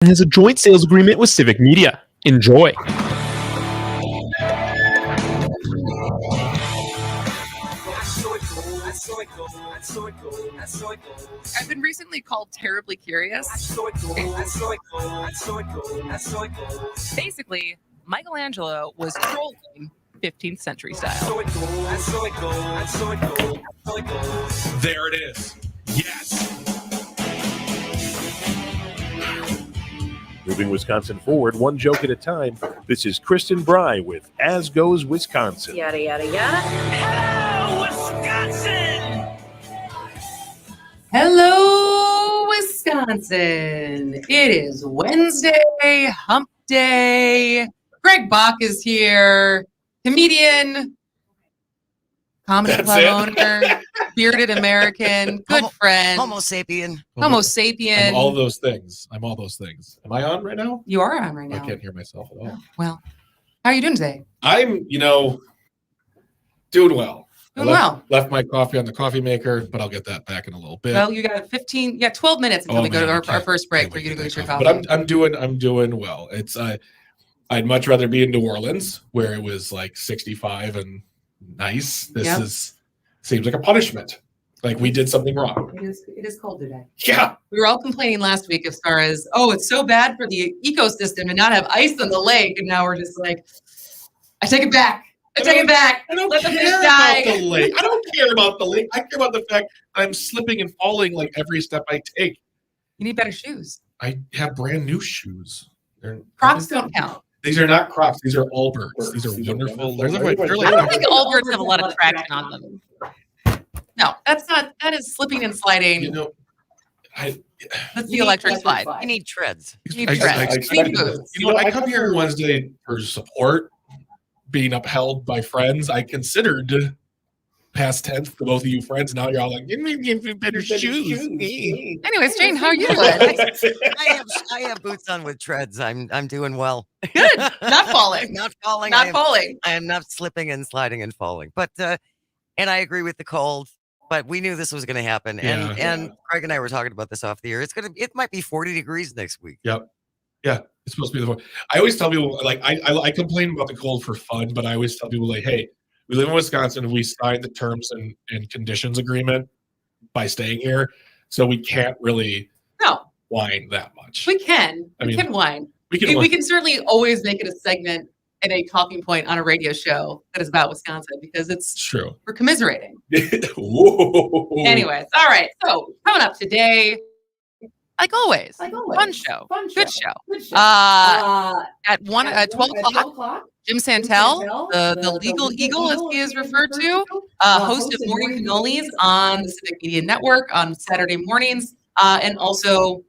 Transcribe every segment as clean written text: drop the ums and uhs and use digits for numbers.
has a joint sales agreement with Civic Media. Enjoy. I've been recently called terribly curious. Basically, Michelangelo was trolling 15th century style. There it is. Yes. Moving Wisconsin forward, one joke at a time. This is Kristen Bry with As Goes Wisconsin. Yada, yada, yada. Hello, Wisconsin! Hello, Wisconsin. It is Wednesday, hump day. Greg Bach is here, comedian, comedy club owner, bearded American, good friend. Homo sapien. Homo sapien. I'm all those things. Am I on right now? You are on right now. I can't hear myself at all. Well, how are you doing today? I'm, doing well. Doing Left my coffee on the coffee maker, but I'll get that back in a little bit. Well, you got 12 minutes until we go to our first break for you to go get your coffee. But I'm doing well. It's I'd much rather be in New Orleans where it was like 65 and nice. This seems like a punishment. Like we did something wrong. It is cold today. Yeah. We were all complaining last week as far as, it's so bad for the ecosystem to not have ice on the lake. And now we're just like, I take it back. I don't Let the fish die. About the lake. I don't care about the lake. I care about the fact I'm slipping and falling like every step I take. You need better shoes. I have brand new shoes. Crocs don't count. These are not Crocs. These are Allbirds. These are wonderful. I don't think Allbirds have a lot of traction on them. No, that is slipping and sliding. That's the electric slide. You need treads. You need treads. You need boots. I come here Wednesday for support, being upheld by friends. I considered past tense to both of you friends. Now you're all like, give me better shoes. Anyways, Jane, how are you doing? I have boots on with treads. I'm doing well. Good. Not falling. Not falling. I am not slipping and sliding and falling. But and I agree with the cold. But we knew this was going to happen. And Craig and I were talking about this off the air. It might be 40 degrees next week. Yep. Yeah. It's supposed to be I always tell people, like, I complain about the cold for fun, but I always tell people, like, hey, we live in Wisconsin. We signed the terms and conditions agreement by staying here. So we can't really whine that much. We can. We can whine. We can certainly always make it a segment and a talking point on a radio show that is about Wisconsin because it's true. We're commiserating. Anyways, all right. So coming up today, like always, fun show. Good show. At 12 o'clock, Jim Santelle, the legal eagle, as he is referred to, host of Morning Cannolis on the Civic Media Network on Saturday mornings, and also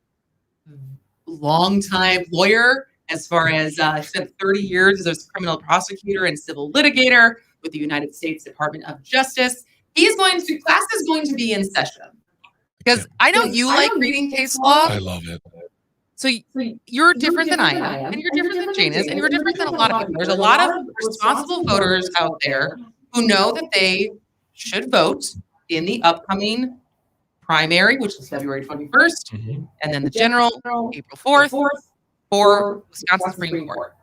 longtime lawyer. As far as spent 30 years as a criminal prosecutor and civil litigator with the United States Department of Justice. Class is going to be in session because I know you like reading case law. I love it. So you're different than I am, and you're different than Jane is, and you're different than a lot of people. There's a lot of responsible voters out there who know that they should vote in the upcoming primary, which is February 21st, and then the general, April 4th. For Wisconsin Supreme Court.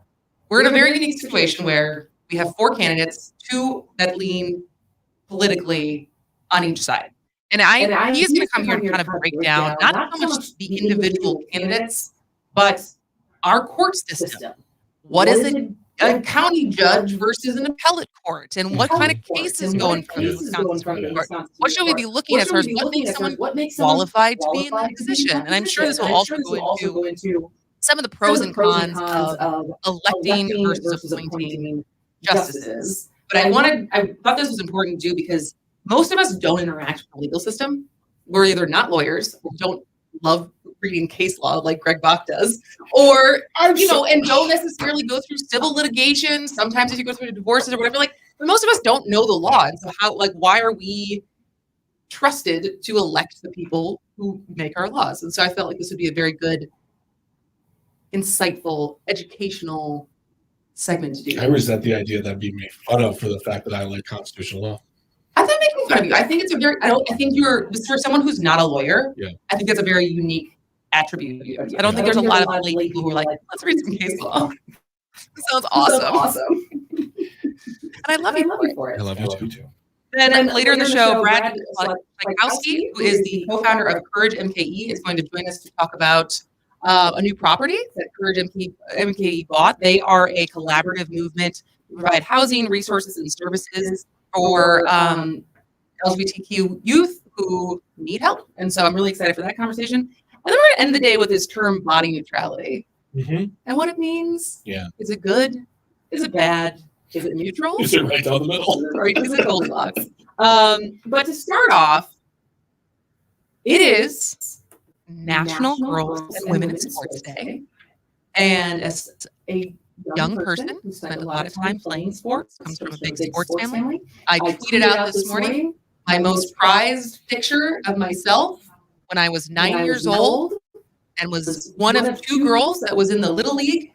We're in a very unique situation where we have 4 candidates, 2 that lean politically on each side. And he's going to come here and kind of break down not so much the individual candidates, but our court system. What is a county judge versus an appellate court? And what kind of cases go in front of the Wisconsin Supreme Court? What should we be looking at as far as what makes someone qualified to be in that position? And I'm sure this will also go into some of the pros and cons of electing versus appointing justices. But I thought this was important to do because most of us don't interact with the legal system. We're either not lawyers or don't love reading case law like Greg Bach does, or and don't necessarily go through civil litigation. Sometimes if you go through divorces or whatever, but most of us don't know the law. And so why are we trusted to elect the people who make our laws? And so I felt like this would be a very good, insightful, educational segment to do. I resent the idea that I'd be made fun of for the fact that I like constitutional law. I'm not making fun of you. I think it's I think you're for someone who's not a lawyer. Yeah. I think that's a very unique attribute. I don't think there's a lot of lay people who are like, let's read some case law. This sounds awesome. And I love you for it. I love you too. Then later in the show, Brad Schlaikowski, who is the co-founder of CourageMKE, is going to join us to talk about a new property that CourageMKE bought. They are a collaborative movement to provide housing, resources, and services for LGBTQ youth who need help. And so I'm really excited for that conversation. And then we're going to end the day with this term body neutrality. And what it means. Yeah. Is it good? Is it bad? Is it neutral? Is it right down the middle? Or is it Goldilocks? But to start off, it is National Girls and Women in Sports Day. And as a young person who spent a lot of time playing sports, comes from a big sports family, I tweeted out this morning my most prized picture of myself when I was 9 years old and was one of two girls that was in the Little League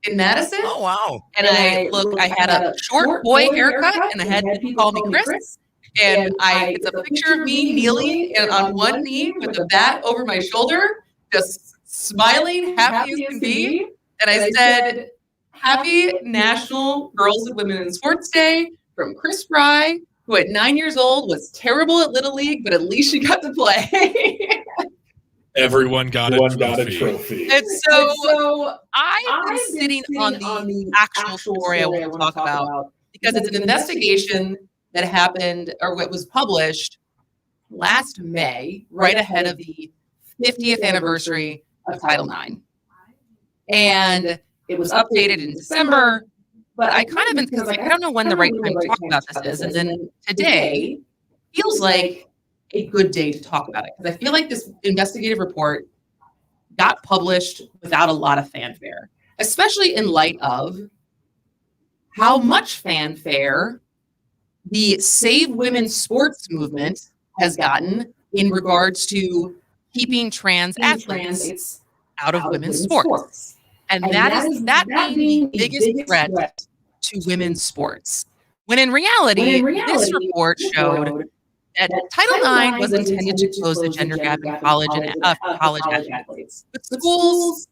in Madison. Oh, wow. And I had a short boy haircut and I had people call me Chris. And it's a picture of me kneeling and on one knee with a bat over my shoulder, just smiling, happy as can be. And I said, Happy National Girls and Women in Sports Day from Chris Fry, who at 9 years old was terrible at Little League, but at least she got to play. Everyone got a trophy. And so I've been sitting on the actual story I want to talk about because it's an investigation that happened or what was published last May, right ahead of the 50th anniversary of Title IX. And it was updated in December, but I kind of been, because I don't know when the right time to talk about this is. And then today feels like a good day to talk about it because I feel like this investigative report got published without a lot of fanfare, especially in light of how much fanfare the Save Women's Sports movement has gotten in regards to keeping trans athletes out of women's sports. And that being the biggest threat to women's sports. When in reality, this report showed that Title IX was intended to close the gender gap in college and college athletes. But schools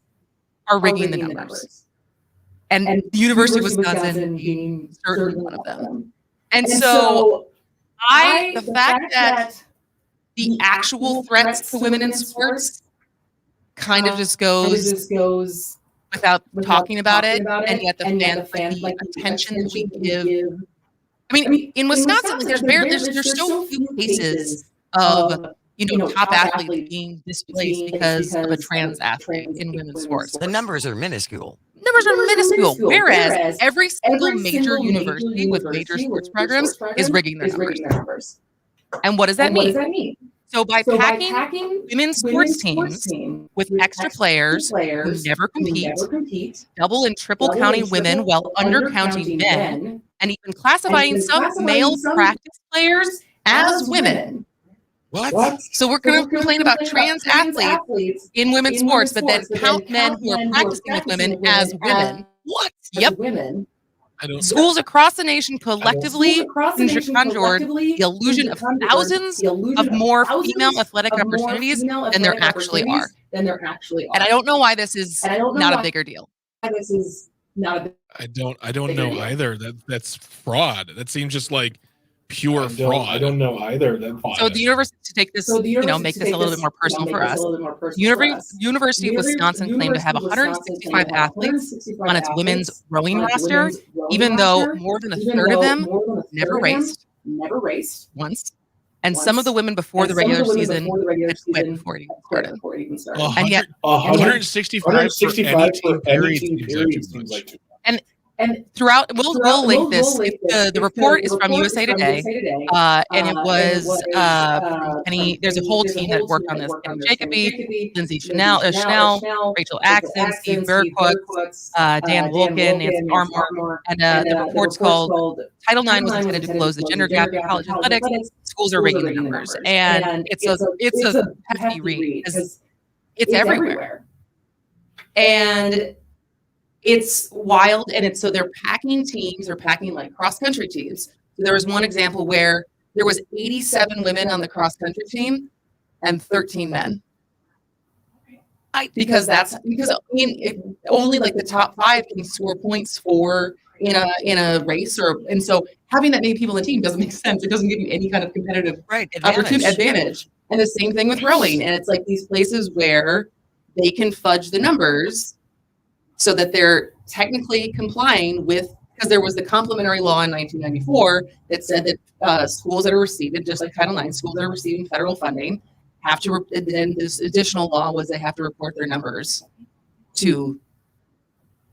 are rigging the numbers. And the University of Wisconsin being certainly one of them. And so the fact that the actual threats to women in sports kind of just goes without talking about it, and yet the attention that we give. I mean, in Wisconsin, there's so few cases of top athletes being displaced because of a trans athlete in women's sports. The numbers are minuscule. Whereas every single major university with major sports programs is rigging their numbers. And what does that mean? So by packing women's sports teams with extra players who never compete, double and triple counting women while undercounting men, and even classifying some male practice players as women. What? So we're going to complain about trans athletes in women's sports, but then count men who are practicing with women as women. What? Yep. Schools across the nation collectively conjured the illusion of thousands of more female athletic opportunities than there actually are. And I don't know why this is not a bigger deal. I don't know either. That's fraud. That seems just like pure fraud. I don't know either. So the university, to take this, make this a little bit more personal for us. University of Wisconsin claimed to have 165 athletes on its women's rowing roster, even though more than a third of them never raced once. And some of the women before the regular season had quit before it even started. And yet 165 for any team period seems like too much. And throughout, we'll link this. The report is from USA Today, and it was there's a whole team that worked on this. Kenny Jacoby, Lindsay Chanel, Rachel Axon, Steve Berkowitz, Dan Wolkin, Nancy Armour, and the report's called Title IX was intended to close the gender gap in college athletics. Schools are rigging the numbers, and it's a hefty read because it's everywhere, and it's wild. And so they're packing teams, they're packing like cross country teams. So there was one example where there was 87 women on the cross country team and 13 men. because only like the top 5 can score points for in a race, and so having that many people in the team doesn't make sense. It doesn't give you any kind of competitive advantage. And the same thing with rowing. And it's like these places where they can fudge the numbers so that they're technically complying with, because there was the complementary law in 1994 that said that schools that are receiving, just like Title IX, schools that are receiving federal funding have to, and then this additional law was they have to report their numbers to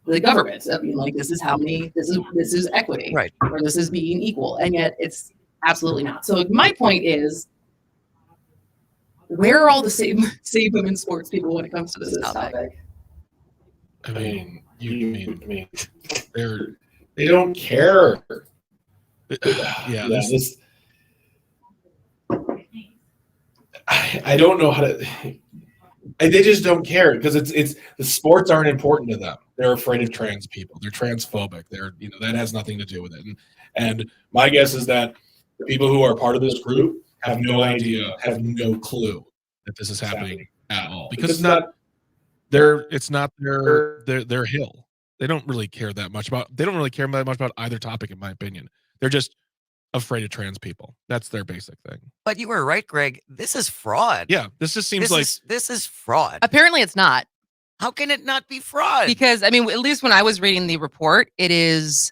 the government. I mean, like, this is how many, this is equity, right? Or this is being equal. And yet it's absolutely not. So my point is, where are all the same women's sports people when it comes to this topic? I mean, they don't care. Yeah, this. I don't know how to. They just don't care because it's the sports aren't important to them. They're afraid of trans people. They're transphobic. That has nothing to do with it. And my guess is that the people who are part of this group have no idea, have no clue that this is happening at all, because it's not their hill. They don't really care that much about. They don't really care that much about either topic, in my opinion. They're just afraid of trans people. That's their basic thing. But you were right, Greg. This is fraud. Yeah, this just seems this is fraud. Apparently, it's not. How can it not be fraud? Because, I mean, at least when I was reading the report, it's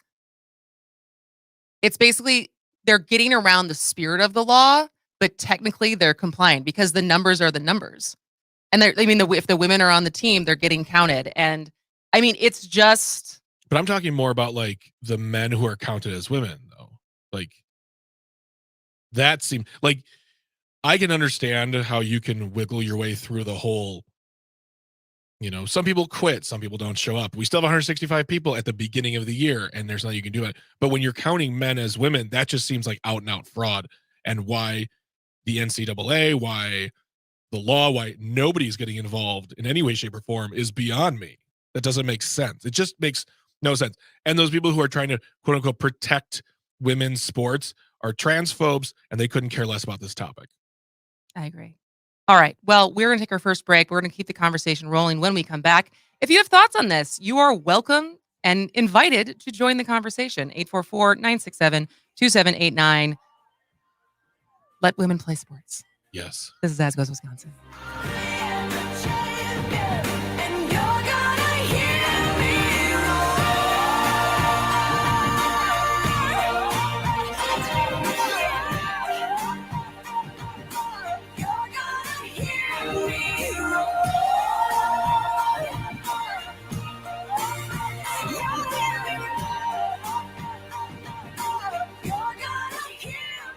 basically they're getting around the spirit of the law, but technically they're compliant because the numbers are the numbers. And if the women are on the team, they're getting counted. And I mean, it's just. But I'm talking more about like the men who are counted as women, though. Like, that seems like I can understand how you can wiggle your way through the whole. Some people quit, some people don't show up. We still have 165 people at the beginning of the year, and there's nothing you can do about it. But when you're counting men as women, that just seems like out and out fraud. And why the NCAA, why the law, why nobody's getting involved in any way, shape, or form is beyond me. That doesn't make sense. It just makes no sense. And those people who are trying to, quote unquote, protect women's sports are transphobes, and they couldn't care less about this topic. I agree. All right. Well, we're going to take our first break. We're going to keep the conversation rolling when we come back. If you have thoughts on this, you are welcome and invited to join the conversation. 844-967-2789. Let women play sports. Yes. This is As Goes Wisconsin.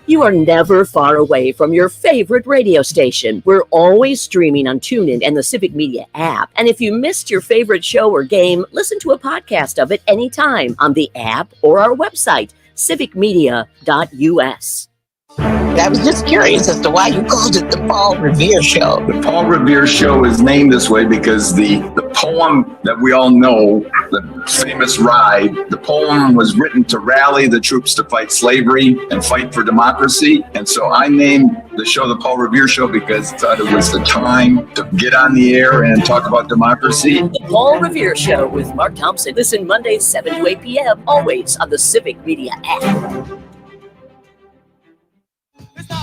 You are never far away from your favorite radio station. We're always streaming on TuneIn and the Civic Media app. And if you missed your favorite show or game, listen to a podcast of it anytime on the app or our website, civicmedia.us. I was just curious as to why you called it the Paul Revere Show. The Paul Revere Show is named this way because the poem that we all know, the famous ride, the poem was written to rally the troops to fight slavery and fight for democracy. And so I named the show the Paul Revere Show because I thought it was the time to get on the air and talk about democracy. The Paul Revere Show with Mark Thompson. Listen Mondays 7 to 8 p.m. always on the Civic Media app.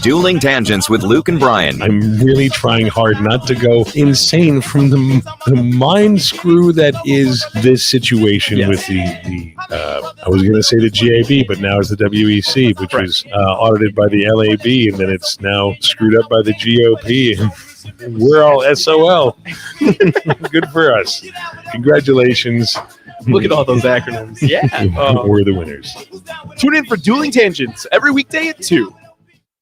Dueling Tangents with Luke and Brian. I'm really trying hard not to go insane from the mind screw that is this situation with the I was going to say the GAB, but now it's the WEC, which was audited by the LAB, and then it's now screwed up by the GOP. And we're all SOL. Good for us. Congratulations. Look at all those acronyms. Yeah. We're the winners. Tune in for Dueling Tangents every weekday at 2.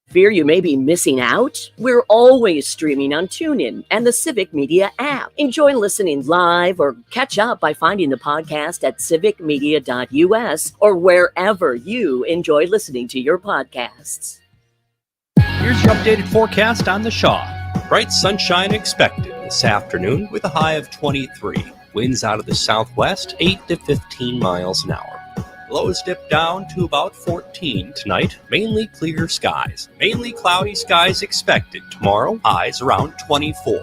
Fear you may be missing out? We're always streaming on TuneIn and the Civic Media app. Enjoy listening live or catch up by finding the podcast at civicmedia.us or wherever you enjoy listening to your podcasts. Here's your updated forecast on the Shaw. Bright sunshine expected this afternoon with a high of 23. Winds out of the southwest, 8 to 15 miles an hour. Lows dip down to about 14 tonight. Mainly clear skies. Mainly cloudy skies expected tomorrow. Highs around 24.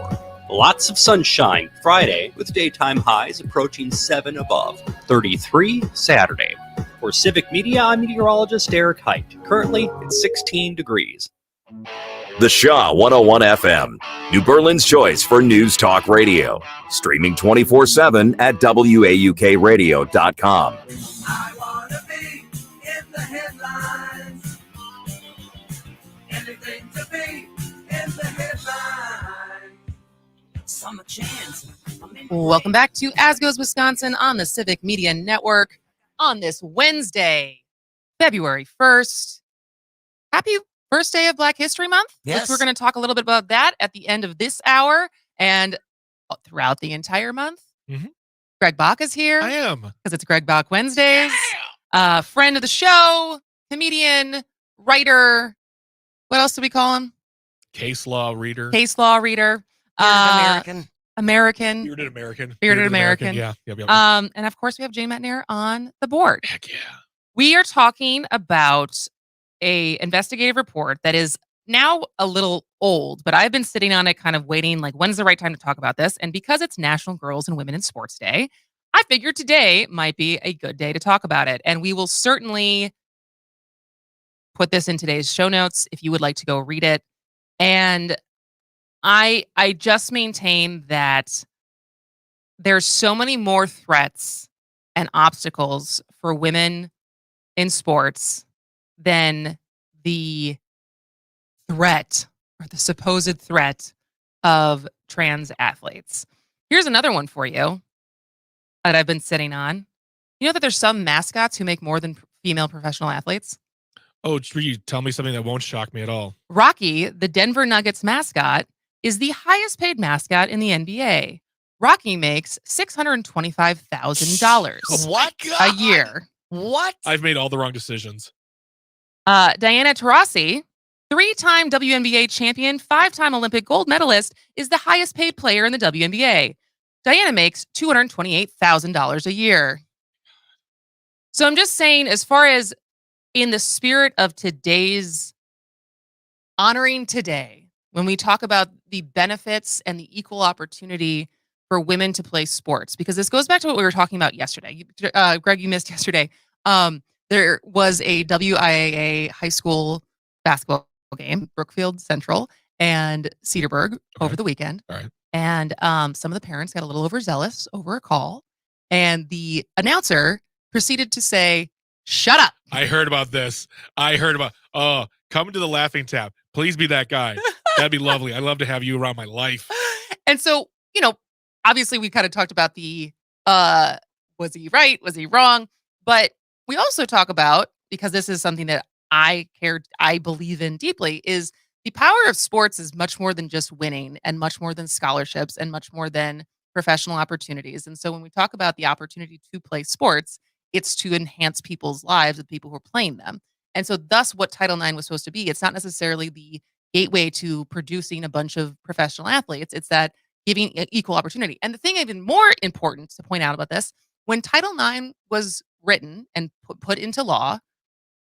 Lots of sunshine Friday with daytime highs approaching 7 above. 33 Saturday. For Civic Media, I'm meteorologist Eric Height. Currently, it's 16 degrees. The Shaw 101 FM, New Berlin's choice for news talk radio. Streaming 24/7 at WAUKradio.com. I want to be in the headlines. Anything to be in the headlines. Summer chance. Welcome back to As Goes Wisconsin on the Civic Media Network on this Wednesday, February 1st. Happy first day of Black History Month. Yes. Which we're going to talk a little bit about that at the end of this hour and throughout the entire month. Mhm. Greg Bach is here. I am. Because it's Greg Bach Wednesdays. Friend of the show, comedian, writer. What else do we call him? Case law reader. Case law reader. American. American. Bearded American. Bearded American. Yeah. And of course, we have Jay Metnier on the board. Heck yeah. We are talking about a investigative report that is now a little old, but I've been sitting on it kind of waiting, like, when's the right time to talk about this? And because it's National Girls and Women in Sports Day, I figured today might be a good day to talk about it. And we will certainly put this in today's show notes if you would like to go read it. And I just maintain that there's so many more threats and obstacles for women in sports than the threat or the supposed threat of trans athletes. Here's another one for you that I've been sitting on. You know that there's some mascots who make more than female professional athletes? Oh, you tell me something that won't shock me at all. Rocky, the Denver Nuggets mascot, is the highest paid mascot in the NBA. Rocky makes $625,000 What? a year. What? I've made all the wrong decisions. Diana Taurasi, 3-time WNBA champion, 5-time Olympic gold medalist, is the highest paid player in the WNBA. Diana makes $228,000 a year. So I'm just saying, as far as in the spirit of today's honoring today, when we talk about the benefits and the equal opportunity for women to play sports, because this goes back to what we were talking about yesterday. Greg, you missed yesterday. There was a WIAA high school basketball game, Brookfield Central and Cedarburg, over the weekend. All right. And some of the parents got a little overzealous over a call. And the announcer proceeded to say, "Shut up." I heard about this. Come to the laughing tap. Please be that guy. That'd be lovely. I'd love to have you around my life. And so, obviously we kind of talked about the, was he right? Was he wrong? But we also talk about, because this is something that I believe in deeply, is the power of sports is much more than just winning and much more than scholarships and much more than professional opportunities. And so when we talk about the opportunity to play sports, it's to enhance people's lives, the people who are playing them. And so thus what Title IX was supposed to be. It's not necessarily the gateway to producing a bunch of professional athletes. It's that giving equal opportunity. And the thing even more important to point out about this, when Title IX was written and put into law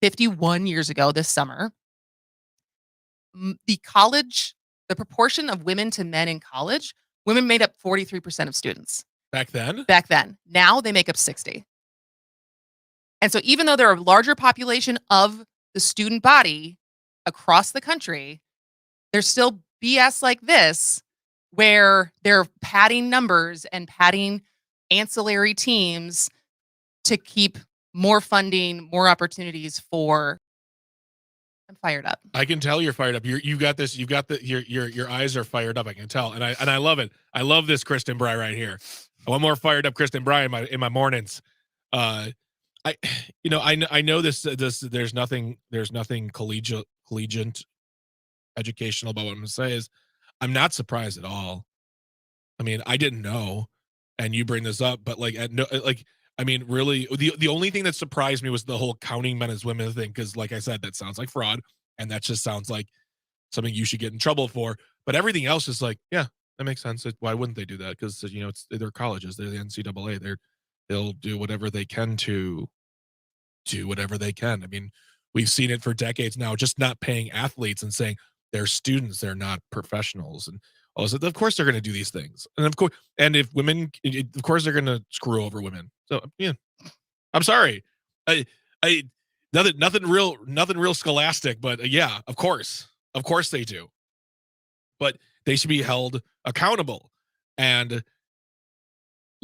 51 years ago this summer, the proportion of women to men in college, women made up 43% of students. Back then? Back then. Now they make up 60. And so even though they're a larger population of the student body across the country, there's still BS like this where they're padding numbers and padding ancillary teams to keep more funding, more opportunities for. I'm fired up. I can tell you're fired up. You got this. You've got your eyes are fired up. I can tell, and I love it. I love this Kristen Bry right here. I want more fired up Kristen Bry in my mornings. I know this. There's nothing collegiate educational about what I'm gonna say. Is I'm not surprised at all. I mean, I didn't know, and you bring this up, but really, the only thing that surprised me was the whole counting men as women thing, because, like I said, that sounds like fraud, and that just sounds like something you should get in trouble for. But everything else is like, yeah, that makes sense. Why wouldn't they do that? Because they're colleges, they're the NCAA, they'll do whatever they can to do whatever they can. I mean, we've seen it for decades now, just not paying athletes and saying they're students, they're not professionals, and Oh, so of course they're going to do these things, and of course, and if women, of course they're going to screw over women. So yeah, I'm sorry, I nothing real scholastic, but yeah, of course they do, but they should be held accountable, and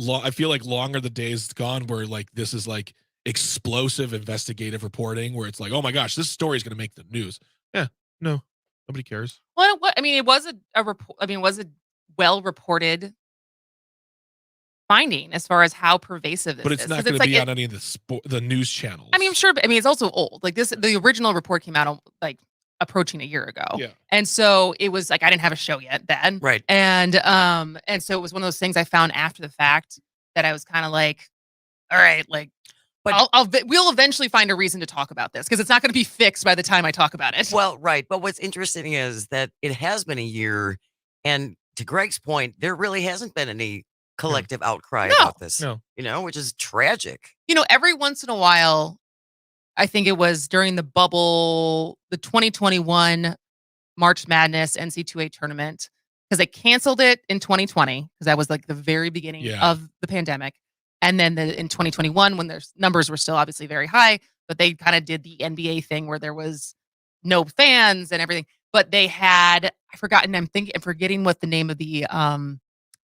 I feel like long are the days gone where like this is like explosive investigative reporting where it's like, oh my gosh, this story is going to make the news. Yeah, no, nobody cares. Well, I mean, it was a report. I mean, it was a well reported finding as far as how pervasive this But is. it's not 'Cause going to like be on any of the news channels. I mean, I'm sure. I mean, it's also old. Like the original report came out like approaching a year ago. Yeah. And so it was like I didn't have a show yet then. Right. And so it was one of those things I found after the fact that I was kind of like, all right, like, But- we'll eventually find a reason to talk about this because it's not going to be fixed by the time I talk about it. Well, right. But what's interesting is that it has been a year. And to Greg's point, there really hasn't been any collective outcry about this. No. Which is tragic. Every once in a while, I think it was during the bubble, the 2021 March Madness NC2A tournament, because they canceled it in 2020, because that was like the very beginning of the pandemic. And then in 2021, when their numbers were still obviously very high, but they kind of did the NBA thing where there was no fans and everything. But they had, I'm forgetting what the name of the,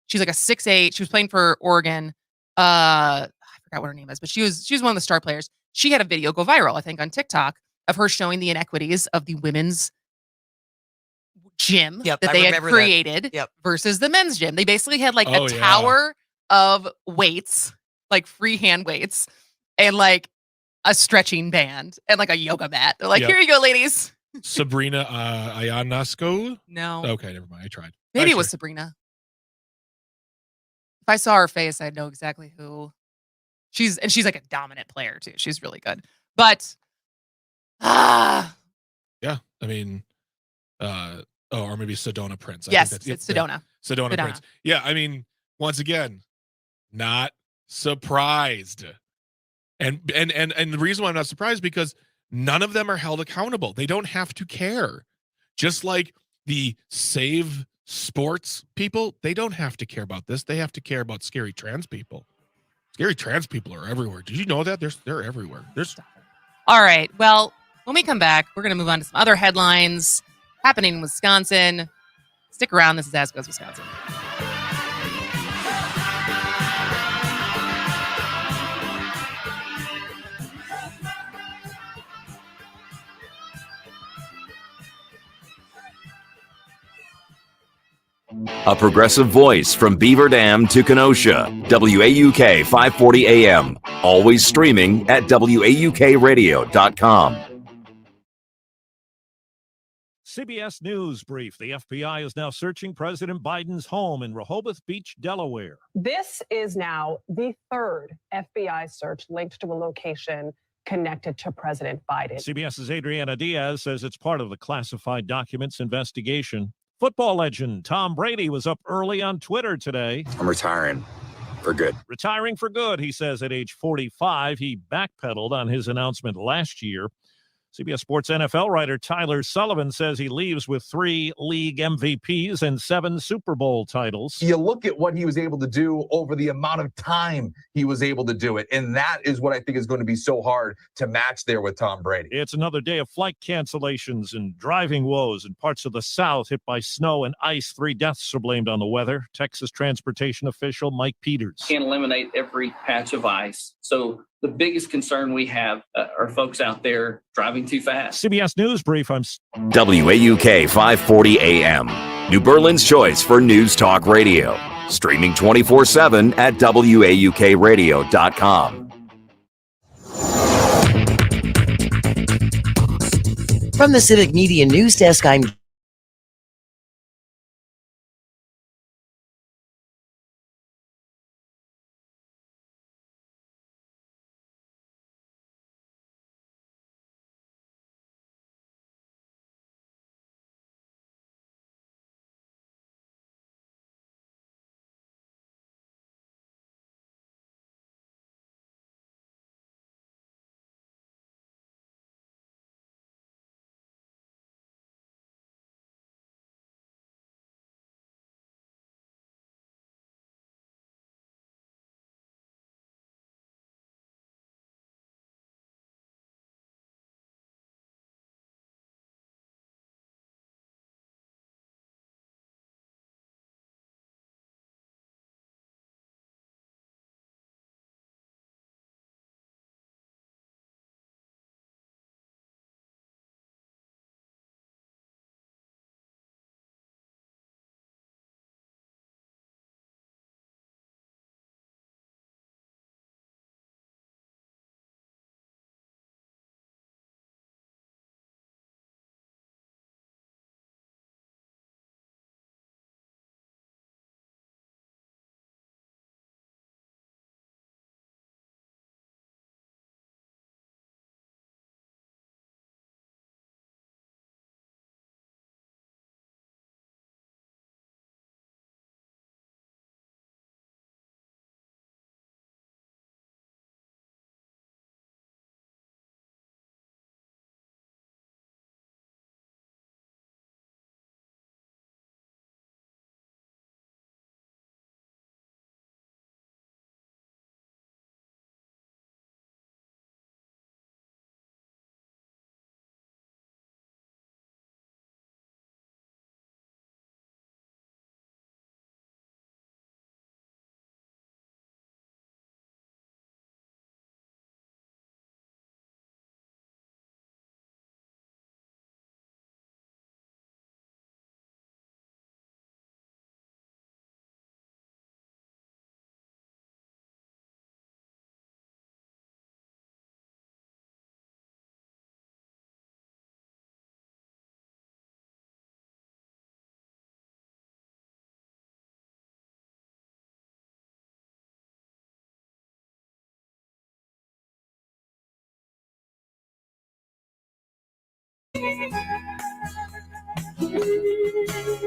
she's like a 6'8". She was playing for Oregon. I forgot what her name is, but she was one of the star players. She had a video go viral, I think, on TikTok of her showing the inequities of the women's gym that they had created versus the men's gym. They basically had like a tower of weights, like freehand weights, and like a stretching band and like a yoga mat. They're like, here you go, ladies. Sabrina Ionescu? No. Okay, never mind. I tried. Maybe it was Sabrina. If I saw her face, I'd know exactly who. She's like a dominant player too. She's really good. But yeah, I mean, or maybe Sedona Prince. I yes, think it's Sedona. Sedona Prince. Yeah, I mean, once again, not surprised. And the reason why I'm not surprised because none of them are held accountable. They don't have to care. Just like the Save Sports people, they don't have to care about this. They have to care about scary trans people. Scary trans people are everywhere. Did you know that? They're everywhere. All right. Well, when we come back, we're going to move on to some other headlines happening in Wisconsin. Stick around. This is As Goes Wisconsin. A progressive voice from Beaver Dam to Kenosha. WAUK 540 AM. Always streaming at WAUKradio.com. CBS News brief. The FBI is now searching President Biden's home in Rehoboth Beach, Delaware. This is now the third FBI search linked to a location connected to President Biden. CBS's Adriana Diaz says it's part of the classified documents investigation. Football legend Tom Brady was up early on Twitter today. I'm retiring for good. Retiring for good, he says at age 45. He backpedaled on his announcement last year. CBS Sports NFL writer Tyler Sullivan says he leaves with 3 league MVPs and 7 Super Bowl titles. You look at what he was able to do over the amount of time he was able to do it. And that is what I think is going to be so hard to match there with Tom Brady. It's another day of flight cancellations and driving woes in parts of the South hit by snow and ice. 3 deaths are blamed on the weather. Texas transportation official Mike Peters. Can't eliminate every patch of ice. So the biggest concern we have are folks out there driving too fast. CBS News brief. I'm WAUK 540 AM. New Berlin's choice for news talk radio. Streaming 24/7 at WAUKradio.com. From the Civic Media News Desk, I'm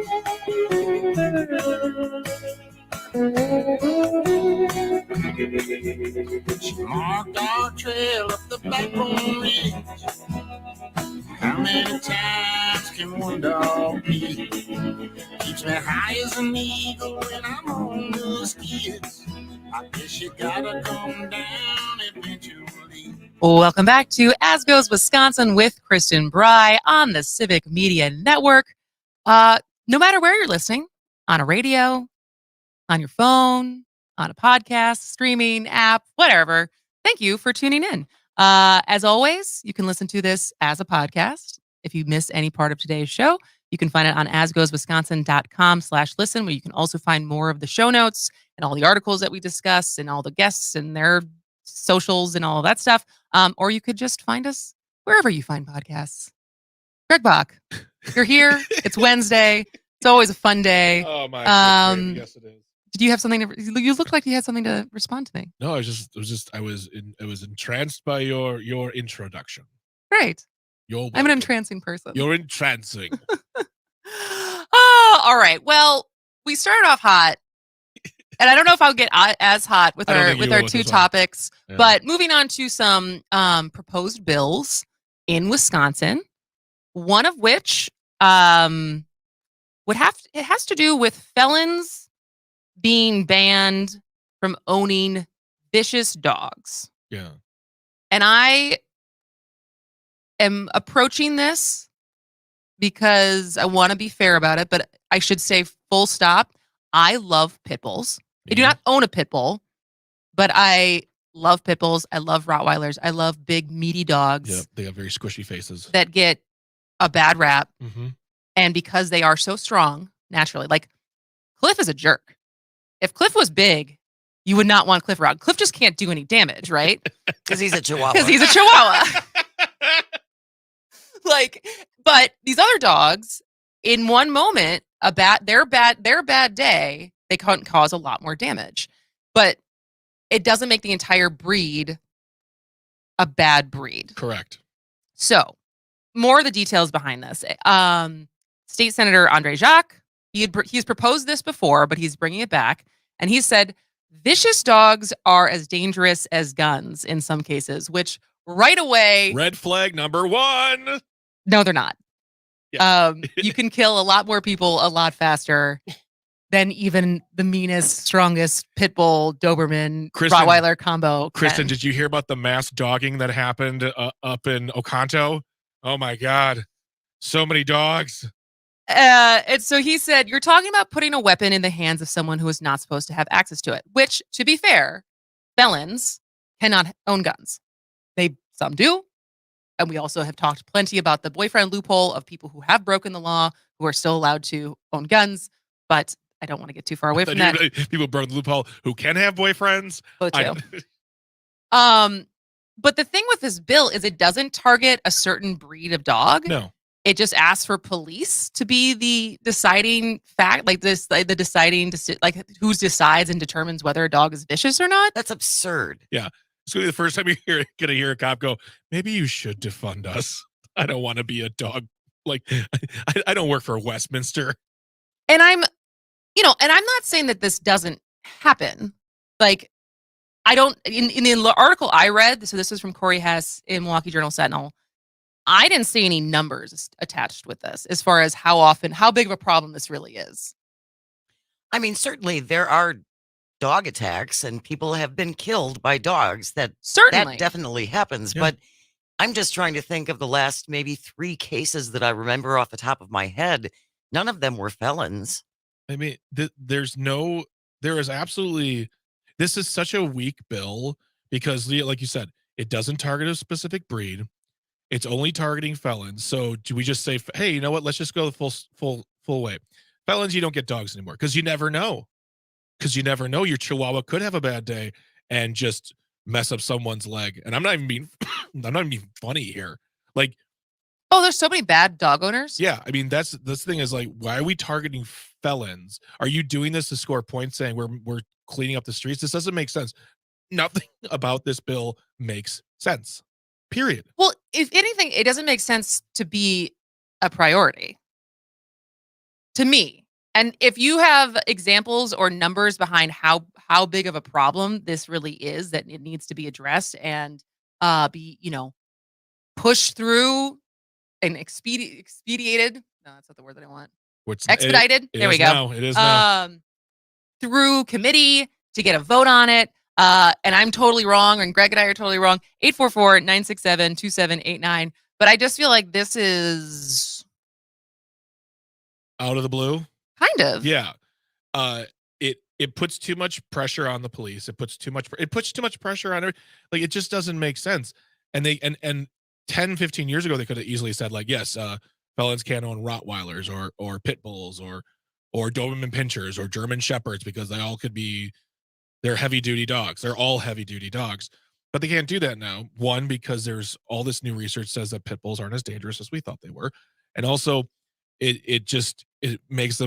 She marked our trail up the backbone ridge. How many times can one dog be? Keeps me high as an eagle when I'm on the skids. I guess you gotta come down eventually. Welcome back to As Goes Wisconsin with Kristen Bry on the Civic Media Network. No matter where you're listening, on a radio, on your phone, on a podcast, streaming app, whatever, thank you for tuning in. As always, you can listen to this as a podcast. If you miss any part of today's show, you can find it on asgoeswisconsin.com/listen, where you can also find more of the show notes and all the articles that we discuss and all the guests and their socials and all of that stuff. Or you could just find us wherever you find podcasts. Greg Bach, you're here. It's Wednesday. It's always a fun day. Oh my! Yes, it is. Did you have something to? You looked like you had something to respond to me. No, I was entranced by your introduction. Great. You're I'm an entrancing person. You're entrancing. Oh, all right. Well, we started off hot, and I don't know if I'll get as hot with our two topics. Yeah. But moving on to some proposed bills in Wisconsin, one of which it has to do with felons being banned from owning vicious dogs. Yeah. And I am approaching this because I want to be fair about it, but I should say full stop. I love pit bulls. I do not own a pit bull, but I love pit bulls. I love Rottweilers. I love big, meaty dogs. Yeah, they have very squishy faces that get a bad rap. Mm-hmm. And because they are so strong, naturally, like Cliff is a jerk. If Cliff was big, you would not want Cliff around. Cliff just can't do any damage, right? Because he's a chihuahua. Because he's a chihuahua. But these other dogs, in one moment, their bad day, they can cause a lot more damage. But it doesn't make the entire breed a bad breed. Correct. So, more of the details behind this. State Senator Andre Jacques, he's proposed this before, but he's bringing it back. And he said, vicious dogs are as dangerous as guns in some cases, which right away... Red flag number 1. No, they're not. Yeah. You can kill a lot more people a lot faster than even the meanest, strongest pit bull, Doberman, Rottweiler combo. Kristen, did you hear about the mass dogging that happened up in Oconto? Oh my God. So many dogs. And so he said, you're talking about putting a weapon in the hands of someone who is not supposed to have access to it, which, to be fair, felons cannot own guns. Some do. And we also have talked plenty about the boyfriend loophole of people who have broken the law, who are still allowed to own guns. But I don't want to get too far away from that. People broke the loophole who can have boyfriends. But the thing with this bill is it doesn't target a certain breed of dog. No. It just asks for police to be the deciding fact, like who decides and determines whether a dog is vicious or not. That's absurd. Yeah. It's going to be the first time you're going to hear a cop go, maybe you should defund us. I don't want to be a dog. Like, I don't work for Westminster. And I'm not saying that this doesn't happen. Like, I don't, in the article I read, so this is from Corey Hess in Milwaukee Journal-Sentinel, I didn't see any numbers attached with this as far as how big of a problem this really is. I mean, certainly there are dog attacks and people have been killed by dogs. That definitely happens. Yeah. But I'm just trying to think of the last maybe 3 cases that I remember off the top of my head. None of them were felons. I mean, there is absolutely, this is such a weak bill because, like you said, it doesn't target a specific breed. It's only targeting felons. So do we just say, hey, you know what? Let's just go the full way. Felons, you don't get dogs anymore because you never know. Because you never know, your Chihuahua could have a bad day and just mess up someone's leg. And I'm not even being funny here. Like, oh, there's so many bad dog owners. Yeah, I mean this thing is like, why are we targeting felons? Are you doing this to score points, saying we're cleaning up the streets? This doesn't make sense. Nothing about this bill makes sense. Period. Well, if anything, it doesn't make sense to be a priority. to me. And if you have examples or numbers behind how big of a problem this really is, that it needs to be addressed and be, pushed through and expedited. No, that's not the word that I want. Expedited. There we go. It is now. Through committee to get a vote on it. And I'm totally wrong, and Greg and I are totally wrong. 844-967-2789. But I just feel like this is Out of the blue. Kind of. Yeah. It puts too much pressure on the police. It puts too much pressure on like it just doesn't make sense. And they 10, 15 years ago they could have easily said like, yes, felons can't own Rottweilers or pit bulls or Doberman Pinschers or German Shepherds because they're heavy duty dogs. They're all heavy duty dogs. But they can't do that now. One, because there's all this new research says that pit bulls aren't as dangerous as we thought they were. And also it makes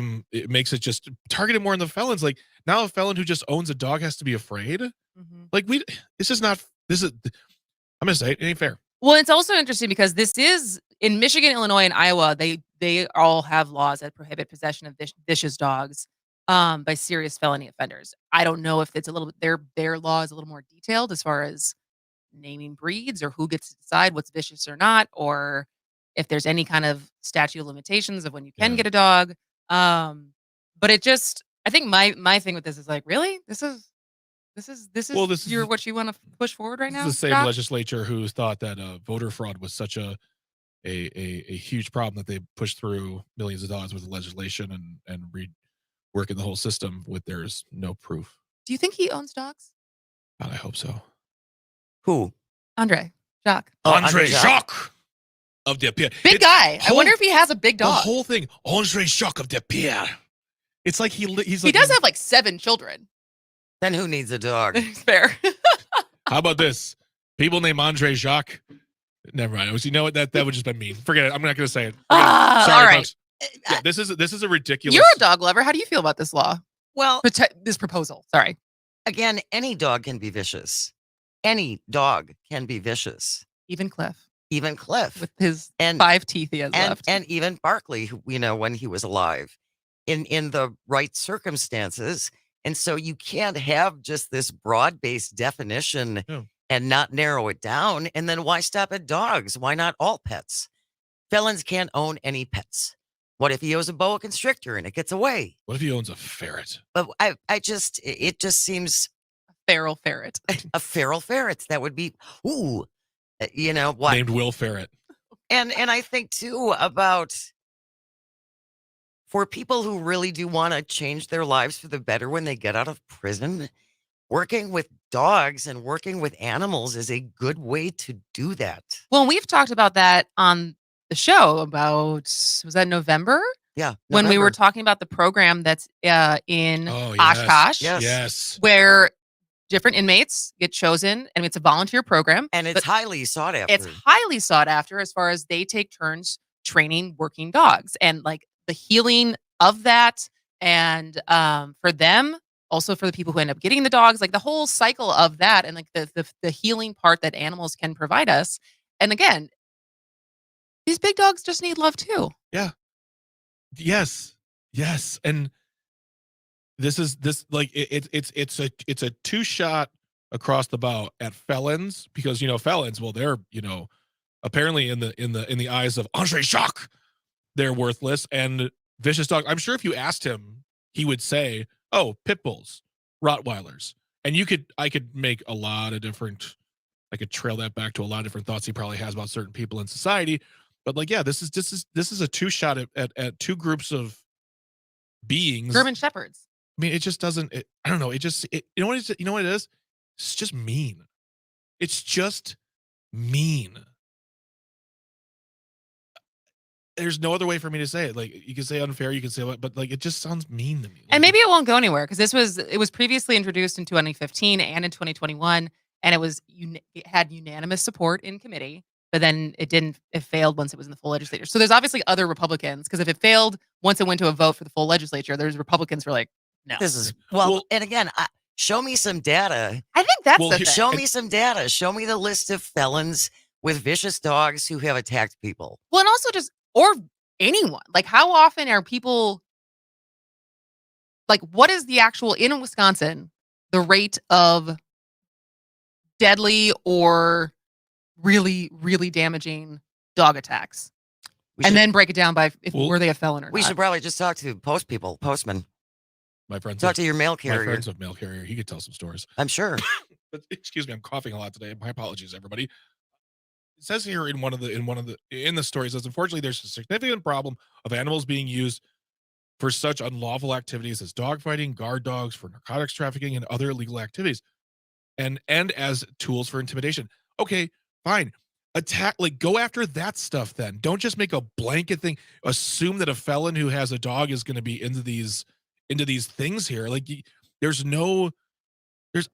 it just targeted more on the felons. Like now a felon who just owns a dog has to be afraid. Mm-hmm. Like I'm gonna say it ain't fair. Well, it's also interesting because this is in Michigan, Illinois, and Iowa. They all have laws that prohibit possession of vicious dogs by serious felony offenders. I don't know if it's a little bit their law is a little more detailed as far as naming breeds or who gets to decide what's vicious or not, or if there's any kind of statute of limitations of when you can get a dog. But it just, I think my thing with this is like, really, this is what you want to push forward right now. This is the same Josh? legislature who thought that voter fraud was such a huge problem that they pushed through millions of dollars worth of legislation and reworking the whole system with there's no proof. Do you think he owns dogs? God, I hope so. Who? Andre Jacques. Andre Jacques of the Pierre. Big guy. I wonder if he has a big dog. The whole thing. Andre Jacques of the Pierre. It's like he does have like 7 children. Then who needs a dog? Fair. How about this? People named Andre Jacques. Never mind. You know what? That would just be mean. Forget it. I'm not going to say it. Sorry, all right. folks. Yeah, this is a ridiculous. You're a dog lover. How do you feel about this law? Well, this proposal. Sorry. Again, any dog can be vicious. Any dog can be vicious. Even Cliff. With his 5 teeth he has left. And even Barkley, when he was alive, in the right circumstances. And so you can't have just this broad-based definition and not narrow it down. And then why stop at dogs? Why not all pets? Felons can't own any pets. What if he owns a boa constrictor and it gets away? What if he owns a ferret? But it just seems feral ferret. A feral ferret. That would be what named Will Ferret. And I think too about for people who really do want to change their lives for the better when they get out of prison, working with dogs and working with animals is a good way to do that. Well, we've talked about that on the show was that November? Yeah. When we were talking about the program that's in Oshkosh. Yes. Where different inmates get chosen, and it's a volunteer program. And it's highly sought after. It's highly sought after as far as they take turns training working dogs and like the healing of that. And for them, also for the people who end up getting the dogs, like the whole cycle of that and like the healing part that animals can provide us. And again, these big dogs just need love too. Yeah. Yes. And it's a 2-shot across the bow at felons because felons, well, they're apparently in the eyes of Andre Jacques, they're worthless. And vicious dog, I'm sure if you asked him, he would say, "Oh, pit bulls, Rottweilers," and I could make a lot of different. I could trail that back to a lot of different thoughts he probably has about certain people in society. But like, yeah, this is a 2-shot at 2 groups of beings. German Shepherds. I mean, it just doesn't. I don't know. You know what it is? It's just mean. It's just mean. There's no other way for me to say it. Like you can say unfair, you can say what, but like it just sounds mean to me. And maybe it won't go anywhere because it was previously introduced in 2015 and in 2021, and it had unanimous support in committee. But then it failed once it was in the full legislature. So there's obviously other Republicans because if it failed once it went to a vote for the full legislature, there's Republicans who are like, no. This is and again, show me some data. I think that's the thing. Show me some data. Show me the list of felons with vicious dogs who have attacked people. Well, and also or anyone. Like, how often are people like, what is the actual, in Wisconsin, the rate of deadly or really, really damaging dog attacks? Then break it down by were they a felon or not. We should probably just talk to postmen. My friends. Talk to your mail carrier. My friends of mail carrier. He could tell some stories. I'm sure. But excuse me, I'm coughing a lot today. My apologies, everybody. It says here in the story, it says, unfortunately, there's a significant problem of animals being used for such unlawful activities as dogfighting, guard dogs for narcotics trafficking, and other illegal activities, and as tools for intimidation. Okay, fine. Attack, like, go after that stuff then. Don't just make a blanket thing. Assume that a felon who has a dog is going to be into these things here. Like, there's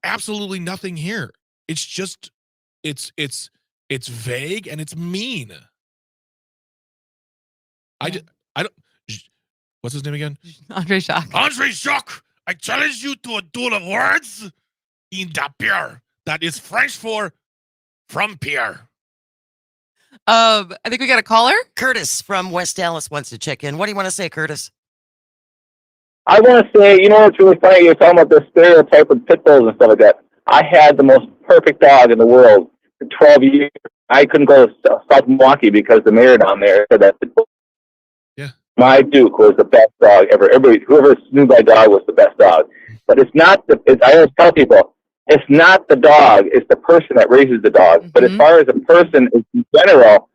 absolutely nothing here. It's just, it's vague and it's mean. I don't. What's his name again? Andre Jacques. Andre Jacques. I challenge you to a duel of words in the Pierre. That is French for from Pierre. I think we got a caller. Curtis from West Dallas wants to check in. What do you want to say, Curtis? I want to say, what's really funny? You're talking about the stereotype of pit bulls and stuff like that. I had the most perfect dog in the world for 12 years. I couldn't go to South Milwaukee because the mayor down there said that pit bull. Yeah. My Duke was the best dog ever. Whoever knew my dog was the best dog. But it's not I always tell people, it's not the dog, it's the person that raises the dog. Mm-hmm. But as far as a person in general,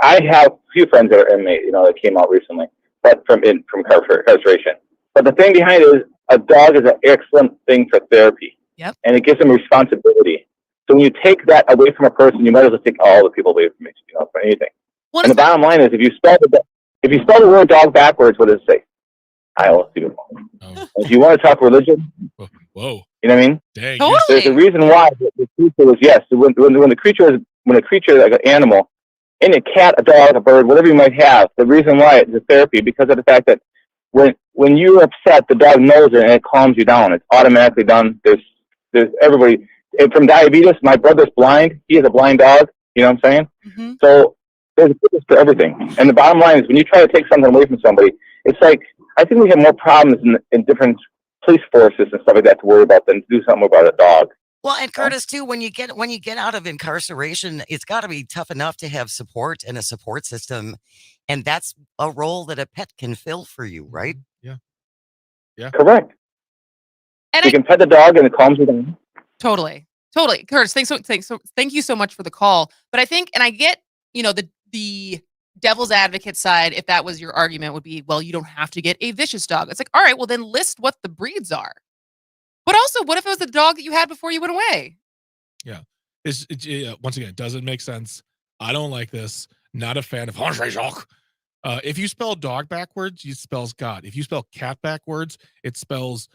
I have a few friends that are inmate, that came out recently, but from incarceration. But the thing behind it is a dog is an excellent thing for therapy. Yep. And it gives them responsibility. So when you take that away from a person, you might as well take all the people away from it, for anything. And the bottom line is, if you spell the word dog backwards, what does it say? I will see it. If you want to talk religion, whoa, you know what I mean? Dang. Totally. There's a reason why the creature was yes. When a creature is like an animal, in a cat, a dog, a bird, whatever you might have, the reason why it's a therapy because of the fact that when you're upset, the dog knows it and it calms you down. It's automatically done. There's everybody. And from diabetes, my brother's blind. He has a blind dog. You know what I'm saying? Mm-hmm. So there's a purpose for everything. And the bottom line is when you try to take something away from somebody, it's like I think we have more problems in different police forces and stuff like that to worry about than to do something about a dog. Well, and Curtis too, when you get out of incarceration, it's got to be tough enough to have support and a support system, and that's a role that a pet can fill for you, right? Yeah. Correct. And you can pet the dog and it calms you down. Totally. Curtis, thank you so much for the call. But I think, and I get, the devil's advocate side, if that was your argument, would be, well, you don't have to get a vicious dog. It's like, all right, well, then list what the breeds are. But also, what if it was the dog that you had before you went away? Yeah. Once again, it doesn't make sense. I don't like this. Not a fan of Andre Jacques. If you spell dog backwards, it spells God. If you spell cat backwards, it spells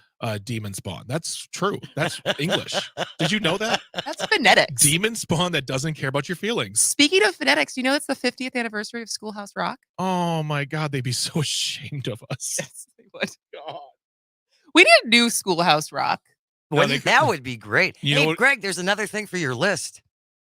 demon spawn. That's true. That's English. Did you know that? That's phonetics. Demon spawn that doesn't care about your feelings. Speaking of phonetics, it's the 50th anniversary of Schoolhouse Rock. Oh my God, they'd be so ashamed of us. Yes, they would. God. We need a new Schoolhouse Rock. That would be great. Hey, Greg, there's another thing for your list.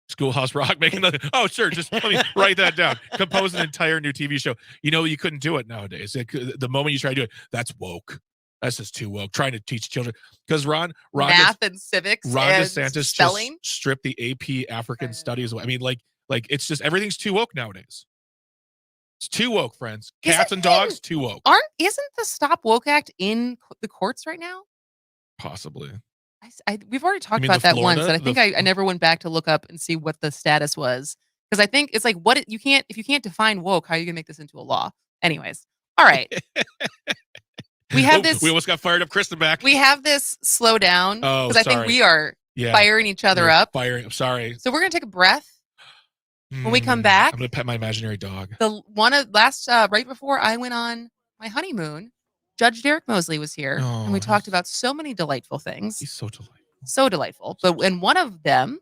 Schoolhouse Rock, make another. Oh, sure. Just let me write that down. Compose an entire new TV show. You couldn't do it nowadays. The moment you try to do it, that's woke. That's just too woke. Trying to teach children because Ron math and civics, Ron and DeSantis spelling just stripped the AP African Studies away. I mean, like it's just everything's too woke nowadays. It's too woke, friends. Cats and dogs, too woke. Isn't the Stop Woke Act in the courts right now? Possibly. We've already talked about that once, and I think I never went back to look up and see what the status was because I think it's like if you can't define woke, how are you gonna make this into a law? Anyways, all right. We have this. We almost got fired up. Kristen back. We have this slow down because I think we are firing each other up. I'm sorry. So we're gonna take a breath. When we come back, I'm gonna pet my imaginary dog. Right before I went on my honeymoon, Judge Derek Mosley was here, and we talked about so many delightful things. He's so delightful. So delightful. And one of them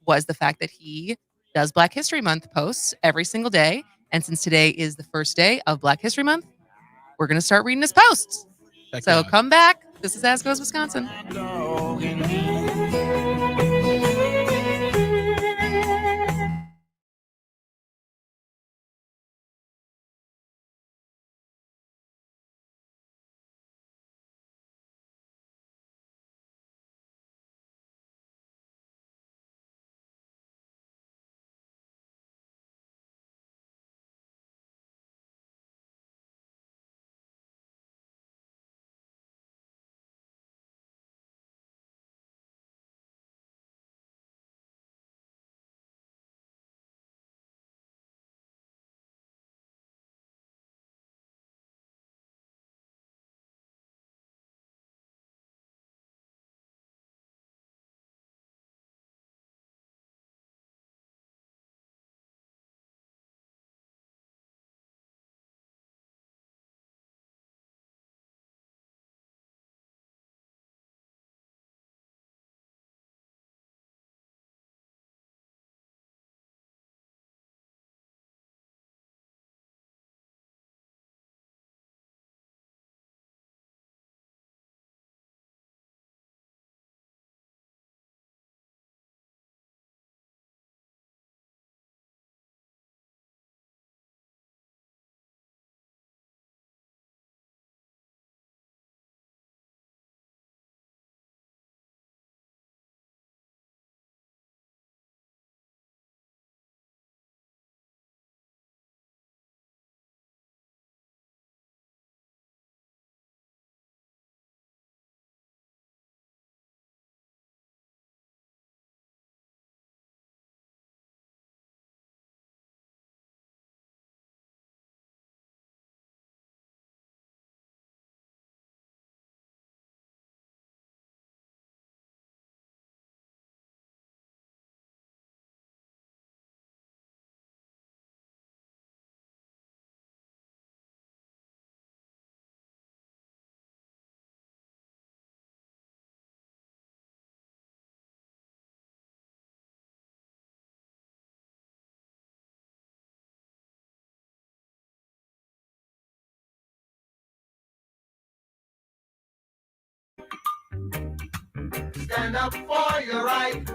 was the fact that he does Black History Month posts every single day. And since today is the first day of Black History Month, we're going to start reading his posts. Come back. This is As Goes Wisconsin. Stand up for your right.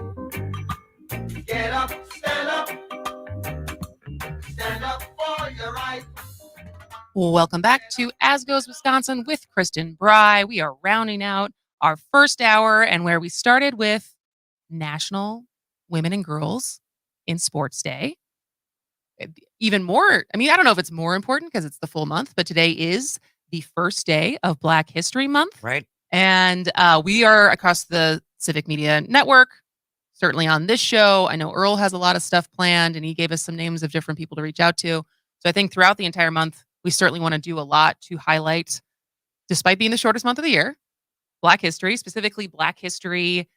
Get up, stand up. Stand up for your right. Welcome back to As Goes Wisconsin with Kristen Bry. We are rounding out our first hour and where we started with National Women and Girls in Sports Day. Even more, I don't know if it's more important because it's the full month, but today is the first day of Black History Month. Right. And we are across the Civic Media Network, certainly on this show. I know Earl has a lot of stuff planned and he gave us some names of different people to reach out to. So I think throughout the entire month, we certainly want to do a lot to highlight, despite being the shortest month of the year, Black history, specifically Black history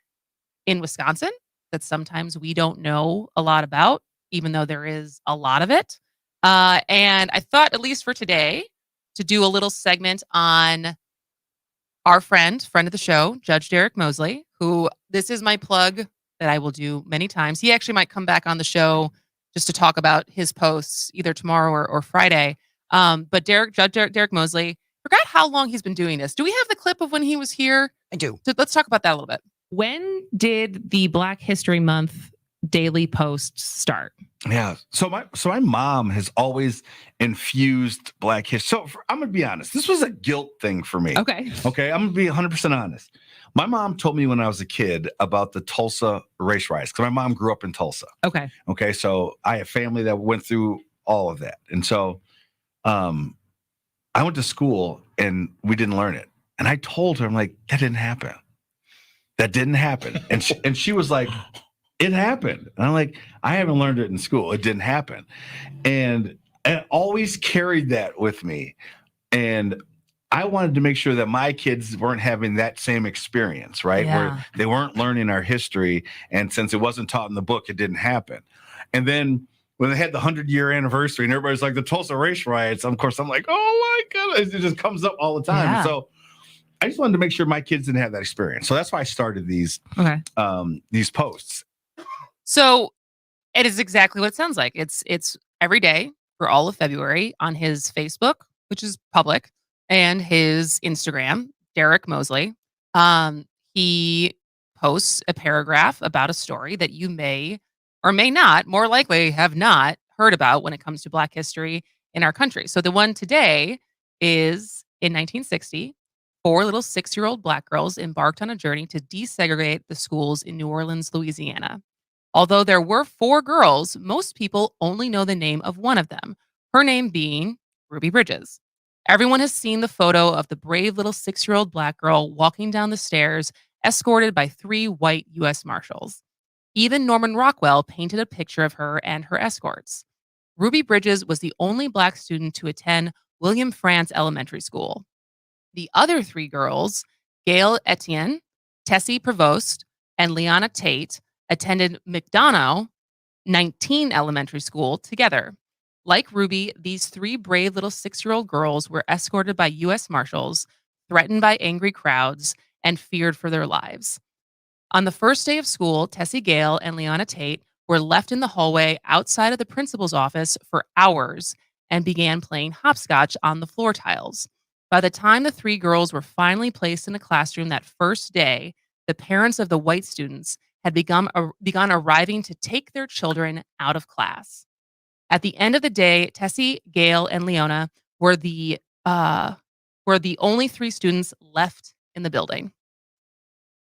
in Wisconsin that sometimes we don't know a lot about, even though there is a lot of it. And I thought, at least for today, to do a little segment on our friend of the show, Judge Derek Mosley, who this is my plug that I will do many times. He actually might come back on the show just to talk about his posts either tomorrow or Friday. But Judge Derek Mosley, forgot how long he's been doing this. Do we have the clip of when he was here? I do. So let's talk about that a little bit. When did the Black History Month daily posts start? Yeah. So my mom has always infused Black history. So I'm going to be honest. This was a guilt thing for me. Okay. I'm going to be 100% honest. My mom told me when I was a kid about the Tulsa race riots because my mom grew up in Tulsa. Okay. So I have family that went through all of that. And so I went to school and we didn't learn it. And I told her, I'm like, that didn't happen. That didn't happen. And she was like, it happened. And I'm like, I haven't learned it in school. It didn't happen. And I always carried that with me. And I wanted to make sure that my kids weren't having that same experience, right? Yeah. Where they weren't learning our history. And since it wasn't taught in the book, it didn't happen. And then when they had the 100-year anniversary and everybody's like the Tulsa race riots, of course, I'm like, oh my goodness, it just comes up all the time. Yeah. So I just wanted to make sure my kids didn't have that experience. So that's why I started these posts. So it is exactly what it sounds like. It's every day for all of February on his Facebook, which is public, and his Instagram, Derek Mosley. He posts a paragraph about a story that you may or may not, more likely have not heard about when it comes to Black history in our country. So the one today is in 1960, 4 little 6-year-old Black girls embarked on a journey to desegregate the schools in New Orleans, Louisiana. Although there were 4 girls, most people only know the name of one of them, her name being Ruby Bridges. Everyone has seen the photo of the brave little 6-year-old Black girl walking down the stairs, escorted by 3 white U.S. Marshals. Even Norman Rockwell painted a picture of her and her escorts. Ruby Bridges was the only Black student to attend William Frantz Elementary School. The other 3 girls, Gail Etienne, Tessie Prevost, and Leona Tate, attended McDonough 19 Elementary School together. Like Ruby, these 3 brave little 6-year-old girls were escorted by U.S. Marshals, threatened by angry crowds, and feared for their lives. On the first day of school, Tessie Gale and Leona Tate were left in the hallway outside of the principal's office for hours and began playing hopscotch on the floor tiles. By the time the 3 girls were finally placed in a classroom that first day, the parents of the white students had begun arriving to take their children out of class. At the end of the day, Tessie, Gale, and Leona were the only 3 students left in the building.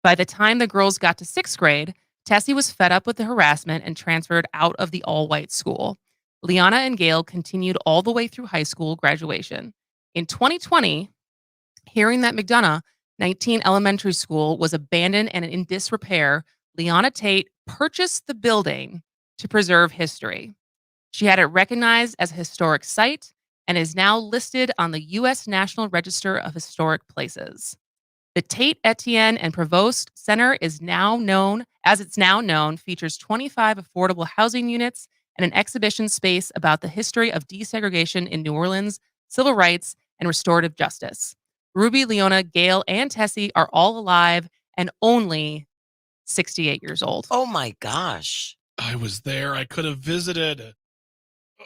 By the time the girls got to 6th grade, Tessie was fed up with the harassment and transferred out of the all-white school. Leona and Gale continued all the way through high school graduation. In 2020, hearing that McDonough 19 Elementary School was abandoned and in disrepair, Leona Tate purchased the building to preserve history. She had it recognized as a historic site and is now listed on the U.S. National Register of Historic Places. The Tate, Etienne, and Prevost Center is now known, features 25 affordable housing units and an exhibition space about the history of desegregation in New Orleans, civil rights, and restorative justice. Ruby, Leona, Gale, and Tessie are all alive and only 68 years old. Oh my gosh. I was there. I could have visited.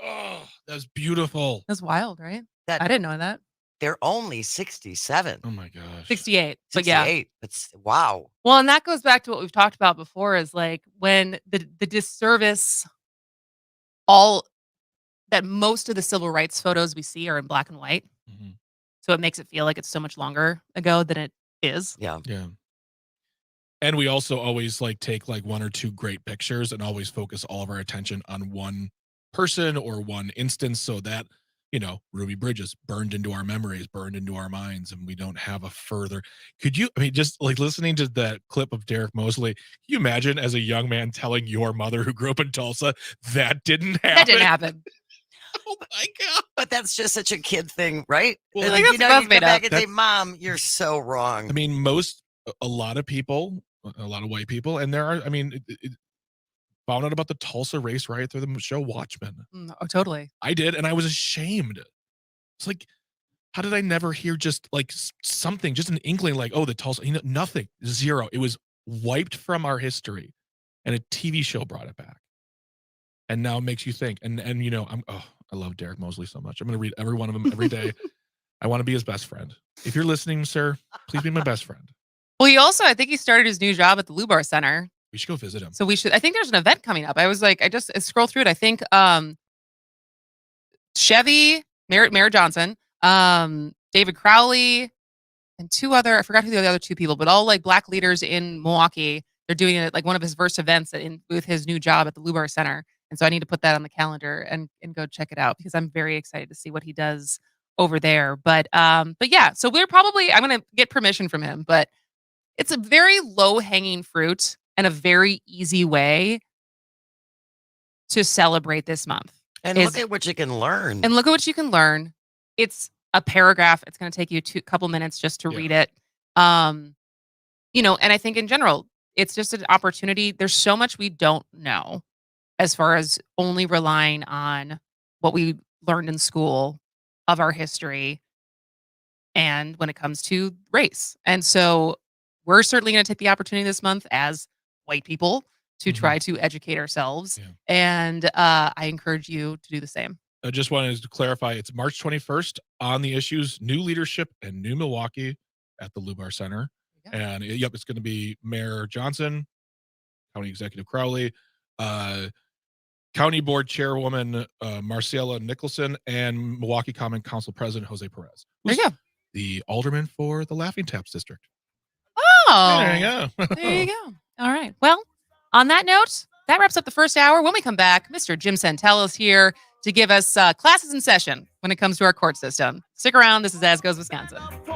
Oh, that's beautiful. That's wild, right? I didn't know that. They're only 67. Oh my gosh. 68. But yeah. 68. It's wow. Well, and that goes back to what we've talked about before is like when the disservice that most of the civil rights photos we see are in black and white. Mm-hmm. So it makes it feel like it's so much longer ago than it is. Yeah. Yeah. And we also always like take like one or two great pictures and always focus all of our attention on one person or one instance so that, you know, Ruby Bridges burned into our memories, burned into our minds, and we don't have a further. Just like listening to that clip of Derek Mosley, can you imagine as a young man telling your mother who grew up in Tulsa that didn't happen? That didn't happen. Oh my God. But that's just such a kid thing, right? Well, Like, that's you come made back up. and say, Mom, you're so wrong. I mean, a lot of people, a lot of white people, and there are, found out about the Tulsa race riot through the show Watchmen. Oh, totally. I did, and I was ashamed. It's like, how did I never hear just like something, just an inkling like, oh, the Tulsa, nothing, zero. It was wiped from our history, and a TV show brought it back. And now it makes you think. And I love Derek Mosley so much. I'm going to read every one of them every day. I want to be his best friend. If you're listening, sir, please be my best friend. Well, I think he started his new job at the Lubar Center. We should go visit him. So I think there's an event coming up. I was like, I scroll through it. I think Chevy, Mayor Johnson, David Crowley, and I forgot who the other two people, but all like black leaders in Milwaukee. They're doing it like one of his first events with his new job at the Lubar Center. And so I need to put that on the calendar and go check it out because I'm very excited to see what he does over there. But yeah, so I'm going to get permission from him, but it's a very low hanging fruit and a very easy way to celebrate this month. And look at what you can learn. It's a paragraph. It's going to take you a couple minutes just to read it. And I think in general, it's just an opportunity. There's so much we don't know as far as only relying on what we learned in school of our history and when it comes to race. And so we're certainly going to take the opportunity this month as white people to try to educate ourselves. Yeah. And I encourage you to do the same. I just wanted to clarify, it's March 21st on the issues, New Leadership and New Milwaukee at the Lubar Center. Yeah. And it's going to be Mayor Johnson, County Executive Crowley, County Board Chairwoman Marcella Nicholson, and Milwaukee Common Council President Jose Perez. There you go. The alderman for the Laughing Taps District. Oh, there you go. There you go. All right. Well, on that note, that wraps up the first hour. When we come back, Mr. Jim Santelle is here to give us classes in session when it comes to our court system. Stick around. This is As Goes Wisconsin. So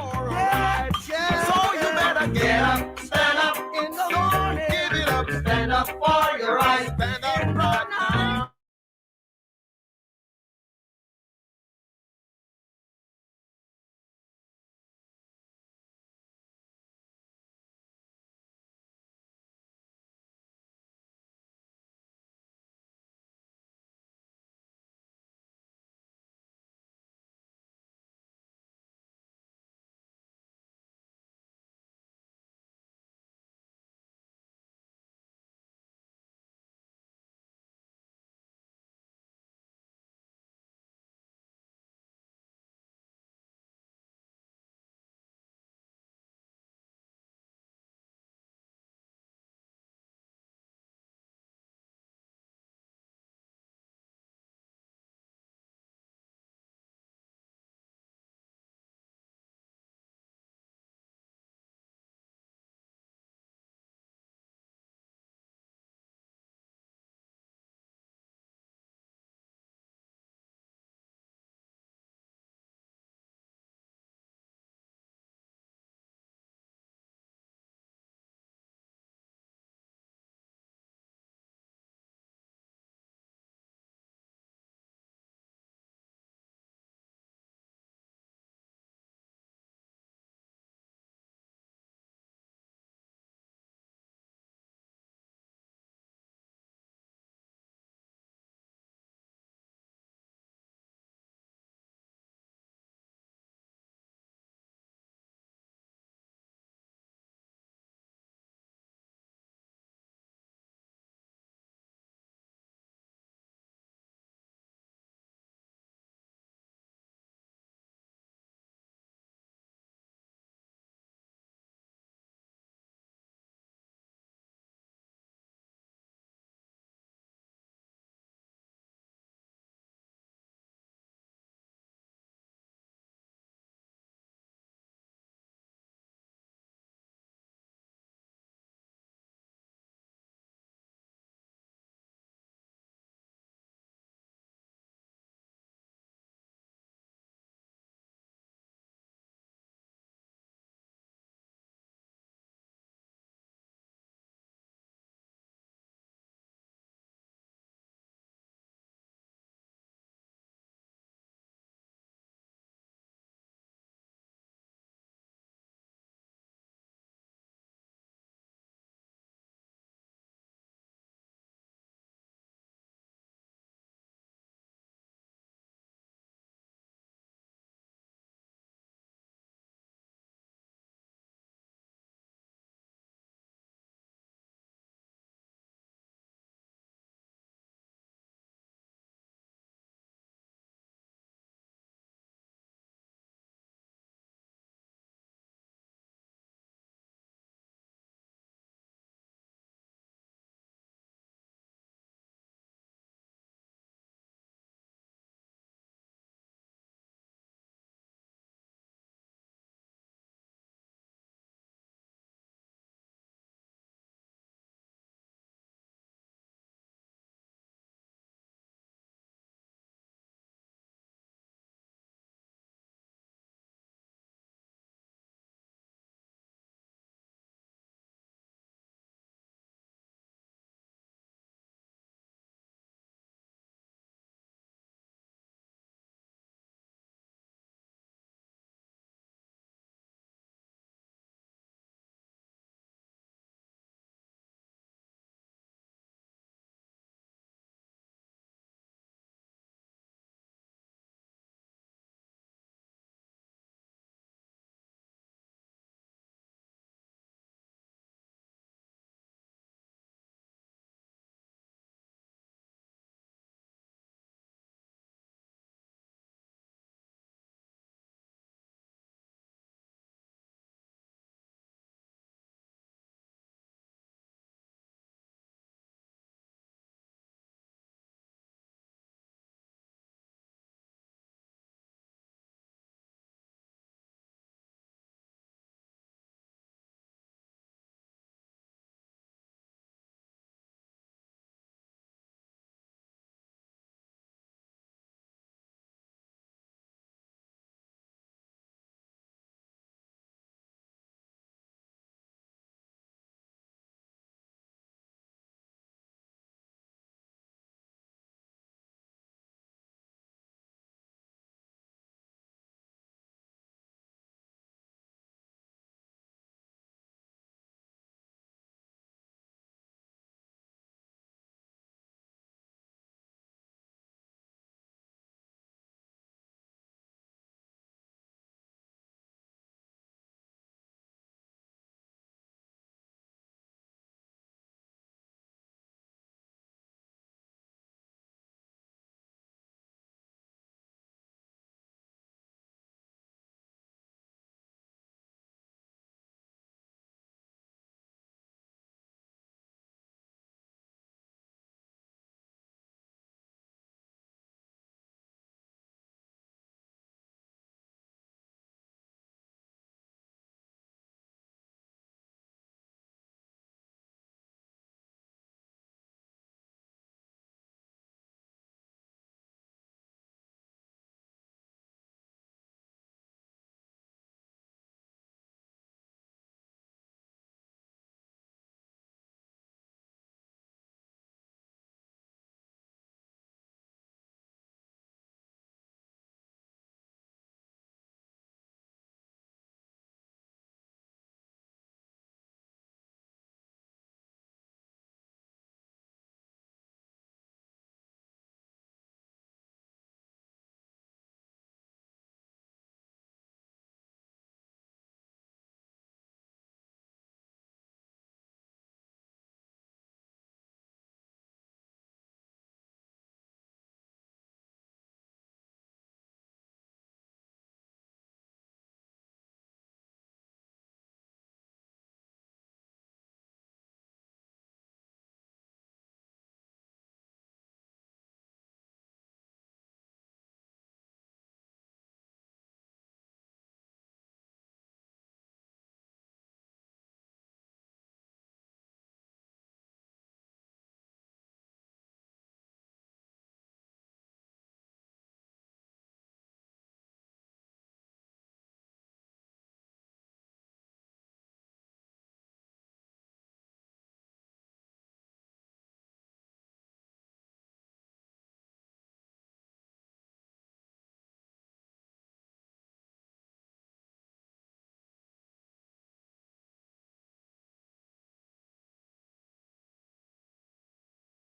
you better get up, stand up in the morning, give it up, stand up for your rights, stand up right now.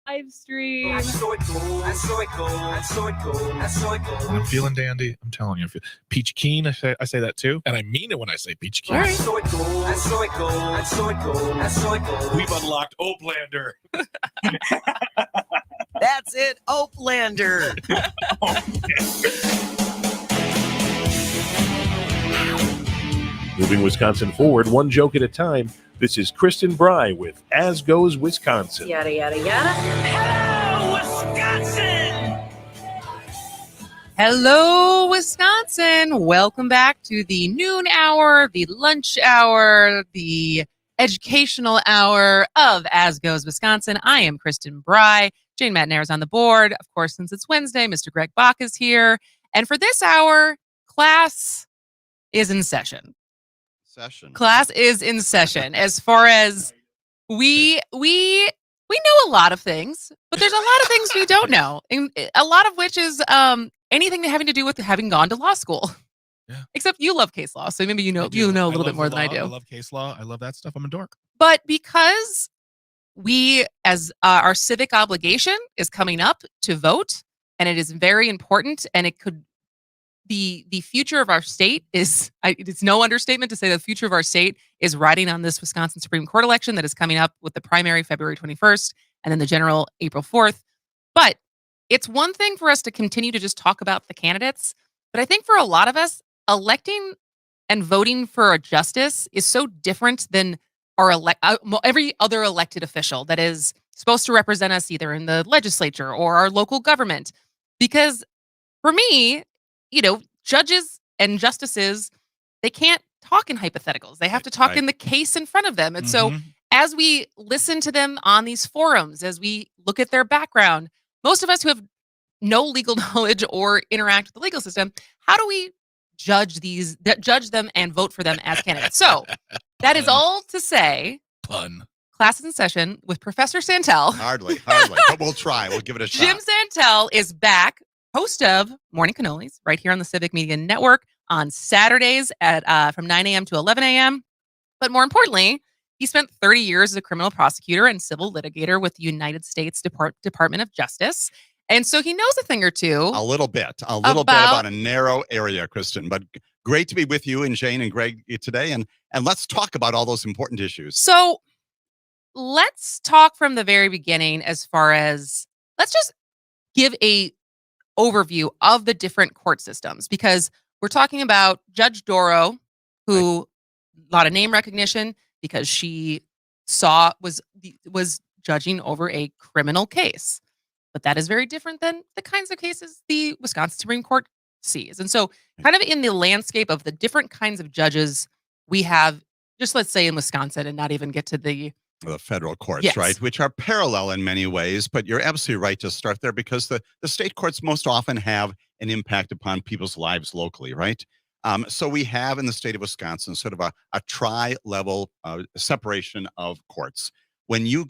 live stream. When I'm feeling dandy, I'm telling you. Peach Keen, I say that too. And I mean it when I say Peach Keen. All right. We've unlocked Oplander. That's it, Oplander. Moving Wisconsin forward, one joke at a time. This is Kristen Bry with As Goes Wisconsin. Yada, yada, yada. Hello, Wisconsin! Hello, Wisconsin. Welcome back to the noon hour, the lunch hour, the educational hour of As Goes Wisconsin. I am Kristen Bry. Jane Matnair is on the board. Of course, since it's Wednesday, Mr. Greg Bach is here. And for this hour, class is in session. Class is in session. As far as we know a lot of things, but there's a lot of things we don't know. And a lot of which is anything having to do with having gone to law school. Yeah. Except you love case law, so maybe you know a little bit more than I do. I love case law. I love that stuff. I'm a dork. But because we, as our civic obligation is coming up to vote, and it is very important, and it could the future of our state is, it's no understatement to say the future of our state is riding on this Wisconsin Supreme Court election that is coming up with the primary February 21st and then the general April 4th. But it's one thing for us to continue to just talk about the candidates. But I think for a lot of us, electing and voting for a justice is so different than our every other elected official that is supposed to represent us either in the legislature or our local government. Because for me, judges and justices, they can't talk in hypotheticals. They have to talk in the case in front of them. And so as we listen to them on these forums, as we look at their background, most of us who have no legal knowledge or interact with the legal system, how do we judge them and vote for them as candidates? So that is all to say, class is in session with Professor Santelle. Hardly, but we'll try. We'll give it a shot. Jim Santelle is back, host of Morning Cannolis, right here on the Civic Media Network on Saturdays at from 9 a.m. to 11 a.m. But more importantly, he spent 30 years as a criminal prosecutor and civil litigator with the United States Department of Justice. And so he knows a thing or two. A little bit about a narrow area, Kristen. But great to be with you and Jane and Greg today. And let's talk about all those important issues. So let's talk from the very beginning as far as, let's just give a overview of the different court systems, because we're talking about Judge Doro, who a lot of name recognition because she was judging over a criminal case. But that is very different than the kinds of cases the Wisconsin Supreme Court sees. And so kind of in the landscape of the different kinds of judges we have, just let's say in Wisconsin, and not even get to the federal courts, Yes. right, which are parallel in many ways, but you're absolutely right to start there because the state courts most often have an impact upon people's lives locally, right? So we have in the state of Wisconsin sort of a tri-level separation of courts. When you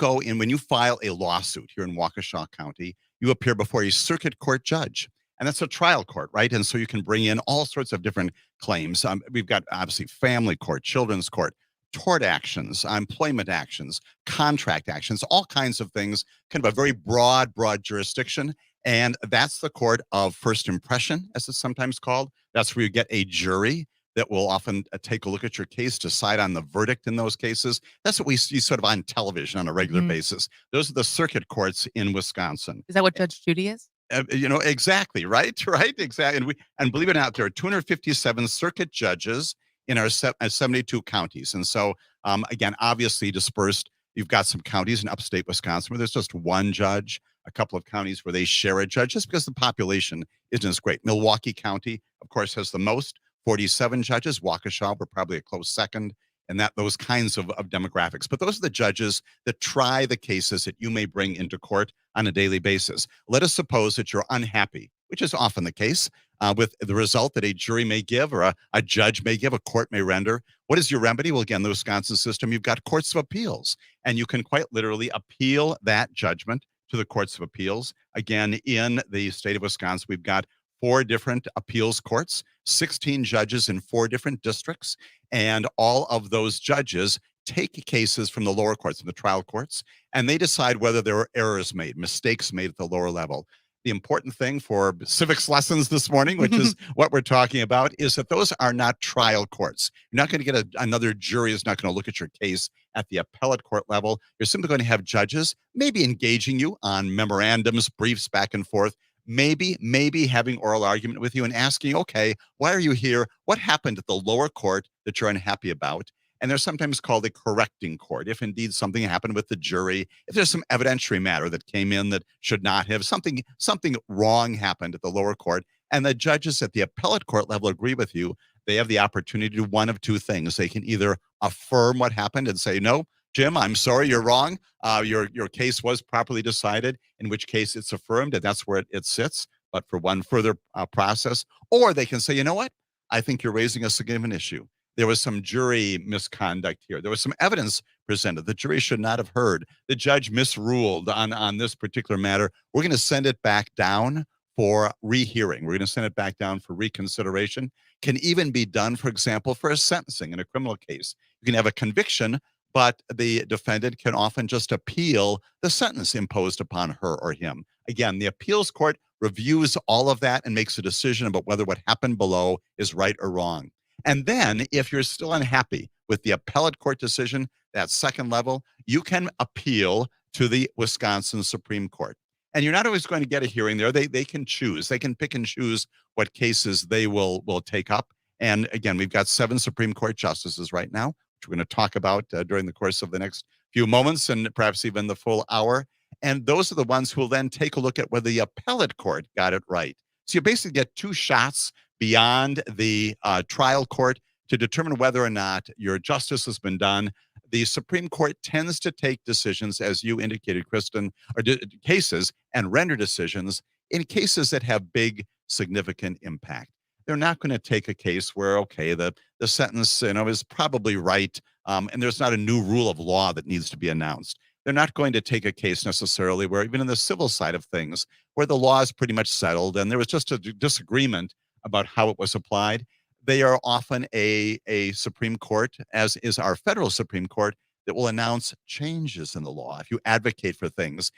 file a lawsuit here in Waukesha County, you appear before a circuit court judge, and that's a trial court, right? And so you can bring in all sorts of different claims. We've got obviously family court, children's court, tort actions, employment actions, contract actions, all kinds of things, kind of a very broad jurisdiction. And that's the court of first impression, as it's sometimes called. That's where you get a jury that will often take a look at your case, decide on the verdict in those cases. That's what we see sort of on television on a regular basis. Those are the circuit courts in Wisconsin. Is that what Judge Judy is? Exactly, right, exactly. And believe it or not, there are 257 circuit judges in our 72 counties. And so, again, obviously dispersed, you've got some counties in upstate Wisconsin where there's just one judge, a couple of counties where they share a judge just because the population isn't as great. Milwaukee County, of course, has the most, 47 judges. Waukesha were probably a close second, and those kinds of demographics. But those are the judges that try the cases that you may bring into court on a daily basis. Let us suppose that you're unhappy, which is often the case, with the result that a jury may give or a judge may give, a court may render. What is your remedy? Well, again, the Wisconsin system, you've got courts of appeals, and you can quite literally appeal that judgment to the courts of appeals. Again, in the state of Wisconsin, we've got 4 different appeals courts, 16 judges in 4 different districts, and all of those judges take cases from the lower courts, from the trial courts, and they decide whether there were errors made, mistakes made at the lower level. The important thing for civics lessons this morning, which is what we're talking about, is that those are not trial courts. You're not going to get another jury is not going to look at your case at the appellate court level. You're simply going to have judges maybe engaging you on memorandums, briefs back and forth, maybe having oral argument with you and asking, okay, why are you here? What happened at the lower court that you're unhappy about? And they're sometimes called a correcting court. If indeed something happened with the jury, if there's some evidentiary matter that came in that should not have, something wrong happened at the lower court, and the judges at the appellate court level agree with you, they have the opportunity to do one of two things. They can either affirm what happened and say, no, Jim, I'm sorry, you're wrong. Your case was properly decided, in which case it's affirmed, and that's where it sits, but for one further process. Or they can say, you know what? I think you're raising a significant issue. There was some jury misconduct here. There was some evidence presented. The jury should not have heard. The judge misruled on this particular matter. We're going to send it back down for rehearing. We're going to send it back down for reconsideration. Can even be done, for example, for a sentencing in a criminal case. You can have a conviction, but the defendant can often just appeal the sentence imposed upon her or him. Again, the appeals court reviews all of that and makes a decision about whether what happened below is right or wrong. And then if you're still unhappy with the appellate court decision, that second level, you can appeal to the Wisconsin Supreme Court. And you're not always going to get a hearing there. They can choose. They can pick and choose what cases they will take up. And again, we've got 7 Supreme Court justices right now, which we're going to talk about during the course of the next few moments and perhaps even the full hour. And those are the ones who will then take a look at whether the appellate court got it right. So you basically get 2 shots beyond the trial court to determine whether or not your justice has been done. The Supreme Court tends to take decisions, as you indicated, Kristen, or cases and render decisions in cases that have big, significant impact. They're not going to take a case where, okay, the sentence is probably right, and there's not a new rule of law that needs to be announced. They're not going to take a case necessarily where, even in the civil side of things, where the law is pretty much settled and there was just a disagreement about how it was applied. They are often a Supreme Court, as is our federal Supreme Court, that will announce changes in the law if you advocate for things.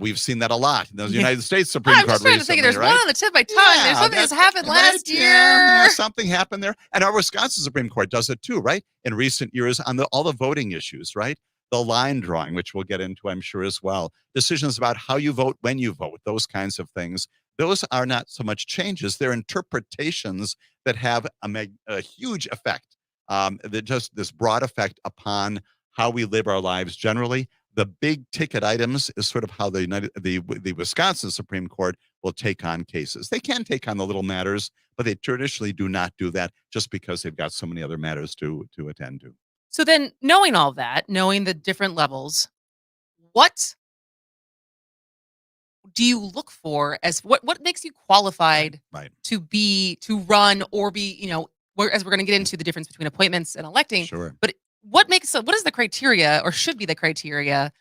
We've seen that a lot in the United States Supreme Court. I'm just trying to think. There's one on the tip of my tongue. There's something that's happened last year. Yeah, something happened there. And our Wisconsin Supreme Court does it too, right? In recent years on all the voting issues, right? The line drawing, which we'll get into, I'm sure, as well. Decisions about how you vote, when you vote, those kinds of things. Those are not so much changes. They're interpretations that have a huge effect, just this broad effect upon how we live our lives generally. The big ticket items is sort of how the Wisconsin Supreme Court will take on cases. They can take on the little matters, but they traditionally do not do that just because they've got so many other matters to attend to. So then, knowing all that, knowing the different levels, what do you look for as what makes you qualified to run or be, as we're going to get into the difference between appointments and electing. Sure. But what is the criteria, or should be the criteria,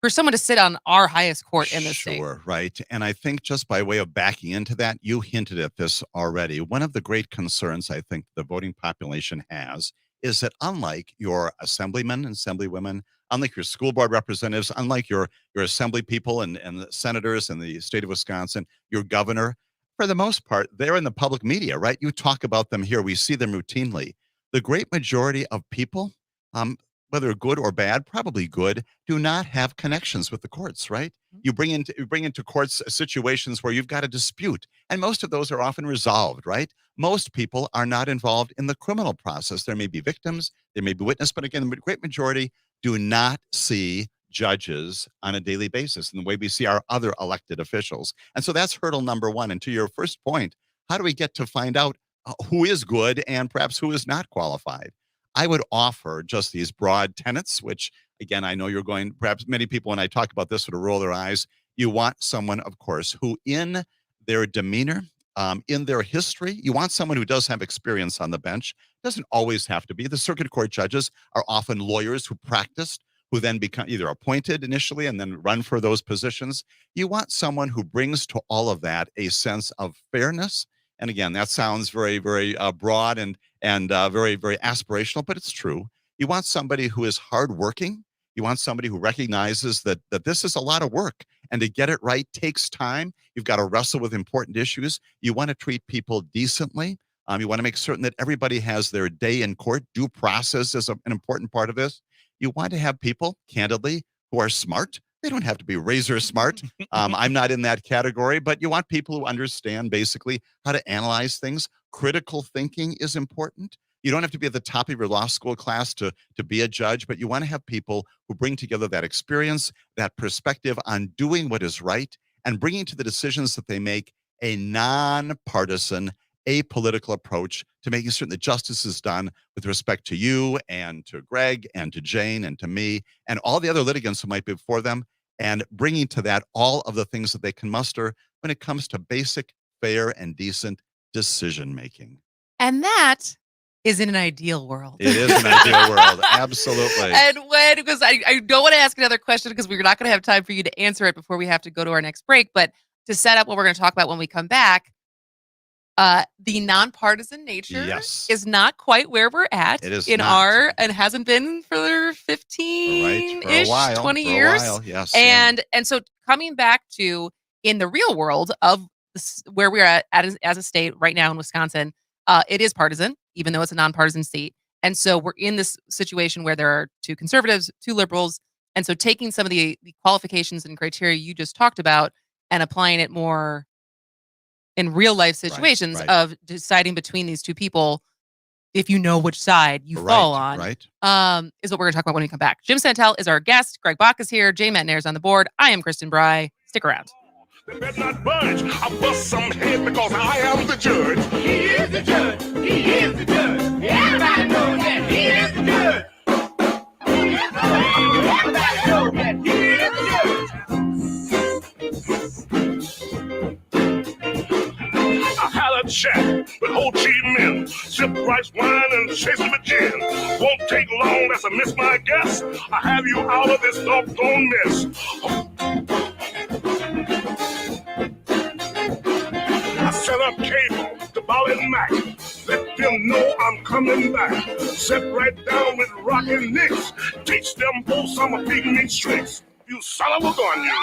for someone to sit on our highest court in the state? Sure, right. And I think just by way of backing into that, you hinted at this already. One of the great concerns I think the voting population has is that, unlike your assemblymen and assemblywomen, unlike your school board representatives, unlike your assembly people and the senators in the state of Wisconsin, your governor, for the most part, they're in the public media, right? You talk about them here. We see them routinely. The great majority of people, whether good or bad, probably good, do not have connections with the courts, right? You bring into courts situations where you've got a dispute, and most of those are often resolved, right? Most people are not involved in the criminal process. There may be victims, there may be witnesses, but again, the great majority do not see judges on a daily basis in the way we see our other elected officials. And so that's hurdle number one. And to your first point, how do we get to find out who is good and perhaps who is not qualified? I would offer just these broad tenets, which, again, I know you're going, perhaps many people, when I talk about this, sort of roll their eyes. You want someone, of course, who in their demeanor, in their history, you want someone who does have experience on the bench. Doesn't always have to be. The circuit court judges are often lawyers who practiced, who then become either appointed initially and then run for those positions. You want someone who brings to all of that a sense of fairness. And again, that sounds very, very broad and very, very aspirational, but it's true. You want somebody who is hardworking. You want somebody who recognizes that this is a lot of work, and to get it right takes time. You've got to wrestle with important issues. You want to treat people decently. You want to make certain that everybody has their day in court. Due process is an important part of this. You want to have people, candidly, who are smart. They don't have to be razor smart. I'm not in that category, but you want people who understand basically how to analyze things. Critical thinking is important. You don't have to be at the top of your law school class to be a judge, but you want to have people who bring together that experience, that perspective on doing what is right, and bringing to the decisions that they make a nonpartisan, apolitical approach to making certain that justice is done with respect to you and to Greg and to Jane and to me and all the other litigants who might be before them, and bringing to that all of the things that they can muster when it comes to basic, fair, and decent decision making. And that is in an ideal world. It is an ideal world. Absolutely. And because I don't want to ask another question because we're not going to have time for you to answer it before we have to go to our next break. But to set up what we're going to talk about when we come back, the nonpartisan nature is not quite where we're at It is in not. and hasn't been for 15-ish, 20 For a years. while, yes. And so coming back to in the real world of where we're at as a state right now in Wisconsin, it is partisan, even though it's a nonpartisan state. And so we're in this situation where there are 2 conservatives, 2 liberals. And so taking some of the qualifications and criteria you just talked about and applying it more in real life situations of deciding between these 2 people, if you know which side you fall on, is what we're going to talk about when we come back. Jim Santelle is our guest. Greg Bach is here. Jay Metnair is on the board. I am Kristen Bry. Stick around. They better not budge. I bust some head because I am the judge. He is the judge. He is the judge. Everybody knows that he is the judge. He is the judge. Everybody knows that he is the judge. I had a chat with old chief men, sip rice wine and chase with gin. Won't take long, that's a miss my guess. I have you out of this doggone mess. I set up cable to Ball and Mac. Let them know I'm coming back. Sit right down with Rockin' Nicks. Teach them both some of pigment tricks. You son of a gun, you.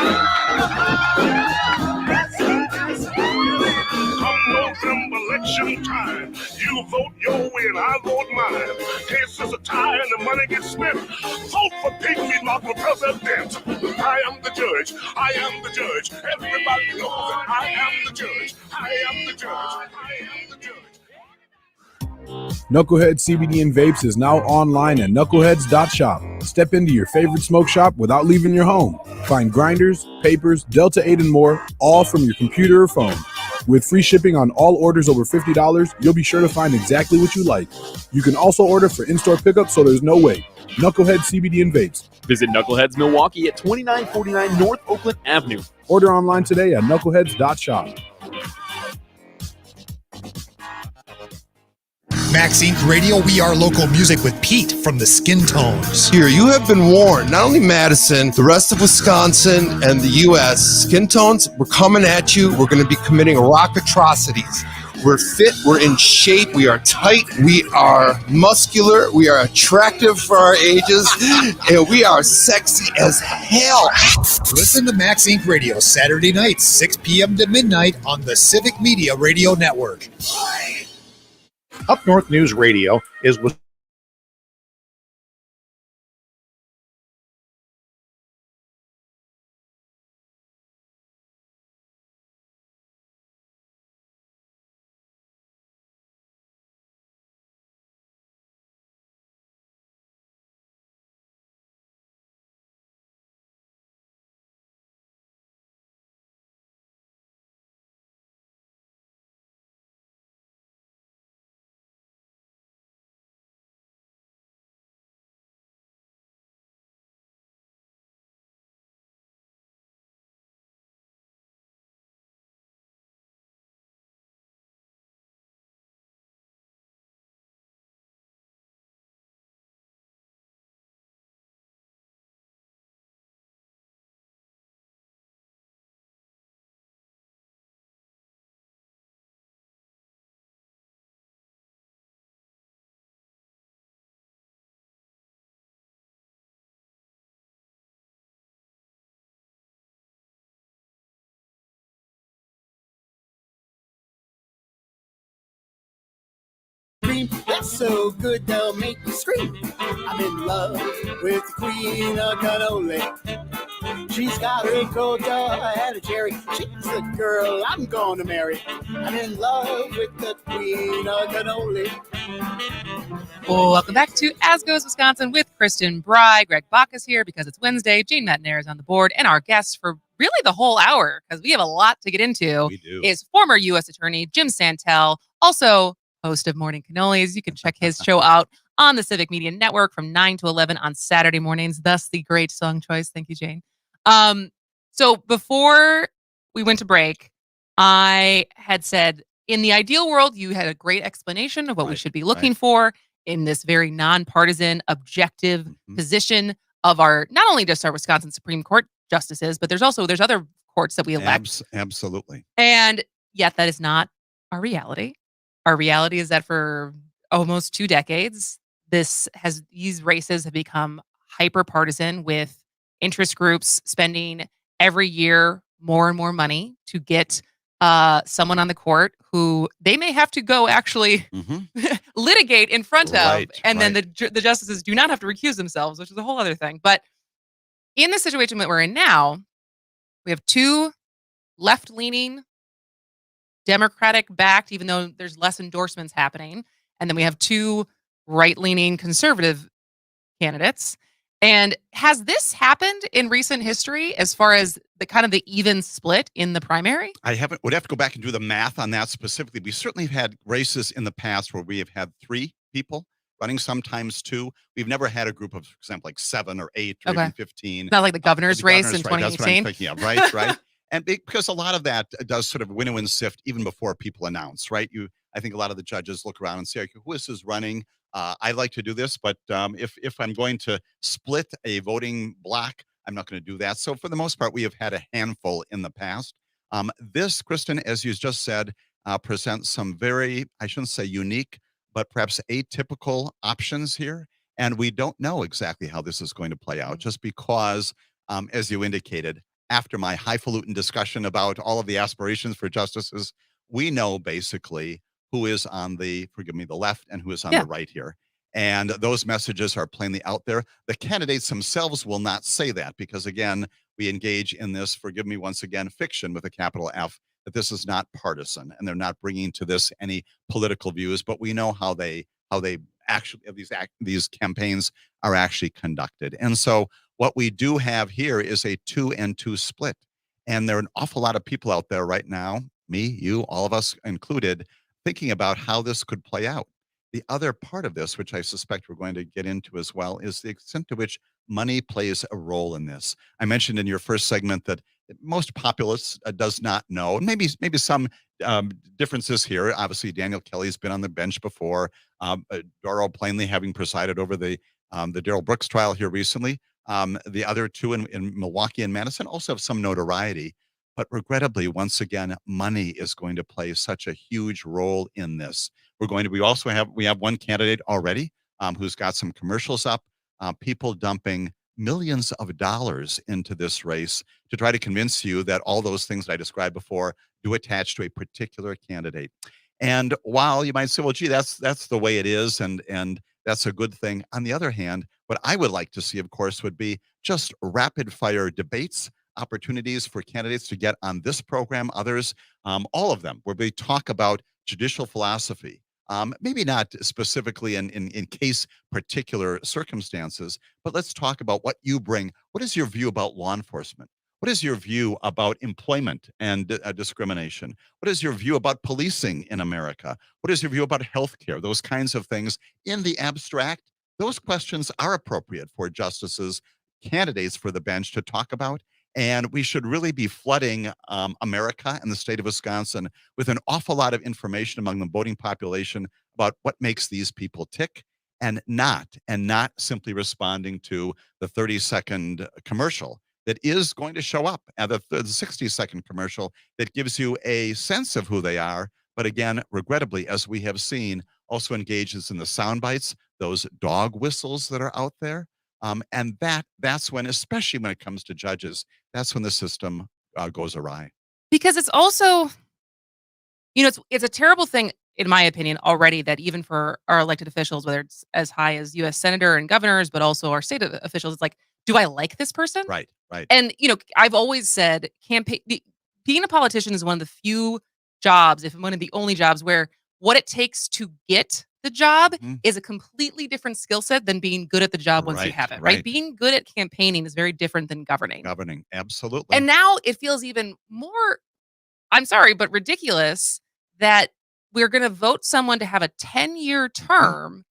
Come November election time, you vote your way and I vote mine. Case is a tie and the money gets spent. Vote for pygmy not for president. I am the judge. I am the judge. Everybody knows that I am the judge. I am the judge. I am the judge. Knucklehead CBD and Vapes is now online at knuckleheads.shop. Step into your favorite smoke shop without leaving your home. Find grinders, papers, Delta 8 and more, all from your computer or phone. With free shipping on all orders over $50, you'll be sure to find exactly what you like. You can also order for in-store pickup so there's no wait. Knucklehead CBD and Vapes. Visit Knuckleheads Milwaukee at 2949 North Oakland Avenue. Order online today at knuckleheads.shop. Max Inc. Radio, we are local music with Pete from the Skin Tones. Here, you have been warned. Not only Madison, the rest of Wisconsin and the U.S. Skin Tones, we're coming at you. We're going to be committing rock atrocities. We're fit. We're in shape. We are tight. We are muscular. We are attractive for our ages. And we are sexy as hell. Listen to Max Inc. Radio Saturday nights, 6 p.m. to midnight on the Civic Media Radio Network. Up North News Radio is with so good they'll make you scream. I'm in love with the queen of cannoli. She's got a cold jaw and a cherry. She's the girl I'm gonna marry. I'm in love with the queen of cannoli. Welcome back to As Goes Wisconsin with Kristen Bry. Greg Bach is here because it's Wednesday. Jane Metnair is on the board. And our guest for really the whole hour, because we have a lot to get into, is former U.S. Attorney Jim Santelle, also host of Morning Cannolis. You can check his show out on the Civic Media Network from 9 to 11 on Saturday mornings. Thus, the great song choice. Thank you, Jane. So before we went to break, I had said, in the ideal world, you had a great explanation of what we should be looking for in this very nonpartisan, objective position of our, not only just our Wisconsin Supreme Court justices, but there's other courts that we elect. Absolutely. And yet that is not our reality. Our reality is that for almost 2 decades, these races have become hyper partisan, with interest groups spending every year more and more money to get someone on the court who they may have to go actually litigate in front of, and then the justices do not have to recuse themselves, which is a whole other thing. But in the situation that we're in now, we have 2 left-leaning, Democratic-backed, even though there's less endorsements happening, and then we have 2 right-leaning conservative candidates. And has this happened in recent history as far as the kind of the even split in the primary? Would have to go back and do the math on that specifically. We certainly have had races in the past where we have had 3 people running, sometimes 2. We've never had a group of, for example, like 7 or 8 or even 15. Not like the governor's race in 2018. That's what I'm thinking of, right. And because a lot of that does sort of winnow and sift even before people announce, right? I think a lot of the judges look around and say, okay, who is this running? I'd like to do this, but if I'm going to split a voting block, I'm not going to do that. So for the most part, we have had a handful in the past. This, Kristen, as you just said, presents some very, I shouldn't say unique, but perhaps atypical options here. And we don't know exactly how this is going to play out, just because, as you indicated, after my highfalutin discussion about all of the aspirations for justices, we know basically who is on the left and who is on the right here. And those messages are plainly out there. The candidates themselves will not say that because, again, we engage in this, forgive me once again, fiction with a capital F, that this is not partisan and they're not bringing to this any political views, but we know how they actually, these campaigns are actually conducted. And so what we do have here is a 2-2 split. And there are an awful lot of people out there right now, me, you, all of us included, thinking about how this could play out. The other part of this, which I suspect we're going to get into as well, is the extent to which money plays a role in this. I mentioned in your first segment that most populace does not know. Maybe some differences here. Obviously, Daniel Kelly's been on the bench before. Doro plainly having presided over the Darrell Brooks trial here recently. The other 2 in Milwaukee and Madison also have some notoriety. But regrettably, once again, money is going to play such a huge role in this. We have one candidate already who's got some commercials up, people dumping millions of dollars into this race to try to convince you that all those things that I described before do attach to a particular candidate. And while you might say, well, gee, that's the way it is, and that's a good thing. On the other hand, what I would like to see, of course, would be just rapid fire debates, opportunities for candidates to get on this program, others, all of them, where we talk about judicial philosophy. Maybe not specifically in case particular circumstances, but let's talk about what you bring. What is your view about law enforcement? What is your view about employment and discrimination? What is your view about policing in America? What is your view about healthcare? Those kinds of things. In the abstract, those questions are appropriate for justices, candidates for the bench to talk about. And we should really be flooding America and the state of Wisconsin with an awful lot of information among the voting population about what makes these people tick, and not simply responding to the 30-second commercial that is going to show up, and the 60-second commercial that gives you a sense of who they are. But again, regrettably, as we have seen, also engages in the sound bites, those dog whistles that are out there. And that's when, especially when it comes to judges, that's when the system goes awry. Because it's also, it's a terrible thing. in my opinion, already that even for our elected officials, whether it's as high as U.S. senator and governors, but also our state officials, it's like, do I like this person? Right, right. And, I've always said being a politician is one of the few jobs, if one of the only jobs where what it takes to get the job is a completely different skill set than being good at the job once you have it, right? Being good at campaigning is very different than governing. Governing, absolutely. And now it feels even more, I'm sorry, but ridiculous that we're going to vote someone to have a 10-year term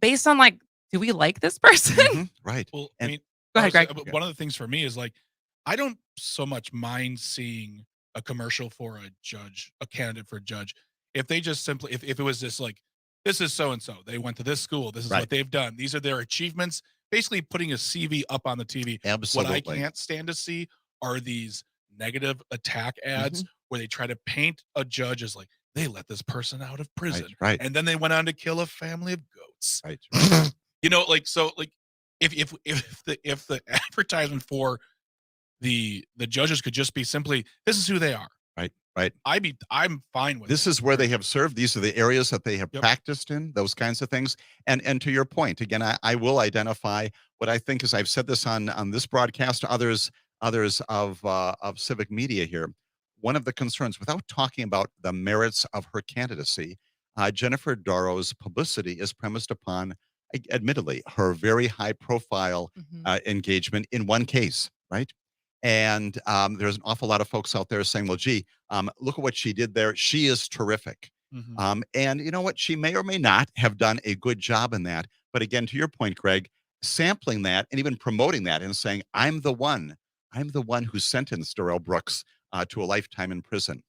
based on do we like this person? Right. Well, And- I mean, Go ahead, honestly, Greg. one of the things for me is I don't so much mind seeing a commercial for a judge, a candidate for a judge, if they just simply, if it was just this is so and so, they went to this school, this is what they've done, these are their achievements, basically putting a CV up on the TV. Absolutely. What I can't stand to see are these negative attack ads where they try to paint a judge as they let this person out of prison, Right. and then they went on to kill a family of goats. Right. If the advertisement for the judges could just be simply, this is who they are. Right. I'm fine with this is where they have served. These are the areas that they have practiced in, those kinds of things. And to your point, again, I will identify what I think is, I've said this on this broadcast, others of civic media here. One of the concerns, without talking about the merits of her candidacy, Jennifer Doro's publicity is premised upon, admittedly, her very high profile engagement in one case, right? And there's an awful lot of folks out there saying, well, gee, look at what she did there. She is terrific. And you know what? She may or may not have done a good job in that. But again, to your point, Greg, sampling that and even promoting that and saying, I'm the one who sentenced Darrell Brooks to a lifetime in prison.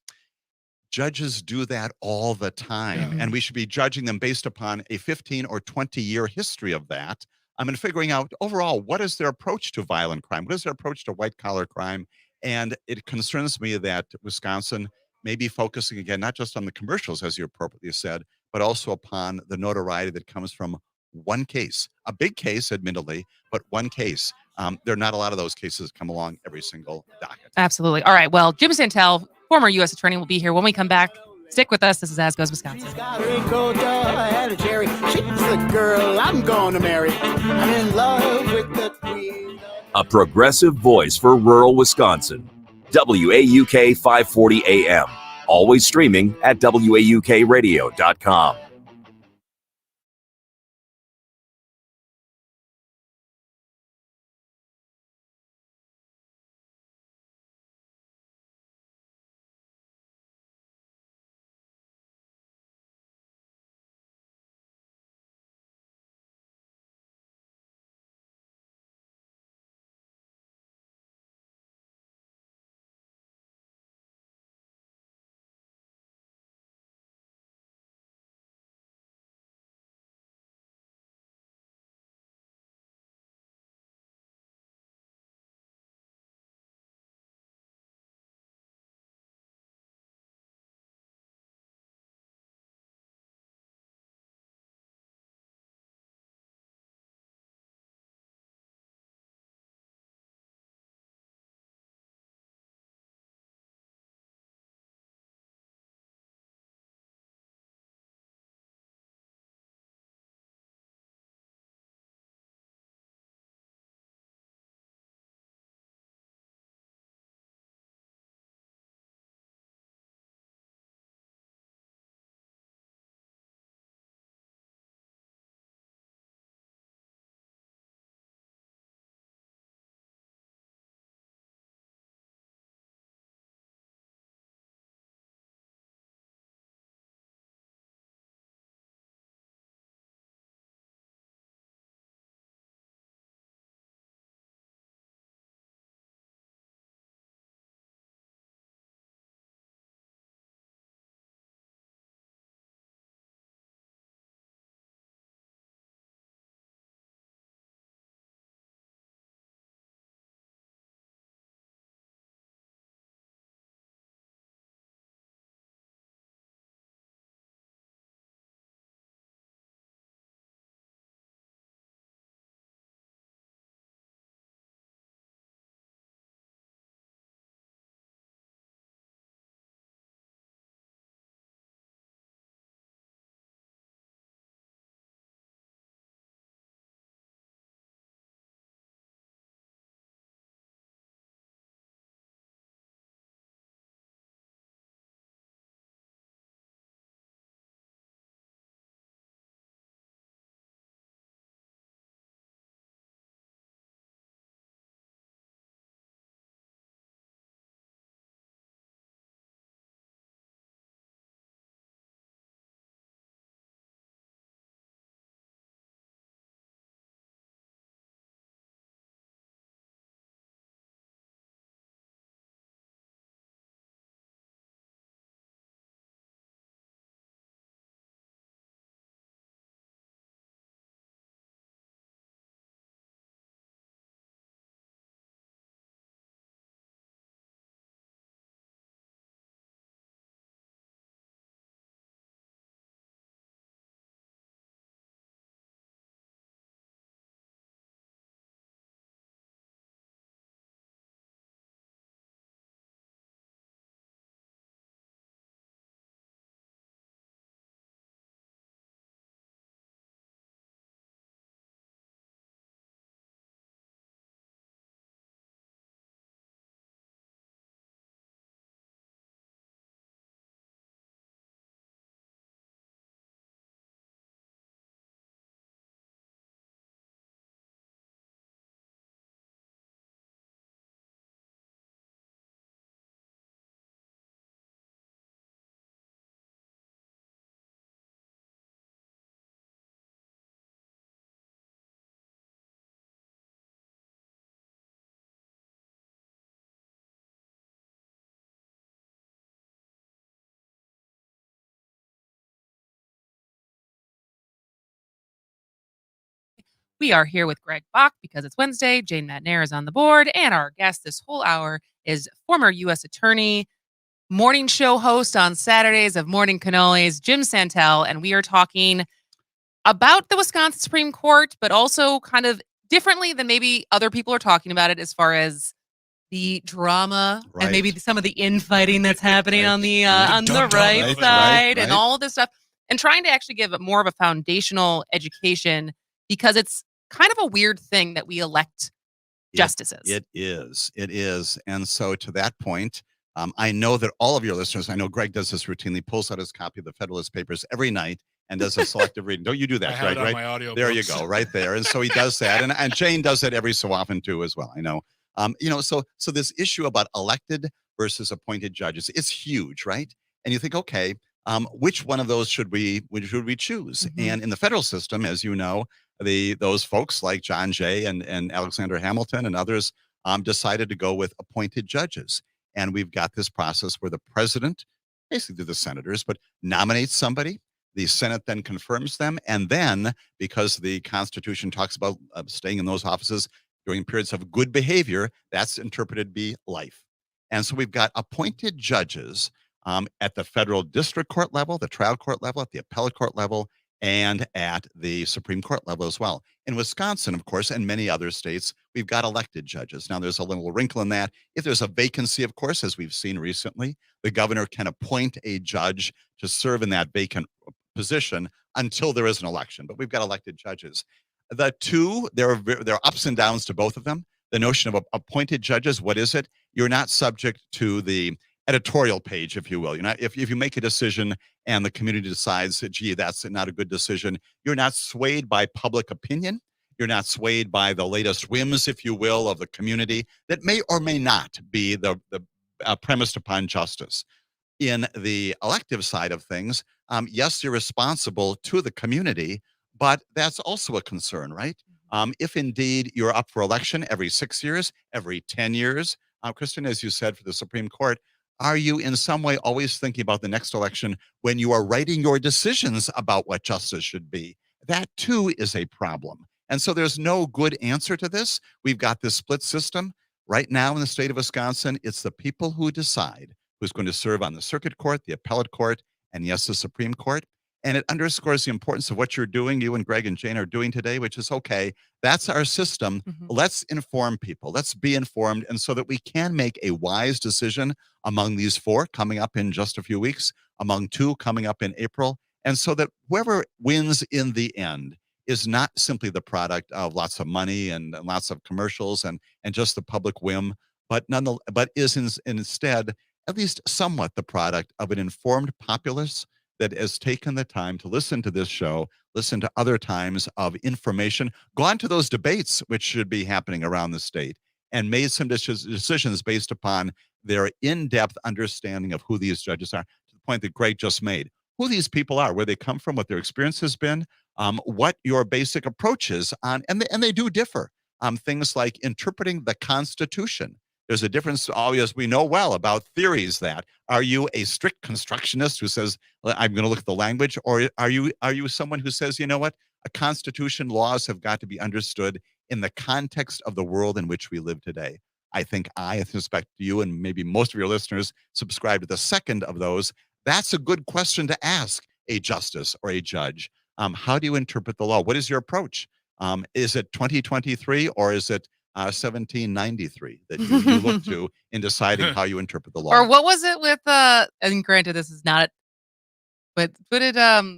Judges do that all the time. And we should be judging them based upon a 15 or 20-year history of that. And figuring out overall, what is their approach to violent crime? What is their approach to white collar crime? And it concerns me that Wisconsin may be focusing again, not just on the commercials, as you appropriately said, but also upon the notoriety that comes from one case, a big case, admittedly, but one case. There are not a lot of those cases come along every single docket. Absolutely. All right. Well, Jim Santelle, former U.S. attorney, will be here when we come back. Stick with us. This is As Goes Wisconsin. She's got a raincoat and a cherry. She's the girl I'm going to marry. I'm in love with the queen. A progressive voice for rural Wisconsin. WAUK 540 AM. Always streaming at WAUKradio.com. We are here with Greg Bach because it's Wednesday. Jane Madnair is on the board. And our guest this whole hour is former U.S. Attorney, morning show host on Saturdays of Morning Cannolis, Jim Santelle. And we are talking about the Wisconsin Supreme Court, but also kind of differently than maybe other people are talking about it as far as the drama and maybe some of the infighting that's happening on the right side and all of this stuff. And trying to actually give more of a foundational education because it's kind of a weird thing that we elect justices. It is. And so to that point, I know that all of your listeners, I know Greg does this routinely, pulls out his copy of the Federalist Papers every night and does a selective reading. Don't you do that, Greg? Right? My audio there books. You go, right there. And so he does that. And Jane does it every so often too, as well. I know. So this issue about elected versus appointed judges, it's huge, right? And you think, okay, which one of those should we choose? Mm-hmm. And in the federal system, as you know, those folks like John Jay and Alexander Hamilton and others decided to go with appointed judges. And we've got this process where the president, basically the senators, but nominates somebody. The Senate then confirms them. And then, because the Constitution talks about staying in those offices during periods of good behavior, that's interpreted to be life. And so we've got appointed judges at the federal district court level, the trial court level, at the appellate court level, and at the Supreme Court level as well. In Wisconsin, of course, and many other states, we've got elected judges. Now, there's a little wrinkle in that. If there's a vacancy, of course, as we've seen recently, the governor can appoint a judge to serve in that vacant position until there is an election. But we've got elected judges. The two, there are ups and downs to both of them. The notion of appointed judges, what is it? You're not subject to the editorial page, if you will. You're not, if you make a decision and the community decides that, gee, that's not a good decision, you're not swayed by public opinion. You're not swayed by the latest whims, if you will, of the community that may or may not be the premised upon justice. In the elective side of things, yes, you're responsible to the community, but that's also a concern, right? If indeed you're up for election every 6 years, every 10 years, Kristen, as you said, for the Supreme Court, are you in some way always thinking about the next election when you are writing your decisions about what justice should be? That too is a problem. And so there's no good answer to this. We've got this split system. Right now in the state of Wisconsin, it's the people who decide who's going to serve on the circuit court, the appellate court, and yes, the Supreme Court. And it underscores the importance of what you're doing, you and Greg and Jane are doing today, which is, okay, that's our system. Mm-hmm. Let's inform people. Let's be informed. And so that we can make a wise decision among these four coming up in just a few weeks, among two coming up in April. And so that whoever wins in the end is not simply the product of lots of money and lots of commercials and just the public whim, but is instead at least somewhat the product of an informed populace that has taken the time to listen to this show, listen to other times of information, gone to those debates which should be happening around the state, and made some decisions based upon their in-depth understanding of who these judges are, to the point that Greg just made, who these people are, where they come from, what their experience has been, what your basic approach is on, and they do differ. Things like interpreting the Constitution. There's a difference, as we know well, about theories that. Are you a strict constructionist who says, I'm going to look at the language? Or are you someone who says, you know what? A constitution, laws have got to be understood in the context of the world in which we live today. I think I suspect you and maybe most of your listeners subscribe to the second of those. That's a good question to ask a justice or a judge. How do you interpret the law? What is your approach? Is it 2023 or is it 1793 that you look to in deciding how you interpret the law? Or what was it with and granted this is not, but did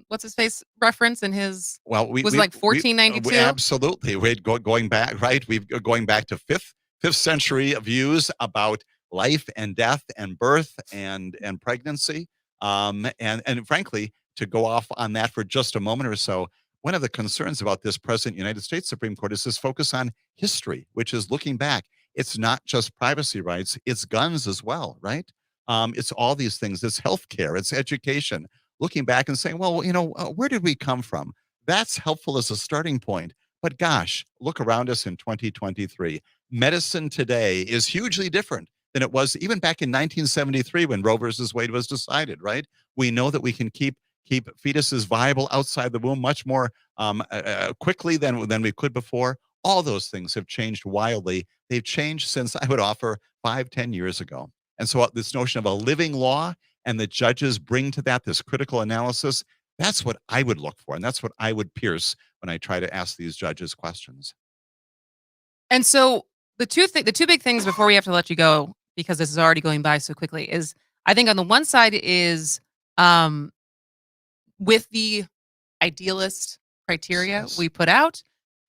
what's his face reference in his, was like 1492? Absolutely. We're going back, right? We've going back to fifth century views about life and death and birth and pregnancy. And frankly, to go off on that for just a moment or so, one of the concerns about this present United States Supreme Court is this focus on history, which is looking back. It's not just privacy rights, it's guns as well, right? It's all these things. It's healthcare, it's education. Looking back and saying, well, where did we come from? That's helpful as a starting point. But gosh, look around us in 2023. Medicine today is hugely different than it was even back in 1973 when Roe versus Wade was decided, right? We know that we can keep keep fetuses viable outside the womb much more quickly than we could before. All those things have changed wildly. They've changed since, I would offer, 5-10 years ago. And so this notion of a living law and the judges bring to that this critical analysis, that's what I would look for. And that's what I would pierce when I try to ask these judges questions. And so the two big things before we have to let you go, because this is already going by so quickly, is I think on the one side is with the idealist criteria we put out,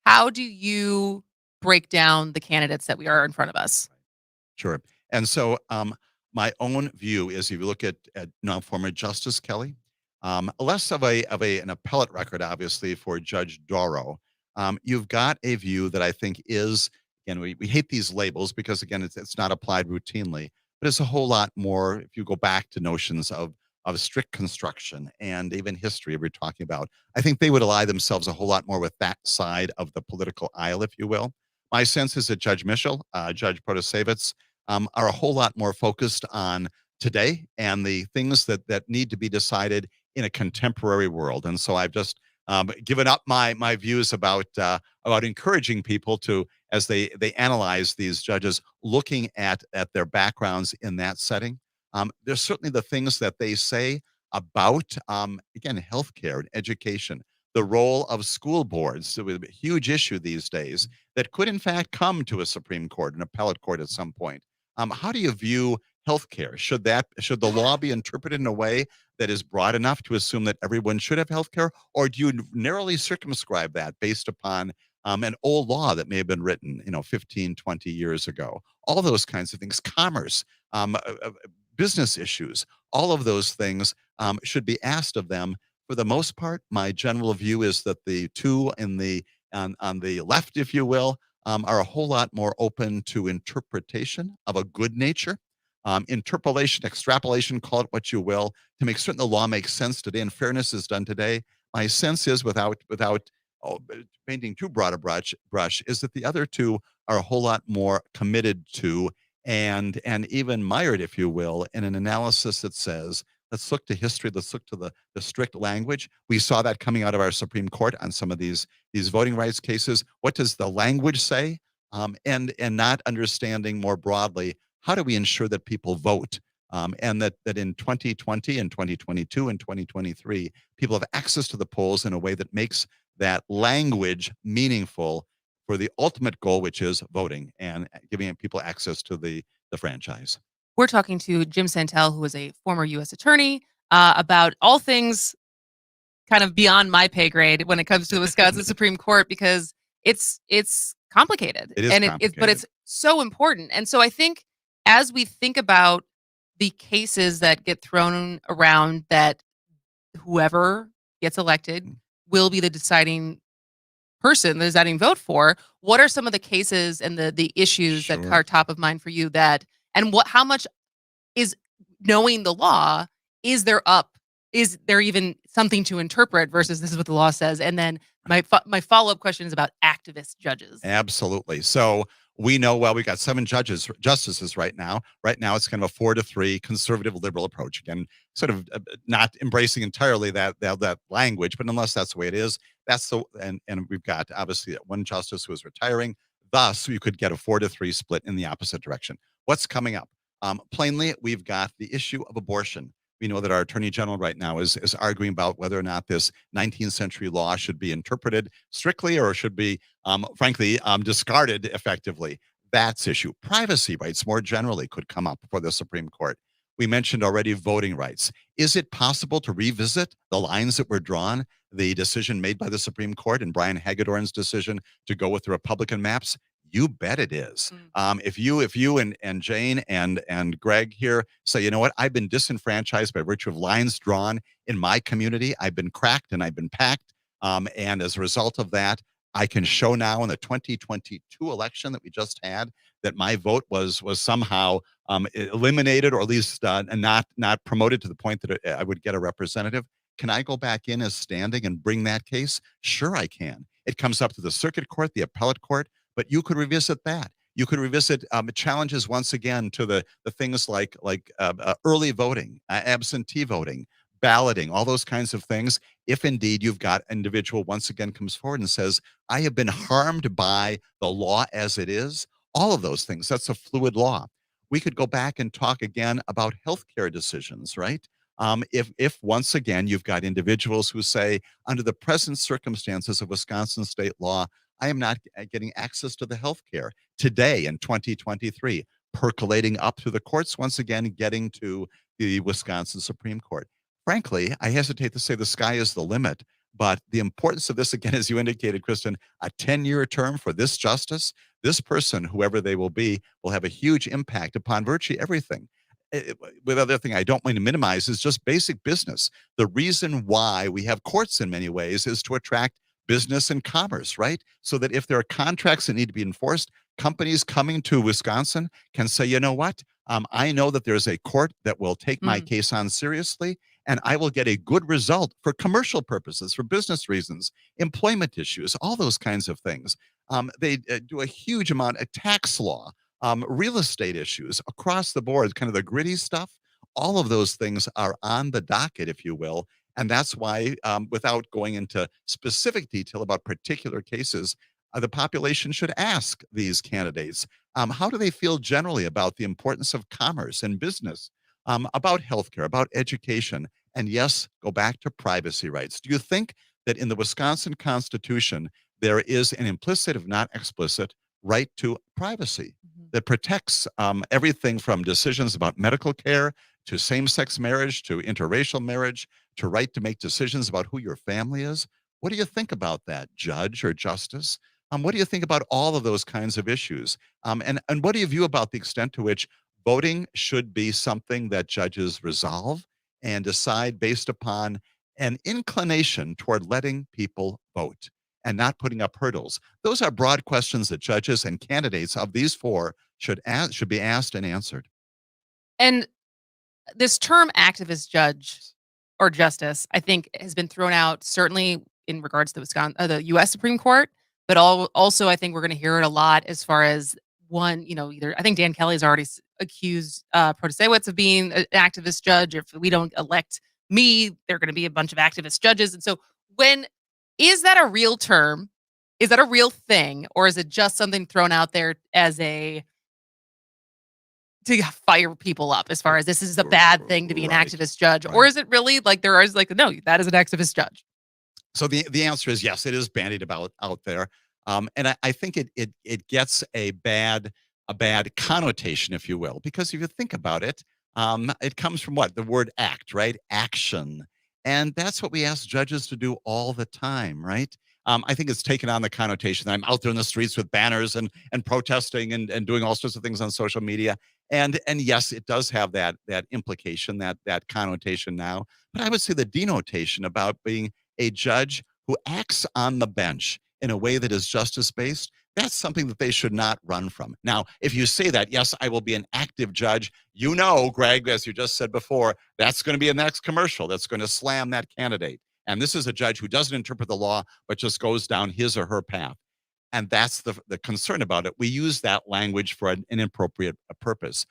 how do you break down the candidates that we are in front of us? Sure. And so my own view is, if you look at now former Justice Kelly, less of an appellate record, obviously, for Judge Doro. You've got a view that I think is, again, we hate these labels because, again, it's not applied routinely, but it's a whole lot more if you go back to notions of strict construction and even history we're talking about. I think they would ally themselves a whole lot more with that side of the political aisle, if you will. My sense is that Judge Mitchell, Judge Protasevich, are a whole lot more focused on today and the things that need to be decided in a contemporary world. And so I've just given up my views about encouraging people to, as they analyze these judges, looking at their backgrounds in that setting. There's certainly the things that they say about, again, healthcare and education, the role of school boards, so a huge issue these days that could, in fact, come to a Supreme Court, an appellate court at some point. How do you view healthcare? Should the law be interpreted in a way that is broad enough to assume that everyone should have healthcare, or do you narrowly circumscribe that based upon an old law that may have been written, 15, 20 years ago? All those kinds of things. Commerce, business issues, all of those things should be asked of them. For the most part, my general view is that the two on the left, if you will, are a whole lot more open to interpretation of a good nature. Interpolation, extrapolation, call it what you will, to make certain the law makes sense today and fairness is done today. My sense is, without painting too broad a brush, is that the other two are a whole lot more committed to and even mired, if you will, in an analysis that says, let's look to history, let's look to the strict language. We saw that coming out of our Supreme Court on some of these voting rights cases. What does the language say? And not understanding more broadly, how do we ensure that people vote? And that in 2020 and 2022 and 2023, people have access to the polls in a way that makes that language meaningful for the ultimate goal, which is voting and giving people access to the franchise. We're talking to Jim Santelle, who is a former U.S. attorney, about all things kind of beyond my pay grade when it comes to the Wisconsin Supreme Court, because it's complicated. It is complicated. But it's so important. And so I think as we think about the cases that get thrown around, that whoever gets elected will be the deciding person, the deciding vote for, what are some of the cases and the issues that are top of mind for you, how much is knowing the law, is there even something to interpret versus this is what the law says? And then my follow-up question is about activist judges. Absolutely. So we know, well, we've got 7 justices right now. Right now, it's kind of a 4-3 conservative liberal approach. Again, sort of not embracing entirely that language, but nonetheless, that's the way it is. And we've got obviously one justice who is retiring. Thus, you could get a 4-3 split in the opposite direction. What's coming up? Plainly, we've got the issue of abortion. We know that our Attorney General right now is arguing about whether or not this 19th century law should be interpreted strictly or should be, frankly, discarded effectively. That's issue. Privacy rights more generally could come up before the Supreme Court. We mentioned already voting rights. Is it possible to revisit the lines that were drawn, the decision made by the Supreme Court and Brian Hagedorn's decision to go with the Republican maps? You bet it is. If you and Jane and Greg here say, you know what, I've been disenfranchised by virtue of lines drawn in my community. I've been cracked and I've been packed. And as a result of that, I can show now in the 2022 election that we just had that my vote was somehow eliminated, or at least not promoted to the point that I would get a representative. Can I go back in as standing and bring that case? Sure, I can. It comes up to the circuit court, the appellate court. But you could revisit that. You could revisit challenges once again to the things like early voting, absentee voting, balloting, all those kinds of things. If indeed you've got an individual once again comes forward and says, I have been harmed by the law as it is, all of those things, that's a fluid law. We could go back and talk again about healthcare decisions, right? If once again you've got individuals who say, under the present circumstances of Wisconsin state law, I am not getting access to the healthcare today in 2023, percolating up through the courts, once again getting to the Wisconsin Supreme Court. Frankly, I hesitate to say the sky is the limit, but the importance of this, again, as you indicated, Kristen, a 10-year term for this justice, this person, whoever they will be, will have a huge impact upon virtually everything. With other thing I don't want to minimize is just basic business. The reason why we have courts in many ways is to attract business and commerce, right? So that if there are contracts that need to be enforced, companies coming to Wisconsin can say, you know what? I know that there's a court that will take my case on seriously, and I will get a good result for commercial purposes, for business reasons, employment issues, all those kinds of things. They do a huge amount of tax law, real estate issues across the board, kind of the gritty stuff. All of those things are on the docket, if you will. And that's why, without going into specific detail about particular cases, the population should ask these candidates, how do they feel generally about the importance of commerce and business, about healthcare, about education, and yes, go back to privacy rights. Do you think that in the Wisconsin Constitution, there is an implicit, if not explicit, right to privacy that protects everything from decisions about medical care to same-sex marriage to interracial marriage to right to make decisions about who your family is? What do you think about that, judge or justice? What do you think about all of those kinds of issues? And what do you view about the extent to which voting should be something that judges resolve and decide based upon an inclination toward letting people vote and not putting up hurdles? Those are broad questions that judges and candidates of these four should be asked and answered. And this term activist judge or justice, I think, has been thrown out certainly in regards to the U.S. Supreme Court, but also I think we're going to hear it a lot as far as either I think Dan Kelly's already accused Protasewicz of being an activist judge. If we don't elect me, there are going to be a bunch of activist judges. And so is that a real term? Is that a real thing? Or is it just something thrown out there as to fire people up as far as this is a bad thing to be an activist judge? Or is it really like there is no, that is an activist judge? So the answer is yes, it is bandied about out there. And I think it gets a bad connotation, if you will, because if you think about it, it comes from what? The word act, right? Action. And that's what we ask judges to do all the time, right? I think it's taken on the connotation that I'm out there in the streets with banners and protesting and doing all sorts of things on social media. And yes, it does have that implication, that connotation now. But I would say the denotation about being a judge who acts on the bench in a way that is justice-based, that's something that they should not run from. Now, if you say that, yes, I will be an active judge, Greg, as you just said before, that's going to be a next commercial that's going to slam that candidate. And this is a judge who doesn't interpret the law, but just goes down his or her path. And that's the concern about it. We use that language for an inappropriate purpose.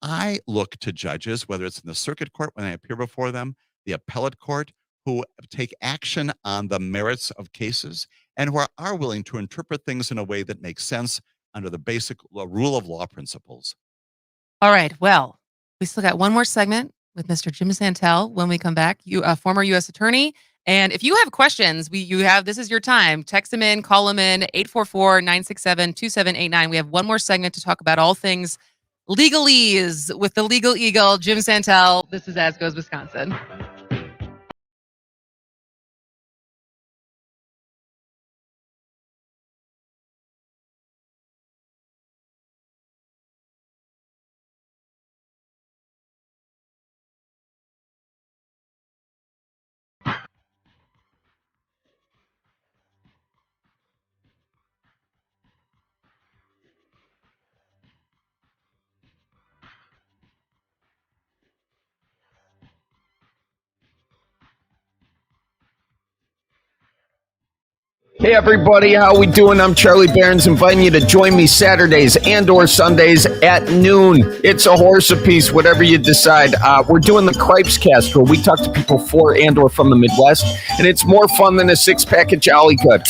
I look to judges, whether it's in the circuit court when I appear before them, the appellate court, who take action on the merits of cases and who are willing to interpret things in a way that makes sense under the basic rule of law principles. All right. Well, we still got one more segment with Mr. Jim Santelle when we come back. You, a former U.S. attorney. And if you have questions, this is your time. Text him in, call him in, 844-967-2789. We have one more segment to talk about all things legalese with the legal eagle, Jim Santelle. This is As Goes Wisconsin. Hey everybody, how we doing? I'm Charlie Barons, inviting you to join me Saturdays and/or Sundays at noon. It's a horse apiece, whatever you decide. We're doing the Cripes Cast, where we talk to people for and/or from the Midwest, and it's more fun than a six-pack of Jolly Good.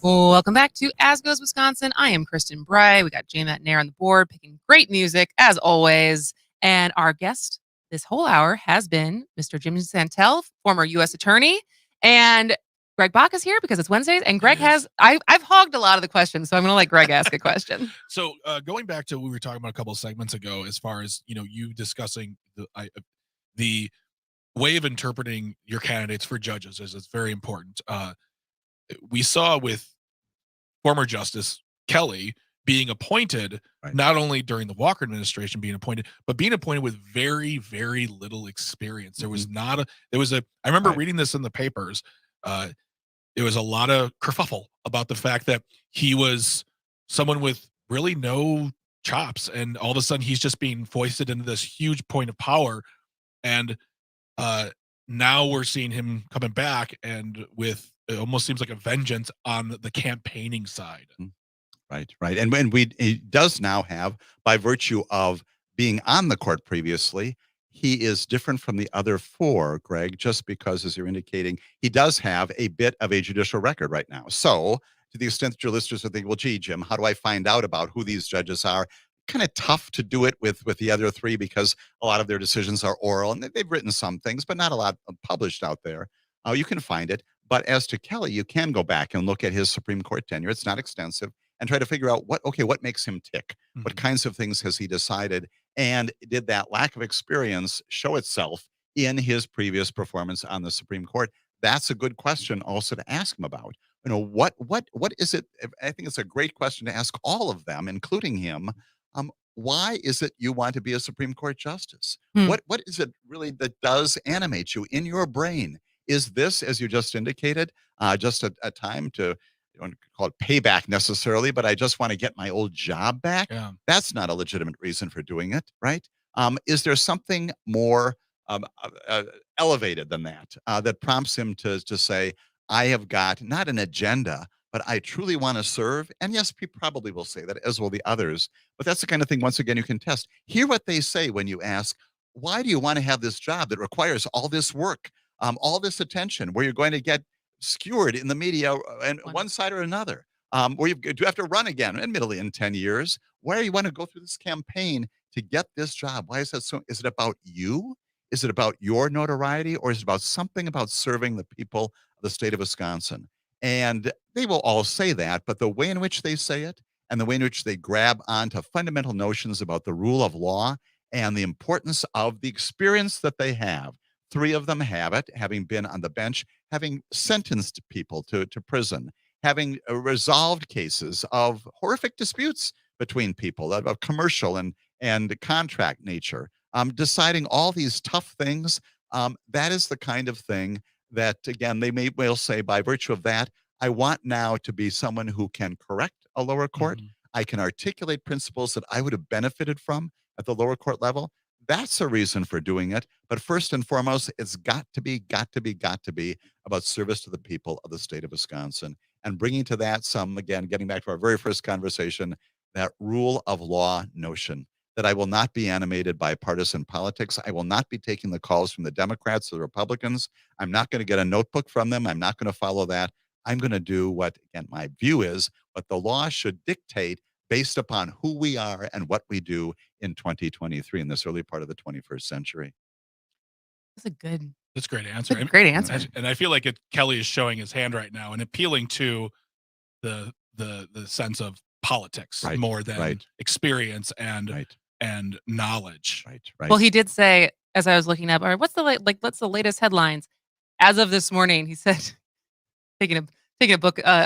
Welcome back to As Goes Wisconsin. I am Kristen Bry. We got Jay Matt Nair on the board, picking great music as always. And our guest this whole hour has been Mr. Jim Santelle, former U.S. attorney. And Greg Bach is here because it's Wednesdays. And Greg has, I've hogged a lot of the questions, so I'm going to let Greg ask a question. So going back to what we were talking about a couple of segments ago, as far as, you discussing the way of interpreting your candidates for judges is very important. We saw with former Justice Kelly being appointed, not only during the Walker administration being appointed, but being appointed with very, very little experience. There was I remember reading this in the papers. There was a lot of kerfuffle about the fact that he was someone with really no chops, and all of a sudden he's just being foisted into this huge point of power. And now we're seeing him coming back, and with it almost seems like a vengeance on the campaigning side. Right. And when he does now have, by virtue of being on the court previously, he is different from the other four, Greg, just because, as you're indicating, he does have a bit of a judicial record right now. So to the extent that your listeners are thinking, well, gee, Jim, how do I find out about who these judges are? Kind of tough to do it with the other three, because a lot of their decisions are oral, and they've written some things, but not a lot published out there. You can find it. But as to Kelly, you can go back and look at his Supreme Court tenure. It's not extensive, and try to figure out what makes him tick? Mm-hmm. What kinds of things has he decided? And did that lack of experience show itself in his previous performance on the Supreme Court? That's a good question also to ask him about. What is it? I think it's a great question to ask all of them, including him. Why is it you want to be a Supreme Court justice? What is it really that does animate you in your brain? Is this, as you just indicated, just a time to, you don't call it payback necessarily, but I just want to get my old job back? Yeah. That's not a legitimate reason for doing it, right? Is there something more elevated than that that prompts him to say, I have got not an agenda, but I truly want to serve? And yes, people probably will say that, as will the others. But that's the kind of thing, once again, you can test. Hear what they say when you ask, why do you want to have this job that requires all this work? All this attention, where you're going to get skewered in the media and one side or another. where you do have to run again, admittedly, in 10 years. Why do you want to go through this campaign to get this job? Why is that so? Is it about you? Is it about your notoriety? Or is it about something about serving the people of the state of Wisconsin? And they will all say that, but the way in which they say it and the way in which they grab onto fundamental notions about the rule of law and the importance of the experience that they have. 3 of them have it, having been on the bench, having sentenced people to prison, having resolved cases of horrific disputes between people of commercial and contract nature, deciding all these tough things. That is the kind of thing that, again, they may well say, by virtue of that, I want now to be someone who can correct a lower court. I can articulate principles that I would have benefited from at the lower court level. That's a reason for doing it. But first and foremost, it's got to be about service to the people of the state of Wisconsin and bringing to that some, again, getting back to our very first conversation, that rule of law notion, that I will not be animated by partisan politics. I will not be taking the calls from the Democrats or the Republicans. I'm not going to get a notebook from them. I'm not going to follow that. I'm going to do what, again, my view is what the law should dictate based upon who we are and what we do in 2023 in this early part of the 21st century. That's a great answer. That's a great answer. And I feel like Kelly is showing his hand right now and appealing to the sense of politics more than experience and knowledge. Right. Well, he did say, as I was looking up, all right, what's the latest headlines? As of this morning, he said, taking a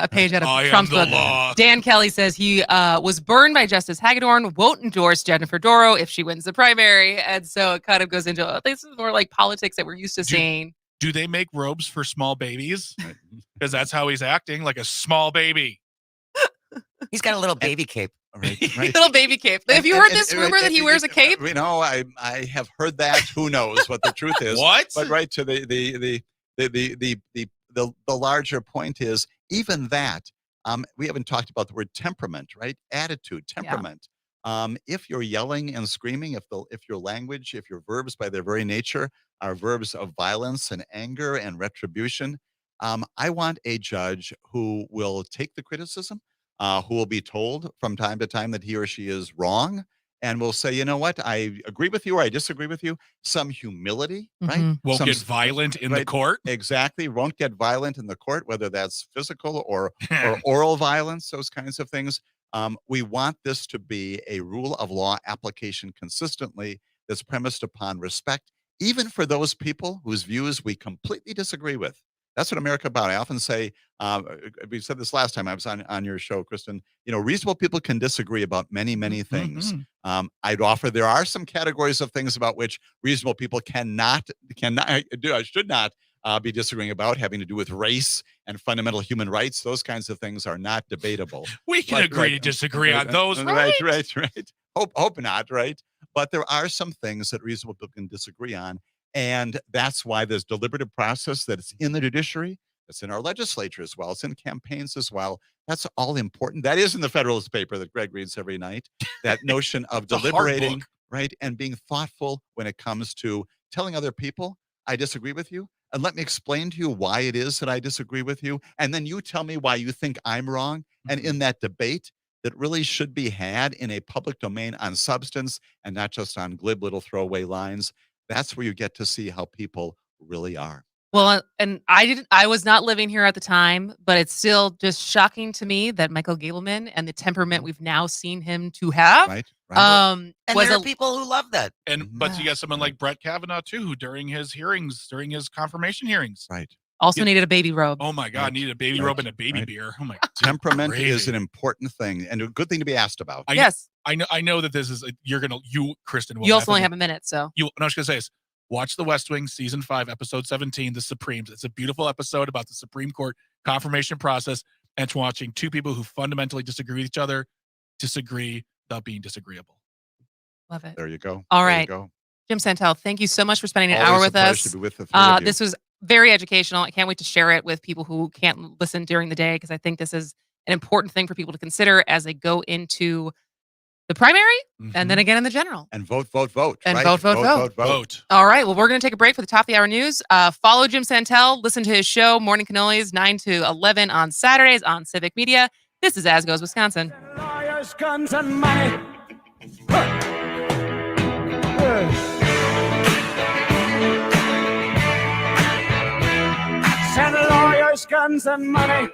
page out of Trump's book. Dan Kelly says he was burned by Justice Hagedorn, won't endorse Jennifer Doro if she wins the primary. And so it kind of goes into, this is more like politics that we're used to seeing. Do they make robes for small babies? Because that's how he's acting, like a small baby. He's got a little baby cape. Right. Little baby cape. Have you heard this rumor that he wears a cape? I have heard that. Who knows what the truth is? What? But right to the larger point is, even that, we haven't talked about the word temperament, right? Attitude, temperament. Yeah. If you're yelling and screaming, if your language, if your verbs by their very nature are verbs of violence and anger and retribution, I want a judge who will take the criticism, who will be told from time to time that he or she is wrong, and will say, you know what, I agree with you or I disagree with you. Some humility, right? Won't get violent in the court. Exactly. Won't get violent in the court, whether that's physical or oral violence, those kinds of things. We want this to be a rule of law application consistently that's premised upon respect, even for those people whose views we completely disagree with. That's what America about. I often say, we said this last time I was on your show, Kristen, reasonable people can disagree about many, many things. I'd offer there are some categories of things about which reasonable people should not be disagreeing about, having to do with race and fundamental human rights. Those kinds of things are not debatable. We can agree to disagree on those. Right. Hope not, right? But there are some things that reasonable people can disagree on. And that's why there's deliberative process that's in the judiciary, that's in our legislature as well, it's in campaigns as well. That's all important. That is in the Federalist paper that Greg reads every night. That notion of deliberating, right, and being thoughtful when it comes to telling other people, I disagree with you, and let me explain to you why it is that I disagree with you, and then you tell me why you think I'm wrong. And in that debate that really should be had in a public domain on substance and not just on glib little throwaway lines, that's where you get to see how people really are. Well, and I was not living here at the time, but it's still just shocking to me that Michael Gableman and the temperament we've now seen him to have. Right. And there are people who love that. But you got someone like Brett Kavanaugh too, who during his confirmation hearings, also needed a baby robe. Oh my God, needed a baby robe and a baby beer. Oh my God. Temperament is an important thing and a good thing to be asked about. Yes. I know that this is Kristen. You also only have a minute, so. I was going to say this. Watch The West Wing, season 5, episode 17, The Supremes. It's a beautiful episode about the Supreme Court confirmation process, and it's watching two people who fundamentally disagree with each other, disagree without being disagreeable. Love it. There you go. All right. There you go. Jim Santelle, thank you so much for spending an Always hour with a pleasure us. to be with the three of you. This was very educational. I can't wait to share it with people who can't listen during the day, because I think this is an important thing for people to consider as they go into the primary and then again in the general. And vote. And right? vote. All right. Well, we're going to take a break for the top of the hour news. Follow Jim Santelle. Listen to his show, Morning Cannolis, 9 to 11 on Saturdays on Civic Media. This is As Goes Wisconsin. Lawyers, guns, and money. Send lawyers, guns, and money.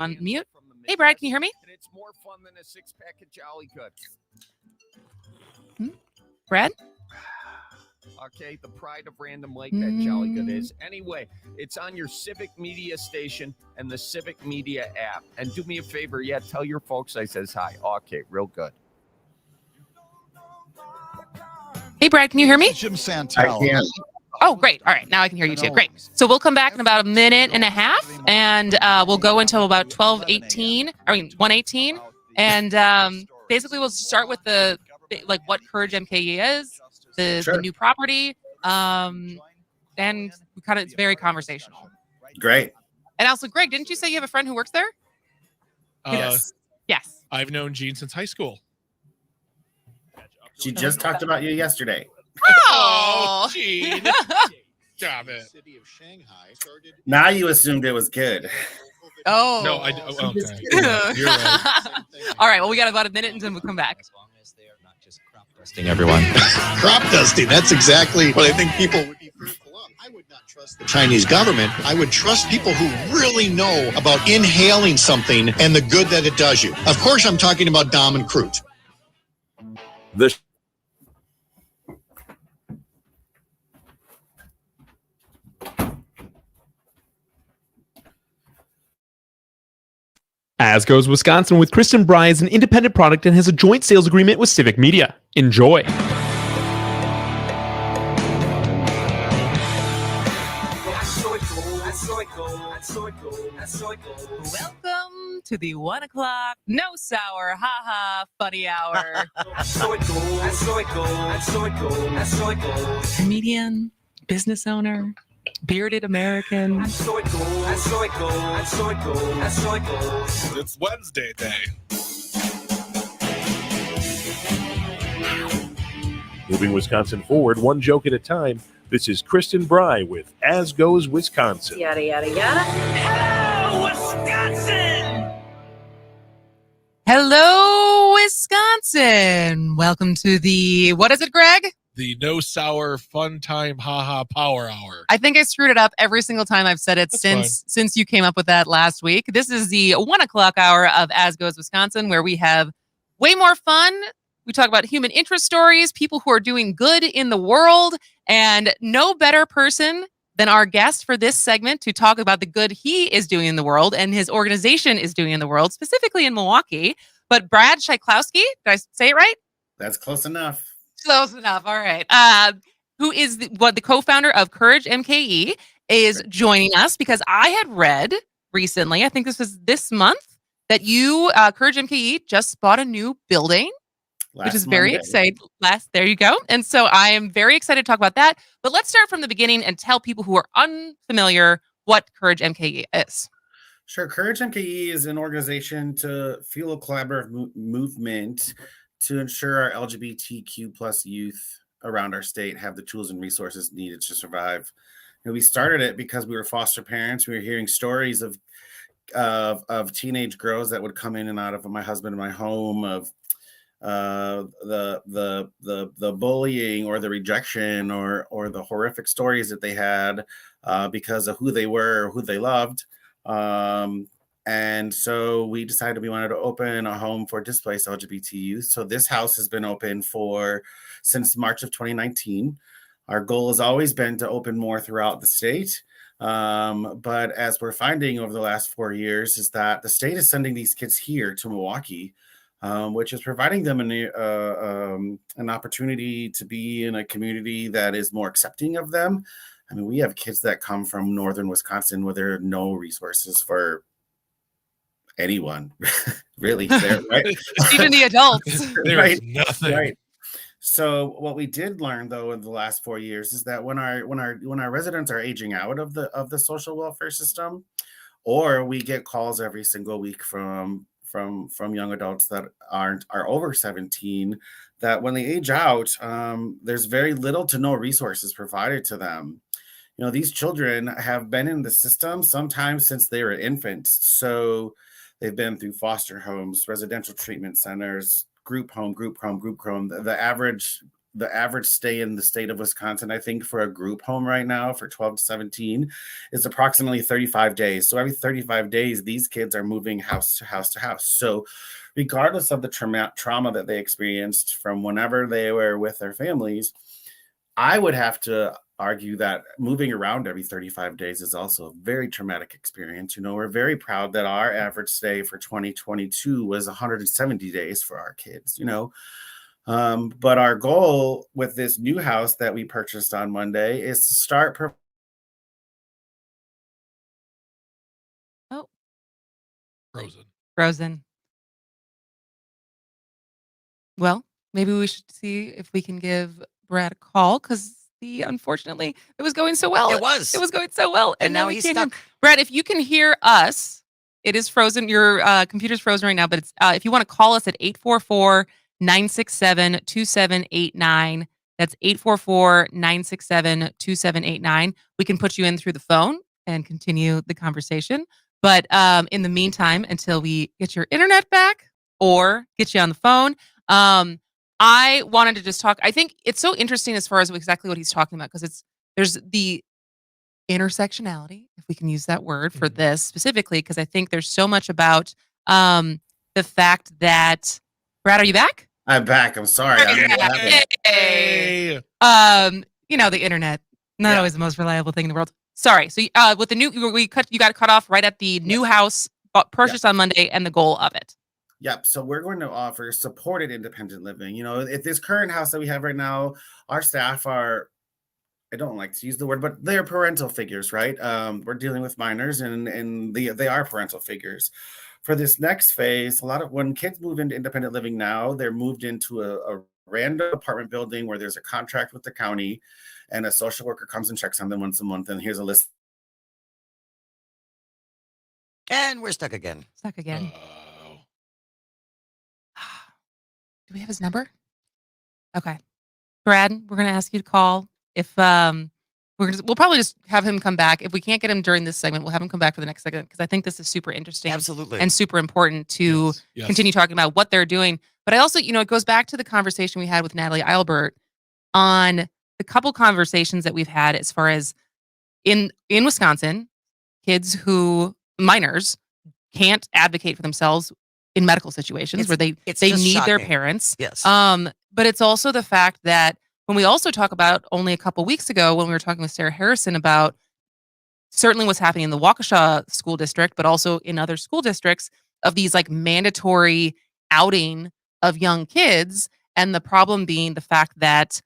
On mute. Hey, Brad, can you hear me? And it's more fun than a 6-pack of Jolly Good. Brad? Okay, the pride of Random Lake, that Jolly Good is. Anyway, it's on your Civic Media station and the Civic Media app. And do me a favor, tell your folks I says hi. Okay, real good. Hey, Brad, can you hear me? Jim Santelle. I can. Oh, great. All right. Now I can hear you too. Great. So we'll come back in about a minute and a half, and we'll go until about 1:18. And basically, we'll start with what CourageMKE is, the new property, and it's very conversational. Great. And also, Greg, didn't you say you have a friend who works there? Yes. Yes. I've known Jean since high school. She just talked about you yesterday. Oh, Jean. Stop it. Now you assumed it was good. Oh. No, okay. You're right. All right. Well, we got about a minute until we come back. Everyone. Crop dusting. That's exactly what I think people would be fearful of. I would not trust the Chinese government. I would trust people who really know about inhaling something and the good that it does you. Of course, I'm talking about Dom and Crute. As Goes Wisconsin with Kristen Bry is an independent product and has a joint sales agreement with Civic Media. Enjoy. Welcome to the 1 o'clock no sour haha funny hour. Comedian, business owner, bearded American. It's Wednesday day. Moving Wisconsin forward, one joke at a time. This is Kristen Bry with As Goes Wisconsin. Yada, yada, yada. Hello, Wisconsin! Hello, Wisconsin. Welcome to the, what is it, Greg? The No Sour Fun Time Haha Power Hour. I think I screwed it up every single time I've said it since you came up with that last week. This is the 1 o'clock hour of As Goes Wisconsin, where we have way more fun. We talk about human interest stories, people who are doing good in the world, and no better person than our guest for this segment to talk about the good he is doing in the world and his organization is doing in the world, specifically in Milwaukee. But Brad Schlaikowski, did I say it right? That's close enough. Close enough. All right. Who is the co-founder of CourageMKE is joining us because I had read recently, I think this was this month, that you, CourageMKE, just bought a new building, which is very exciting. There you go. And so I am very excited to talk about that. But let's start from the beginning and tell people who are unfamiliar what CourageMKE is. Sure. CourageMKE is an organization to fuel a collaborative movement to ensure our LGBTQ plus youth around our state have the tools and resources needed to survive. We started it because we were foster parents. We were hearing stories of teenage girls that would come in and out of my husband and my home, of the bullying or the rejection or the horrific stories that they had because of who they were or who they loved. And so we decided we wanted to open a home for displaced LGBT youth. So this house has been open since March of 2019. Our goal has always been to open more throughout the state. But as we're finding over the last 4 years is that the state is sending these kids here to Milwaukee, which is providing them an opportunity to be in a community that is more accepting of them. I mean, we have kids that come from northern Wisconsin where there are no resources for anyone, really. Right? Even the adults. There's nothing. Right. So what we did learn, though, in the last 4 years is that when our residents are aging out of the social welfare system, or we get calls every single week from young adults that are over 17, that when they age out, there's very little to no resources provided to them. These children have been in the system sometimes since they were infants. So they've been through foster homes, residential treatment centers, group home. The average the average stay in the state of Wisconsin, I think, for a group home right now for 12 to 17 is approximately 35 days. So every 35 days, these kids are moving house to house to house. So regardless of the trauma that they experienced from whenever they were with their families, I would have to argue that moving around every 35 days is also a very traumatic experience. You know, we're very proud that our average stay for 2022 was 170 days for our kids, you know. But our goal with this new house that we purchased on Monday is to start Oh, Frozen. frozen. Well, maybe we should see if we can give Brad a call because unfortunately it was going so well. It was. It was going so well, And now we he's can't hear him. stuck. Brad, if you can hear us, it is frozen. Your computer's frozen right now, but it's if you want to call us at 844-967-2789. That's 844-967-2789. We can put you in through the phone and continue the conversation. But in the meantime, until we get your internet back or get you on the phone, I wanted to just talk. I think it's so interesting as far as exactly what he's talking about because there's the intersectionality, if we can use that word for this specifically, because I think there's so much about the fact that Brad, are you back? I'm back. I'm sorry. Yay. You know, the internet, not always the most reliable thing in the world. Sorry. So with the new, you got cut off right at the new house purchased on Monday and the goal of it. Yep. So we're going to offer supported independent living. You know, at this current house that we have right now, our staff are, I don't like to use the word, but they're parental figures, right? We're dealing with minors and they are parental figures. For this next phase, when kids move into independent living now, they're moved into a random apartment building where there's a contract with the county and a social worker comes and checks on them once a month. And here's a list. And we're stuck again. Stuck again. Do we have his number? Okay. Brad, we're going to ask you to call. If we'll probably just have him come back. If we can't get him during this segment, we'll have him come back for the next segment because I think this is super interesting. Absolutely. And super important to continue talking about what they're doing. But I also, it goes back to the conversation we had with Natalie Eilbert on the couple conversations that we've had as far as in Wisconsin, minors can't advocate for themselves in medical situations where they need their parents. Yes. But it's also the fact that when we also talk about only a couple weeks ago when we were talking with Sarah Harrison about certainly what's happening in the Waukesha school district, but also in other school districts of these like mandatory outing of young kids. And the problem being the fact that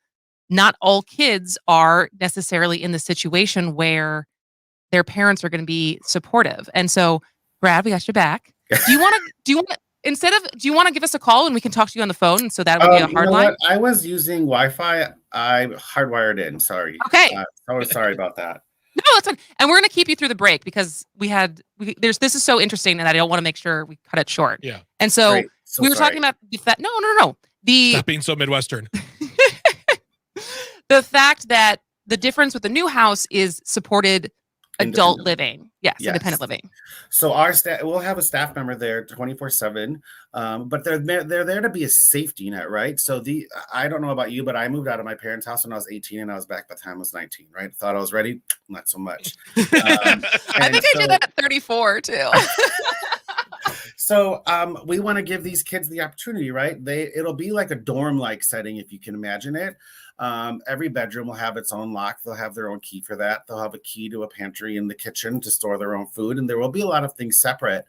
not all kids are necessarily in the situation where their parents are going to be supportive. And so, Brad, we got you back. Do you want to give us a call and we can talk to you on the phone? And so that would be a hard line. I was using Wi-Fi. I hardwired in. Sorry. Okay. I was sorry about that. No, that's fine. And we're going to keep you through the break because this is so interesting and I don't want to make sure we cut it short. Yeah. And so, we were talking about the fact. No. Stop being so Midwestern. The fact that the difference with the new house is supported adult living. Yes, independent living. So our staff, we'll have a staff member there 24/7, but they're there to be a safety net, right? So I don't know about you, but I moved out of my parents' house when I was 18 and I was back by the time I was 19, right? Thought I was ready, not so much. I think I did that at 34 too. So we want to give these kids the opportunity, right? It'll be like a dorm-like setting if you can imagine it. Every bedroom will have its own lock. They'll have their own key for that. They'll have a key to a pantry in the kitchen to store their own food. And there will be a lot of things separate.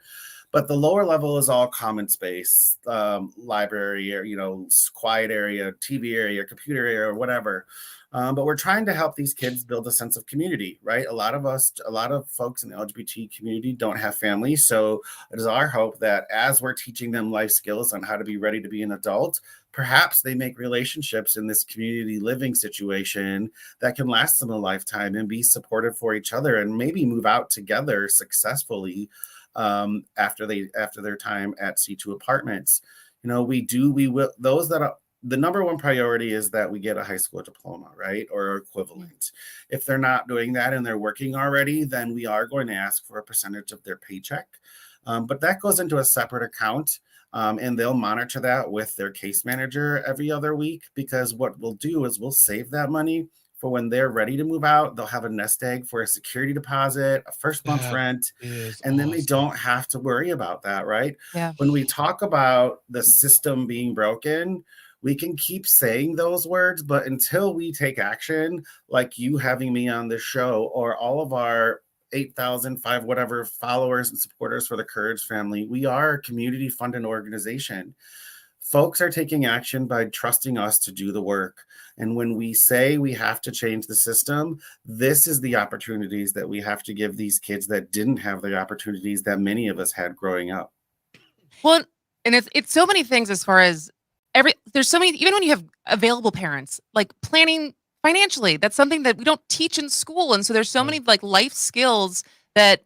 But the lower level is all common space, library, or, quiet area, TV area, computer area, or whatever. But we're trying to help these kids build a sense of community, right? A lot of folks in the LGBT community don't have families. So it is our hope that as we're teaching them life skills on how to be ready to be an adult, perhaps they make relationships in this community living situation that can last them a lifetime and be supportive for each other and maybe move out together successfully after their time at C2 Apartments. The number one priority is that we get a high school diploma, right? Or equivalent. If they're not doing that and they're working already, then we are going to ask for a percentage of their paycheck. But that goes into a separate account. And they'll monitor that with their case manager every other week, because what we'll do is we'll save that money for when they're ready to move out. They'll have a nest egg for a security deposit, a first month's rent, and then they don't have to worry about that, right? Yeah. When we talk about the system being broken, we can keep saying those words, but until we take action, like you having me on this show, or all of our 8,005 whatever followers and supporters for the Courage family, we are a community funded organization. Folks are taking action by trusting us to do the work. And when we say we have to change the system, this is the opportunities that we have to give these kids that didn't have the opportunities that many of us had growing up. Well, and it's so many things as far as there's so many, even when you have available parents, like planning financially, that's something that we don't teach in school. And so there's so many like life skills that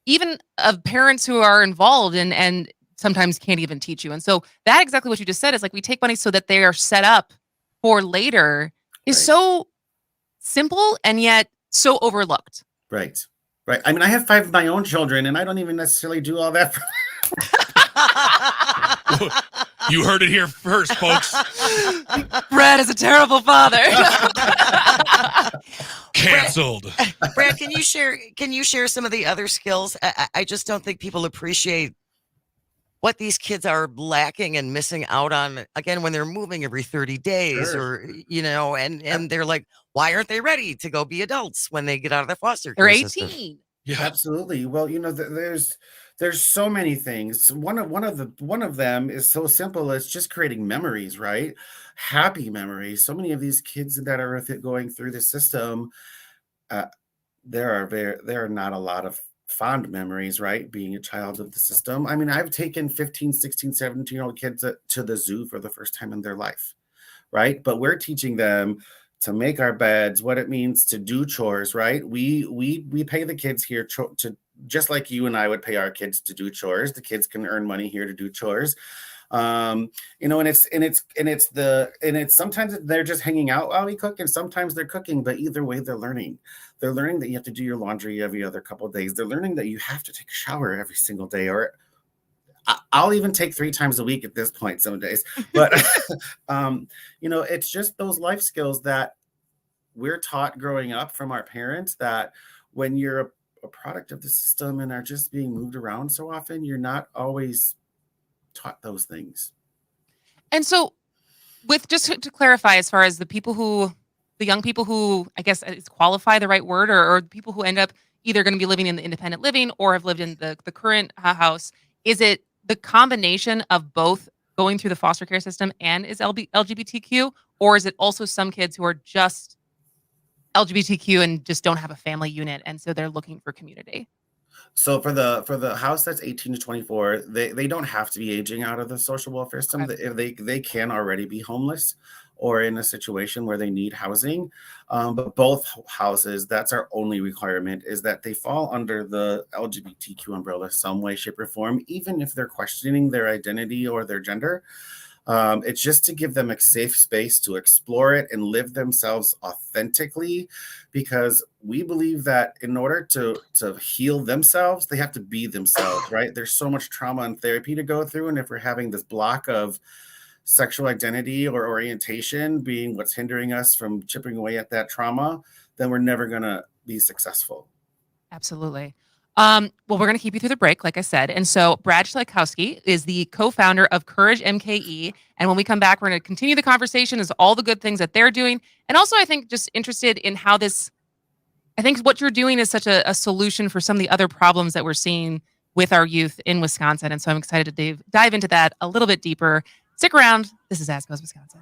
even of parents who are involved and sometimes can't even teach you. And so that exactly what you just said is like, we take money so that they are set up for later is so simple and yet so overlooked. Right. Right. I mean, I have 5 of my own children and I don't even necessarily do all that. You heard it here first, folks. Brad is a terrible father. Canceled. Brad, can you share some of the other skills? I just don't think people appreciate what these kids are lacking and missing out on, again, when they're moving every 30 days or, and they're like, why aren't they ready to go be adults when they get out of the foster care They're 18. system? Yeah, absolutely. Well, there's so many things. One of them is so simple as just creating memories, right? Happy memories. So many of these kids that are going through the system, there are not a lot of fond memories, right? Being a child of the system. I mean, I've taken 15, 16, 17-year-old kids to the zoo for the first time in their life, right? But we're teaching them to make our beds, what it means to do chores, right? We pay the kids here to just like you and I would pay our kids to do chores. The kids can earn money here to do chores. And it's sometimes they're just hanging out while we cook, and sometimes they're cooking, but either way they're learning. They're learning that you have to do your laundry every other couple of days. They're learning that you have to take a shower every single day, or I'll even take 3 times a week at this point some days. But it's just those life skills that we're taught growing up from our parents, that when you're a product of the system and are just being moved around so often, you're not always taught those things. And so with, just to clarify, as far as the young people who, I guess is qualify the right word, or people who end up either going to be living in the independent living or have lived in the current house, is it the combination of both going through the foster care system and is LGBTQ, or is it also some kids who are just LGBTQ and just don't have a family unit, and so they're looking for community? So for the house that's 18 to 24, they don't have to be aging out of the social welfare system. Okay. They can already be homeless or in a situation where they need housing. But both houses, that's our only requirement, is that they fall under the LGBTQ umbrella some way, shape, or form, even if they're questioning their identity or their gender. It's just to give them a safe space to explore it and live themselves authentically, because we believe that in order to heal themselves, they have to be themselves, right? There's so much trauma and therapy to go through. And if we're having this block of sexual identity or orientation being what's hindering us from chipping away at that trauma, then we're never going to be successful. Absolutely. Well, we're going to keep you through the break, like I said. And so Brad Schlaikowski is the co-founder of CourageMKE. And when we come back, we're going to continue the conversation as all the good things that they're doing. And also, I think, just interested in how I think what you're doing is such a solution for some of the other problems that we're seeing with our youth in Wisconsin. And so I'm excited to dive into that a little bit deeper. Stick around. This is As Goes Wisconsin.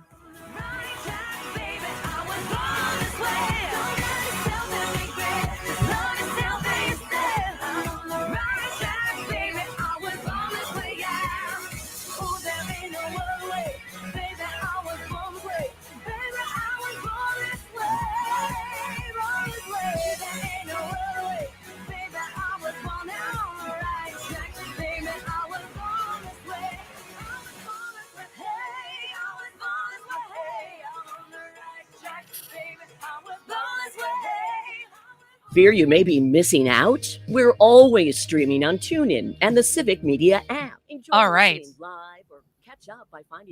Fear you may be missing out? We're always streaming on TuneIn and the Civic Media app. All right.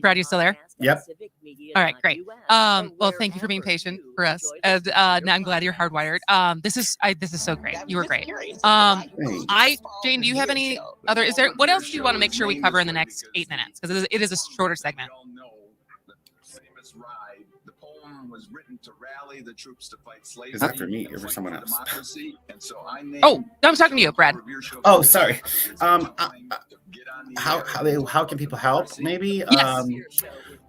Brad, you still there? Yep. All right, great. Well, thank you for being patient for us. And now I'm glad you're hardwired. This is so great. You were great. Jane, do you have any other? What else do you want to make sure we cover in the next 8 minutes? Because it is a shorter segment. Was written to rally the troops to fight slavery. Is that for me or for someone else? Oh, no, I'm talking to you, Brad. Oh, sorry. How can people help? Maybe. Yes.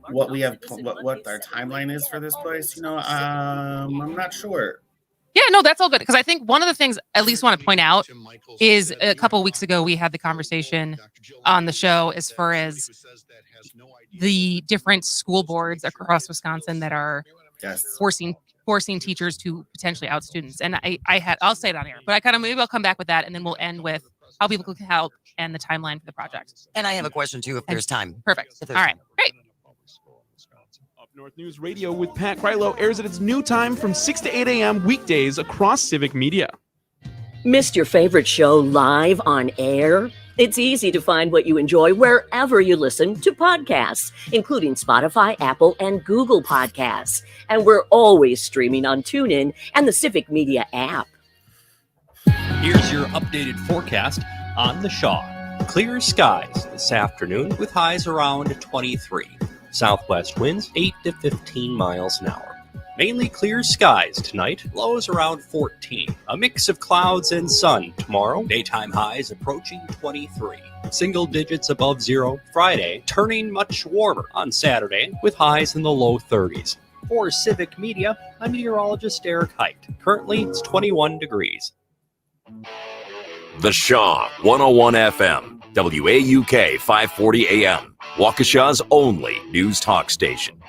What we have, what our timeline is for this place. I'm not sure. Yeah, no, that's all good. Because I think one of the things I at least want to point out is a couple of weeks ago we had the conversation on the show as far as the different school boards across Wisconsin that are forcing teachers to potentially out students. And I'll say it on air, but maybe I'll come back with that, and then we'll end with how people can help and the timeline for the project. And I have a question too, if there's time. Perfect. All right, great. Up North News Radio with Pat Krylo airs at its new time from 6 to 8 a.m. weekdays across Civic Media. Missed your favorite show live on air? It's easy to find what you enjoy wherever you listen to podcasts, including Spotify, Apple, and Google Podcasts. And we're always streaming on TuneIn and the Civic Media app. Here's your updated forecast on the Shaw. Clear skies this afternoon with highs around 23. Southwest winds 8 to 15 miles an hour. Mainly clear skies tonight, lows around 14. A mix of clouds and sun tomorrow, daytime highs approaching 23. Single digits above zero Friday, turning much warmer on Saturday with highs in the low 30s. For Civic Media, I'm meteorologist Eric Height. Currently, it's 21 degrees. The Shaw 101 FM, WAUK 540 AM, Waukesha's only news talk station.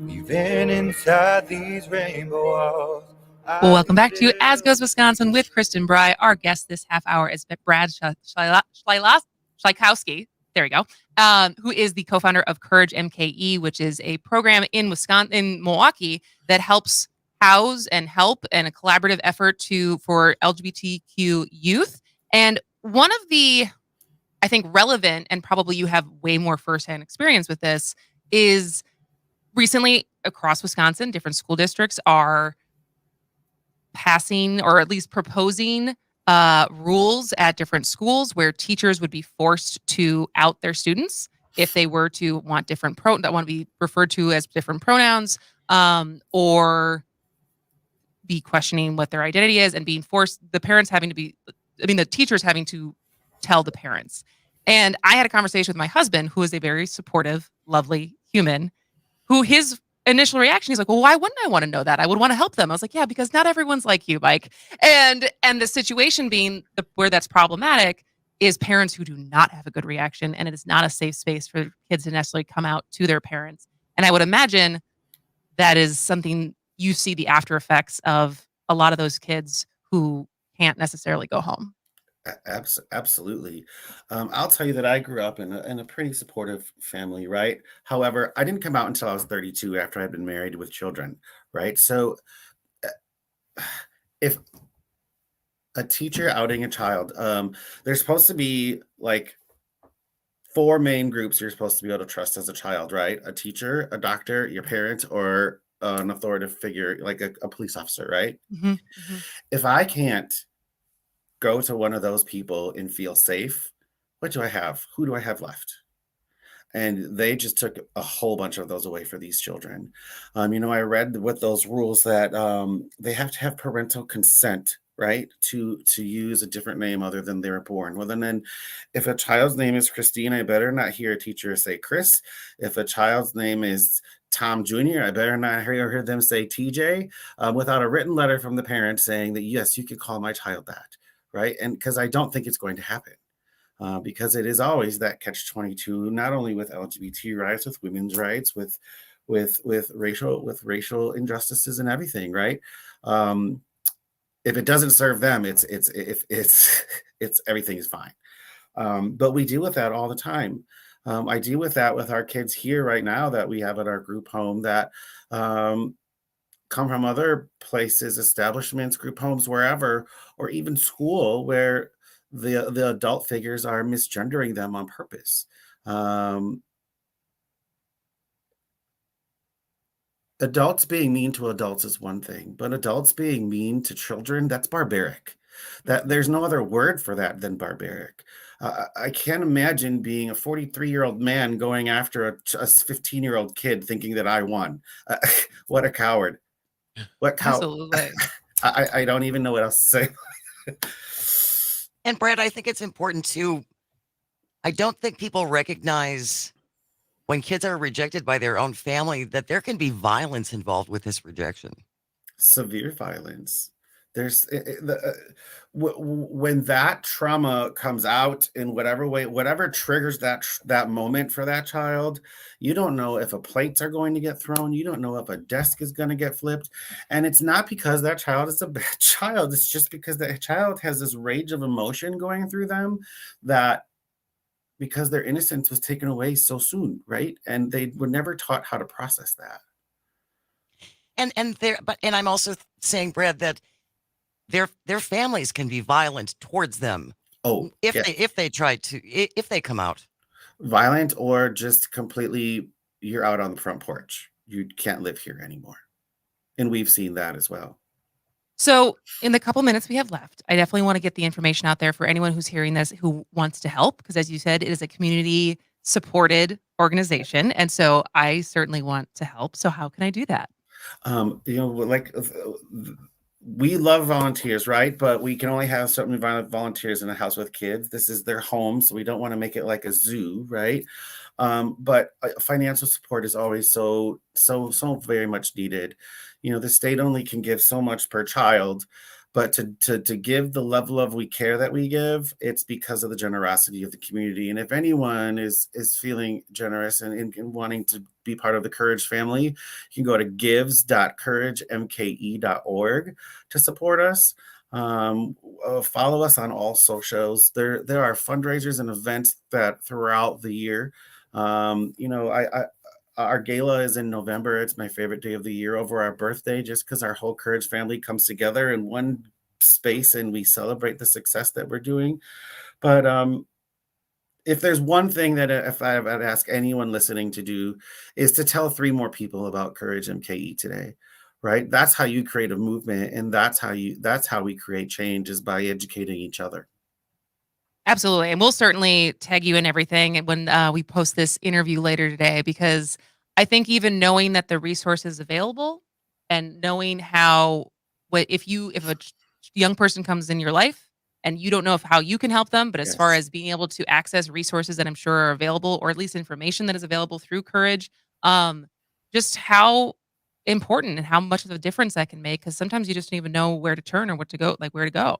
Even inside these rainbow walls. Well, welcome back to As Goes Wisconsin with Kristen Bry. Our guest this half hour is Brad Schlaikowski. There we go. Who is the co-founder of CourageMKE, which is a program in Milwaukee that helps house and help and a collaborative effort for LGBTQ youth. And one of the, I think, relevant, and probably you have way more firsthand experience with this, is recently across Wisconsin, different school districts are passing or at least proposing rules at different schools where teachers would be forced to out their students if they were to want that want to be referred to as different pronouns, or be questioning what their identity is and being forced, the teachers having to tell the parents. And I had a conversation with my husband, who is a very supportive, lovely human, who his initial reaction, he's like, well, why wouldn't I want to know that? I would want to help them. I was like, yeah, because not everyone's like you, Mike. And the situation being where that's problematic is parents who do not have a good reaction, and it is not a safe space for kids to necessarily come out to their parents. And I would imagine that is something you see the after effects of a lot of those kids who can't necessarily go home. Absolutely. I'll tell you that I grew up in a pretty supportive family, right? However, I didn't come out until I was 32 after I'd been married with children, right? So if a teacher outing a child, there's supposed to be like 4 main groups you're supposed to be able to trust as a child, right? A teacher, a doctor, your parent, or an authoritative figure like a police officer, right? Mm-hmm. Mm-hmm. If I can't go to one of those people and feel safe, what do I have? Who do I have left? And they just took a whole bunch of those away for these children. I read with those rules that they have to have parental consent, right, to use a different name other than they were born. Well, then if a child's name is Christine, I better not hear a teacher say Chris. If a child's name is Tom Jr., I better not hear them say TJ, without a written letter from the parent saying that, yes, you can call my child that. Right. And because I don't think it's going to happen, because it is always that catch-22, not only with LGBT rights, with women's rights, with racial injustices and everything. Right. If it doesn't serve them, it's everything is fine. But we deal with that all the time. I deal with that with our kids here right now that we have at our group home that come from other places, establishments, group homes, wherever, or even school where the adult figures are misgendering them on purpose. Adults being mean to adults is one thing, but adults being mean to children, that's barbaric. That there's no other word for that than barbaric. I can't imagine being a 43-year-old man going after a 15-year-old kid thinking that I won. What a coward. What cow? Absolutely. I don't even know what else to say. And Brad, I think it's important too. I don't think people recognize when kids are rejected by their own family that there can be violence involved with this rejection. Severe violence. There's when that trauma comes out in whatever way, whatever triggers that moment for that child, you don't know if a plates are going to get thrown, you don't know if a desk is going to get flipped, and it's not because that child is a bad child. It's just because that child has this rage of emotion going through them that because their innocence was taken away so soon, right? And they were never taught how to process that. And I'm also saying, Brad, that their families can be violent towards them. Oh, if they come out violent or just completely, you're out on the front porch. You can't live here anymore. And we've seen that as well. So, in the couple minutes we have left, I definitely want to get the information out there for anyone who's hearing this who wants to help, because as you said, it is a community supported organization. And so I certainly want to help. So how can I do that? We love volunteers, right? But we can only have certain volunteers in a house with kids. This is their home, so we don't want to make it like a zoo, right? But financial support is always so very much needed. The state only can give so much per child, but to give the level of care that we give, it's because of the generosity of the community. And if anyone is feeling generous and wanting to be part of the Courage family, you can go to gives.CourageMKE.org to support us. Follow us on all socials. There are fundraisers and events that throughout the year. Our gala is in November. It's my favorite day of the year over our birthday, just because our whole Courage family comes together in one space and we celebrate the success that we're doing. But if there's one thing that if I'd ask anyone listening to do is to tell 3 more people about Courage MKE today, right? That's how you create a movement, and that's how we create change, is by educating each other. Absolutely. And we'll certainly tag you in everything when we post this interview later today, because I think even knowing that the resource is available and knowing if a young person comes in your life and you don't know how you can help them, but as far as being able to access resources that I'm sure are available, or at least information that is available through Courage, just how important and how much of a difference that can make, because sometimes you just don't even know where to turn or where to go.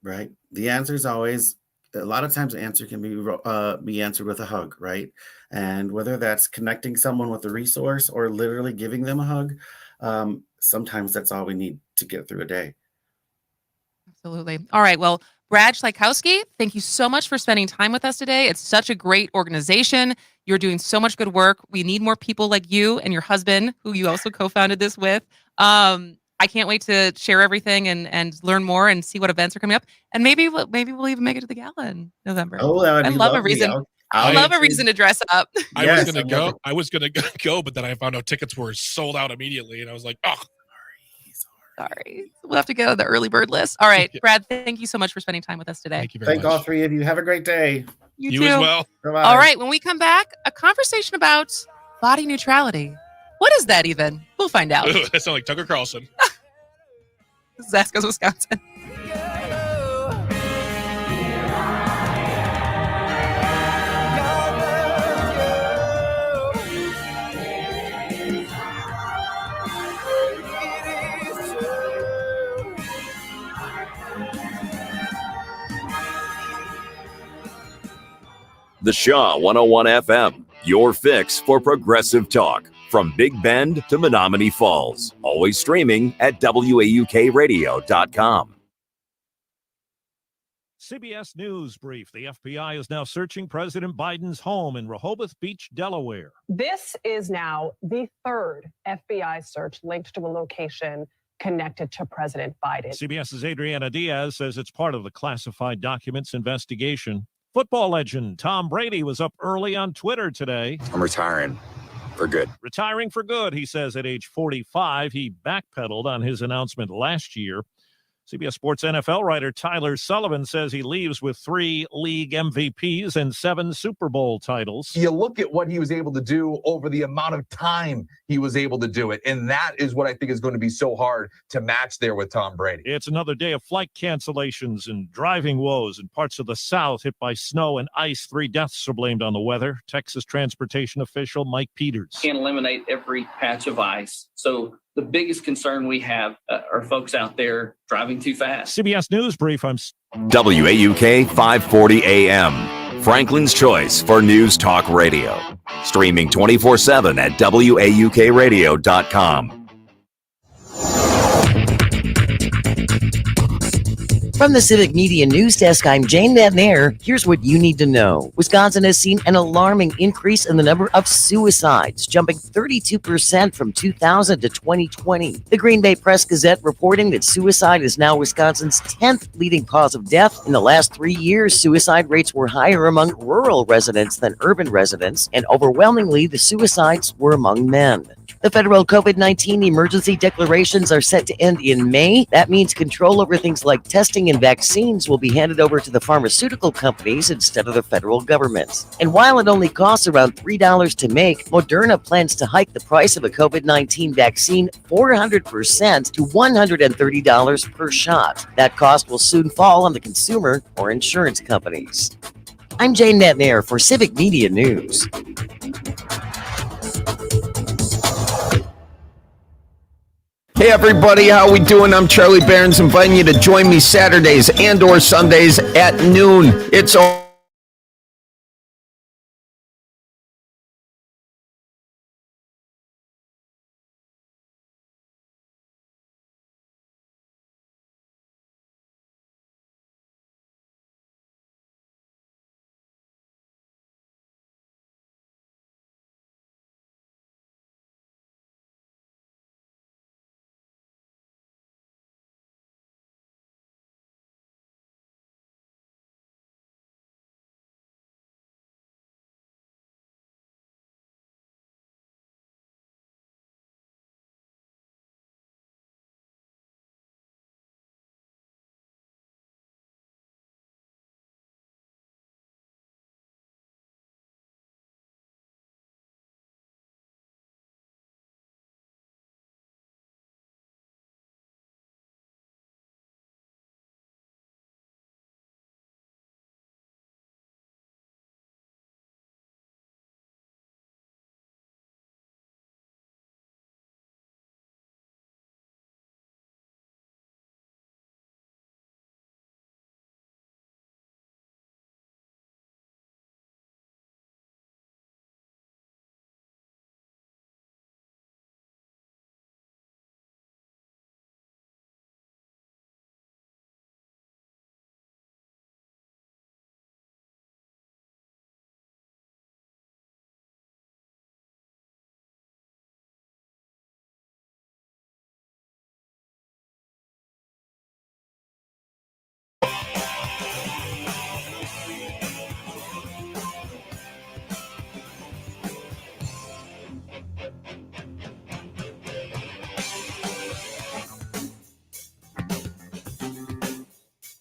Right. The answer is always, a lot of times the answer can be answered with a hug, right? And whether that's connecting someone with a resource or literally giving them a hug, sometimes that's all we need to get through a day. Absolutely. All right. Well, Brad Schlaikowski, thank you so much for spending time with us today. It's such a great organization. You're doing so much good work. We need more people like you and your husband, who you also co-founded this with. I can't wait to share everything and learn more and see what events are coming up. And maybe we'll even make it to the gala in November. Oh, that would be love lovely. a reason. I love a reason to dress up. I was gonna go, but then I found out tickets were sold out immediately, and I was like, oh. Sorry. We'll have to go to the early bird list. All right, Brad, thank you so much for spending time with us today. Thank you very much. Thank all 3 of you. Have a great day. You too. as well. Bye-bye. All right, when we come back, a conversation about body neutrality. What is that even? We'll find out. That sounds like Tucker Carlson. This is Zasco's, Wisconsin. The Shaw 101 FM, your fix for progressive talk. From Big Bend to Menominee Falls. Always streaming at WAUKradio.com. CBS News brief. The FBI is now searching President Biden's home in Rehoboth Beach, Delaware. This is now the third FBI search linked to a location connected to President Biden. CBS's Adriana Diaz says it's part of the classified documents investigation. Football legend Tom Brady was up early on Twitter today. I'm retiring for good. Retiring for good, he says at age 45. He backpedaled on his announcement last year. CBS Sports NFL writer Tyler Sullivan says he leaves with 3 league MVPs and 7 Super Bowl titles. You look at what he was able to do over the amount of time he was able to do it, and that is what I think is going to be so hard to match there with Tom Brady. It's another day of flight cancellations and driving woes in parts of the South hit by snow and ice. 3 deaths are blamed on the weather. Texas transportation official Mike Peters. Can't eliminate every patch of ice. So the biggest concern we have are folks out there driving too fast. CBS News brief. I'm WAUK 540 AM, Franklin's choice for News Talk Radio. Streaming 24/7 at WAUKradio.com. From the Civic Media News Desk, I'm Jane McNair. Here's what you need to know. Wisconsin has seen an alarming increase in the number of suicides, jumping 32% from 2000 to 2020. The Green Bay Press Gazette reporting that suicide is now Wisconsin's 10th leading cause of death. In the last 3 years, suicide rates were higher among rural residents than urban residents, and overwhelmingly, the suicides were among men. The federal COVID-19 emergency declarations are set to end in May. That means control over things like testing and vaccines will be handed over to the pharmaceutical companies instead of the federal government. And while it only costs around $3 to make, Moderna plans to hike the price of a COVID-19 vaccine 400% to $130 per shot. That cost will soon fall on the consumer or insurance companies. I'm Jane McNair for Civic Media News. Hey everybody, how we doing? I'm Charlie Barons, inviting you to join me Saturdays and or Sundays at noon. It's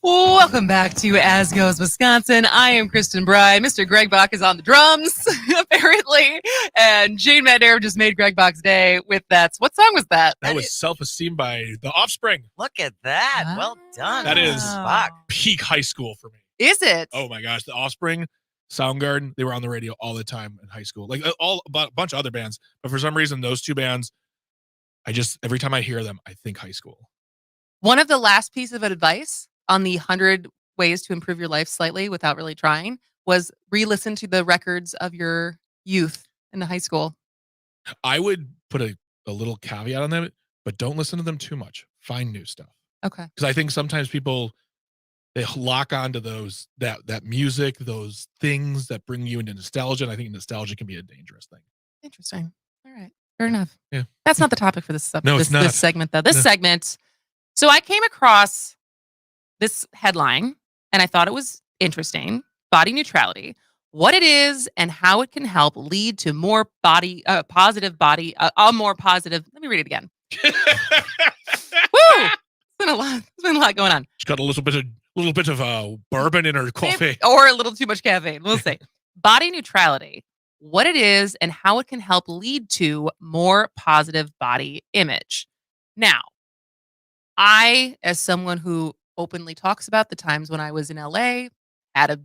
Welcome back to As Goes Wisconsin. I am Kristen Bride. Mr. Greg Bach is on the drums, apparently. And Jane McNair just made Greg Bach's day with that. What song was that? That was Self-Esteem by The Offspring. Look at that. Well done. That is Bach. peak high school for me. Is it? Oh my gosh. The Offspring, Soundgarden, they were on the radio all the time in high school. Like a bunch of other bands. But for some reason, those two bands, every time I hear them, I think high school. One of the last pieces of advice on the 100 ways to improve your life slightly without really trying was re-listen to the records of your youth in the high school. I would put a little caveat on them, but don't listen to them too much. Find new stuff. Okay. Because I think sometimes people they lock onto that music, those things that bring you into nostalgia. And I think nostalgia can be a dangerous thing. Interesting. All right. Fair enough. Yeah. That's not the topic for this No, it's not. this segment, though. This No. segment. So I came across this headline and I thought it was interesting. Body neutrality. What it is and how it can help lead to more positive body, a more positive. Let me read it again. Woo! It's been a lot. There's been a lot going on. She's got a little bit of bourbon in her coffee, or a little too much caffeine. We'll see. Body neutrality. What it is and how it can help lead to more positive body image. Now, I, as someone who openly talks about the times when I was in LA, had a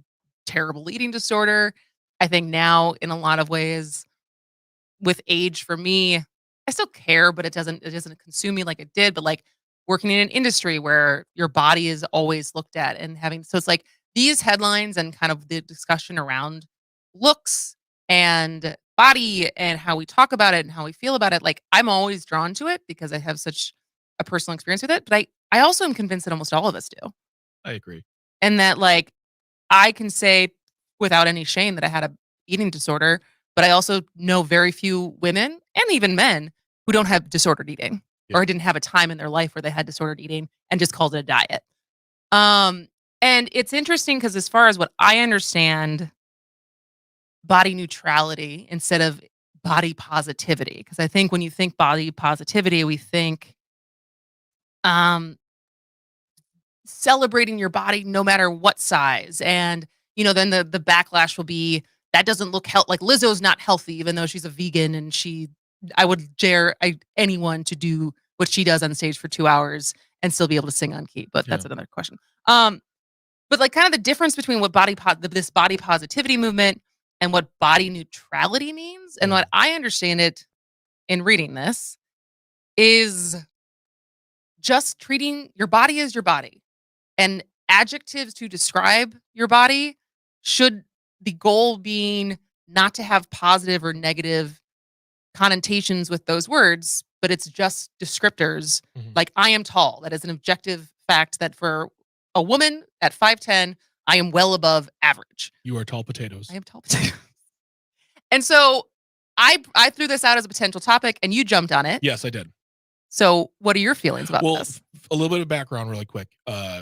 terrible eating disorder. I think now, in a lot of ways, with age for me, I still care, but it doesn't consume me like it did. But like working in an industry where your body is always looked at and so it's like these headlines and kind of the discussion around looks and body and how we talk about it and how we feel about it. Like I'm always drawn to it because I have such a personal experience with it. But I also am convinced that almost all of us do. I agree. And that like I can say without any shame that I had a eating disorder, but I also know very few women and even men who don't have disordered eating or didn't have a time in their life where they had disordered eating and just called it a diet. And it's interesting because as far as what I understand, body neutrality instead of body positivity, because I think when you think body positivity, we think celebrating your body no matter what size. And, then the backlash will be that doesn't look like Lizzo's not healthy, even though she's a vegan and I would dare anyone to do what she does on stage for 2 hours and still be able to sing on key. But that's another question. But like kind of the difference between what this body positivity movement and what body neutrality means and what I understand it in reading this is just treating your body as your body, and adjectives to describe your body should the goal being not to have positive or negative connotations with those words, but it's just descriptors. Like I am tall. That is an objective fact that for a woman at 5'10", I am well above average. You are tall potatoes. I am tall potatoes. And so I threw this out as a potential topic and you jumped on it. Yes, I did. So what are your feelings about this? A little bit of background really quick.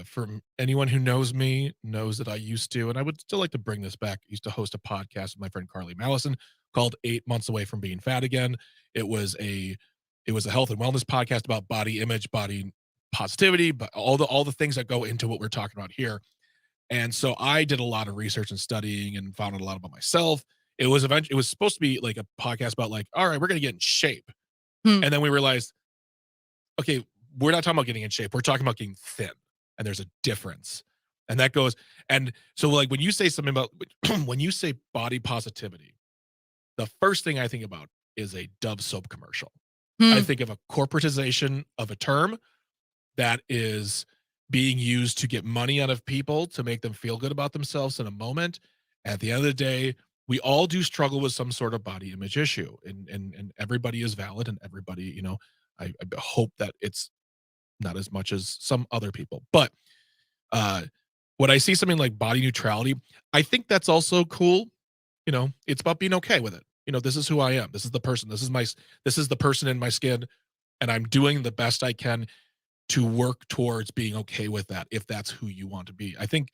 For anyone who knows me knows that I used to, and I would still like to bring this back, used to host a podcast with my friend Carly Mallison called 8 Months Away from Being Fat Again. It was a health and wellness podcast about body image, body positivity, but all the things that go into what we're talking about here. And so I did a lot of research and studying and found out a lot about myself. It was supposed to be like a podcast about like, all right, we're going to get in shape. And then we realized, okay, we're not talking about getting in shape. We're talking about getting thin. And there's a difference. And that goes, and so like when you say something about, when you say body positivity, the first thing I think about is a Dove soap commercial. I think of a corporatization of a term that is being used to get money out of people to make them feel good about themselves in a moment. At the end of the day, we all do struggle with some sort of body image issue, and everybody is valid, and everybody, I hope that it's not as much as some other people. But when I see something like body neutrality, I think that's also cool. It's about being okay with it. This is who I am. This is the person. This is the person in my skin, and I'm doing the best I can to work towards being okay with that, if that's who you want to be. I think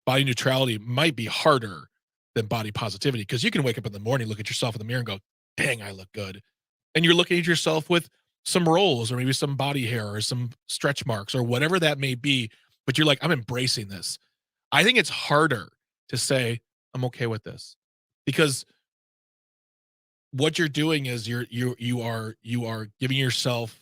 body neutrality might be harder than body positivity, because you can wake up in the morning, look at yourself in the mirror and go, dang, I look good. And you're looking at yourself with some rolls or maybe some body hair or some stretch marks or whatever that may be, but you're like, I'm embracing this. I think it's harder to say, I'm okay with this, because what you're doing is you are giving yourself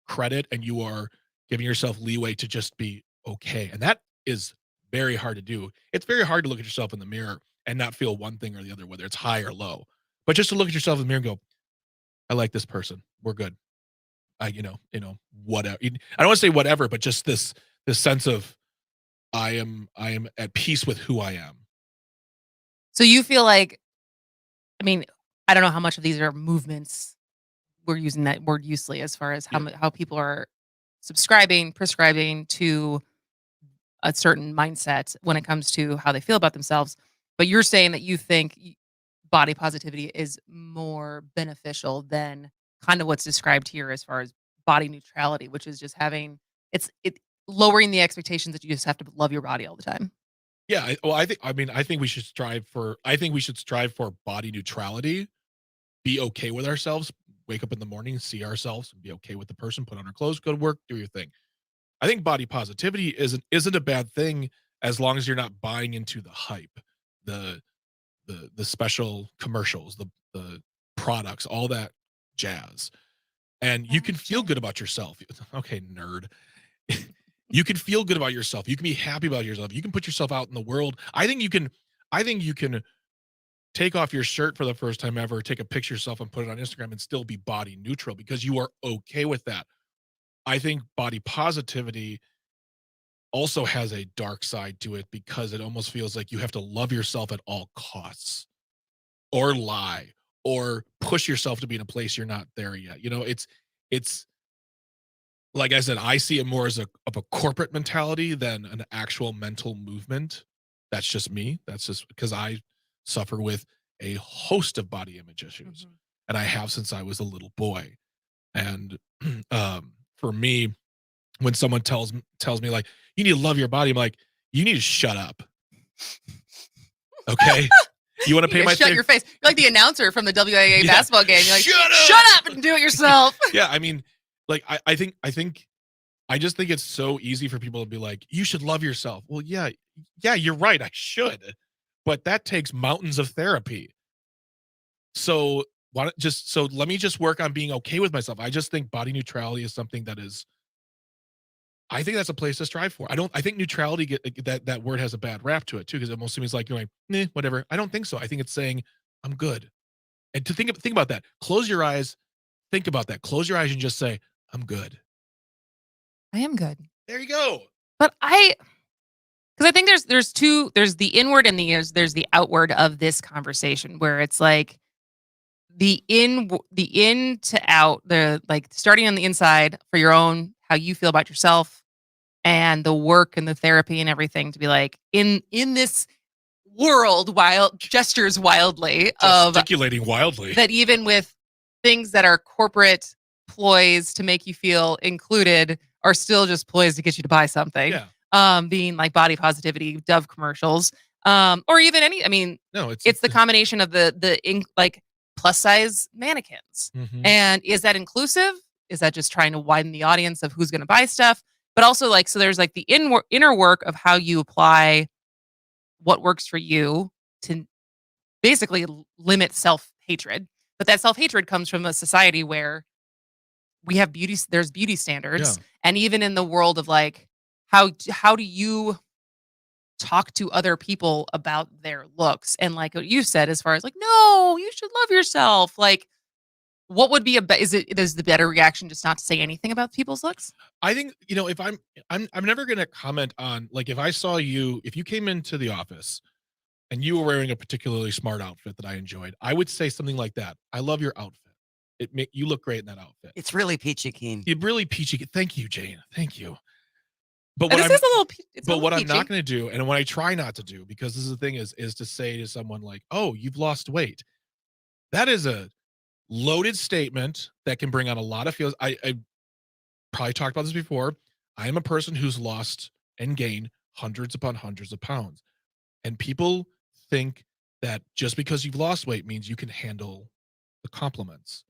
credit, and you are giving yourself leeway to just be okay. And that is very hard to do. It's very hard to look at yourself in the mirror and not feel one thing or the other, whether it's high or low, but just to look at yourself in the mirror and go, I like this person. We're good. Whatever. I don't want to say whatever, but just this sense of I am at peace with who I am. So you feel like, I don't know how much of these are movements. We're using that word loosely as far as how people are prescribing to a certain mindset when it comes to how they feel about themselves. But you're saying that you think body positivity is more beneficial than kind of what's described here as far as body neutrality, which is just having it lowering the expectations that you just have to love your body all the time. Yeah, I think we should strive for body neutrality. Be okay with ourselves. Wake up in the morning, see ourselves, and be okay with the person. Put on our clothes, go to work, do your thing. I think body positivity isn't a bad thing as long as you're not buying into the hype, the special commercials, the products, all that jazz. And you can feel good about yourself. Okay, nerd. You can feel good about yourself. You can be happy about yourself. You can put yourself out in the world. I think you can take off your shirt for the first time ever, take a picture of yourself and put it on Instagram and still be body neutral because you are okay with that. I think body positivity also has a dark side to it because it almost feels like you have to love yourself at all costs or lie or push yourself to be in a place you're not there yet. You know, it's like I said, I see it more as of a corporate mentality than an actual mental movement. That's just me. That's just because I suffer with a host of body image issues, and I have since I was a little boy. And for me, when someone tells me like you need to love your body, I'm like, you need to shut up. Okay, you want to pay my shut your face. You're like the announcer from the WAA basketball game. You're like, shut up and do it yourself. Yeah, I mean, like I just think it's so easy for people to be like, you should love yourself. Well, yeah, you're right. I should, but that takes mountains of therapy. So let me just work on being okay with myself. I just think body neutrality is something that is. I think that's a place to strive for. I think neutrality that word has a bad rap to it too, because it almost seems like you're like, whatever. I don't think so. I think it's saying I'm good. And to think about that. Close your eyes. Think about that. Close your eyes and just say, I'm good. I am good. There you go. But because I think there's the inward and there's the outward of this conversation where it's like the in to out, the like starting on the inside for your own, how you feel about yourself and the work and the therapy and everything to be like in this world gestures wildly gesticulating wildly that even with things that are corporate ploys to make you feel included are still just ploys to get you to buy something. Yeah. Being like body positivity, Dove commercials, or even it's the combination of the like plus size mannequins. Mhm. And is that inclusive? Is that just trying to widen the audience of who's going to buy stuff? But also like, so there's like the inner work of how you apply what works for you to basically limit self-hatred. But that self-hatred comes from a society where we have there's beauty standards. Yeah. And even in the world of like, how do you talk to other people about their looks? And like what you said, as far as like, no, you should love yourself. Like, what would be is the better reaction just not to say anything about people's looks? I think, if I'm never going to comment on, like, if you came into the office and you were wearing a particularly smart outfit that I enjoyed, I would say something like that. I love your outfit. You look great in that outfit. It's really peachy keen. You're really peachy. Thank you, Jane. Thank you. But what I'm not going to do, and what I try not to do, because this is the thing, is to say to someone like, oh, you've lost weight. That is a loaded statement that can bring on a lot of feels. I probably talked about this before. I am a person who's lost and gained hundreds upon hundreds of pounds. And people think that just because you've lost weight means you can handle the compliments.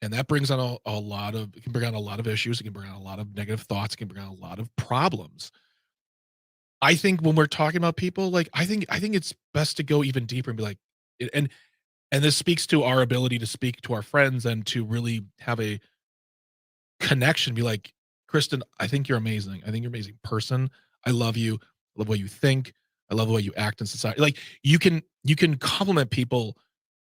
And that brings on it can bring on a lot of issues. It can bring on a lot of negative thoughts. It can bring on a lot of problems. I think when we're talking about people, like, I think it's best to go even deeper and be like, and this speaks to our ability to speak to our friends and to really have a connection. Be like, Kristen, I think you're amazing. I think you're an amazing person. I love you. I love what you think. I love the way you act in society. Like, you can compliment people,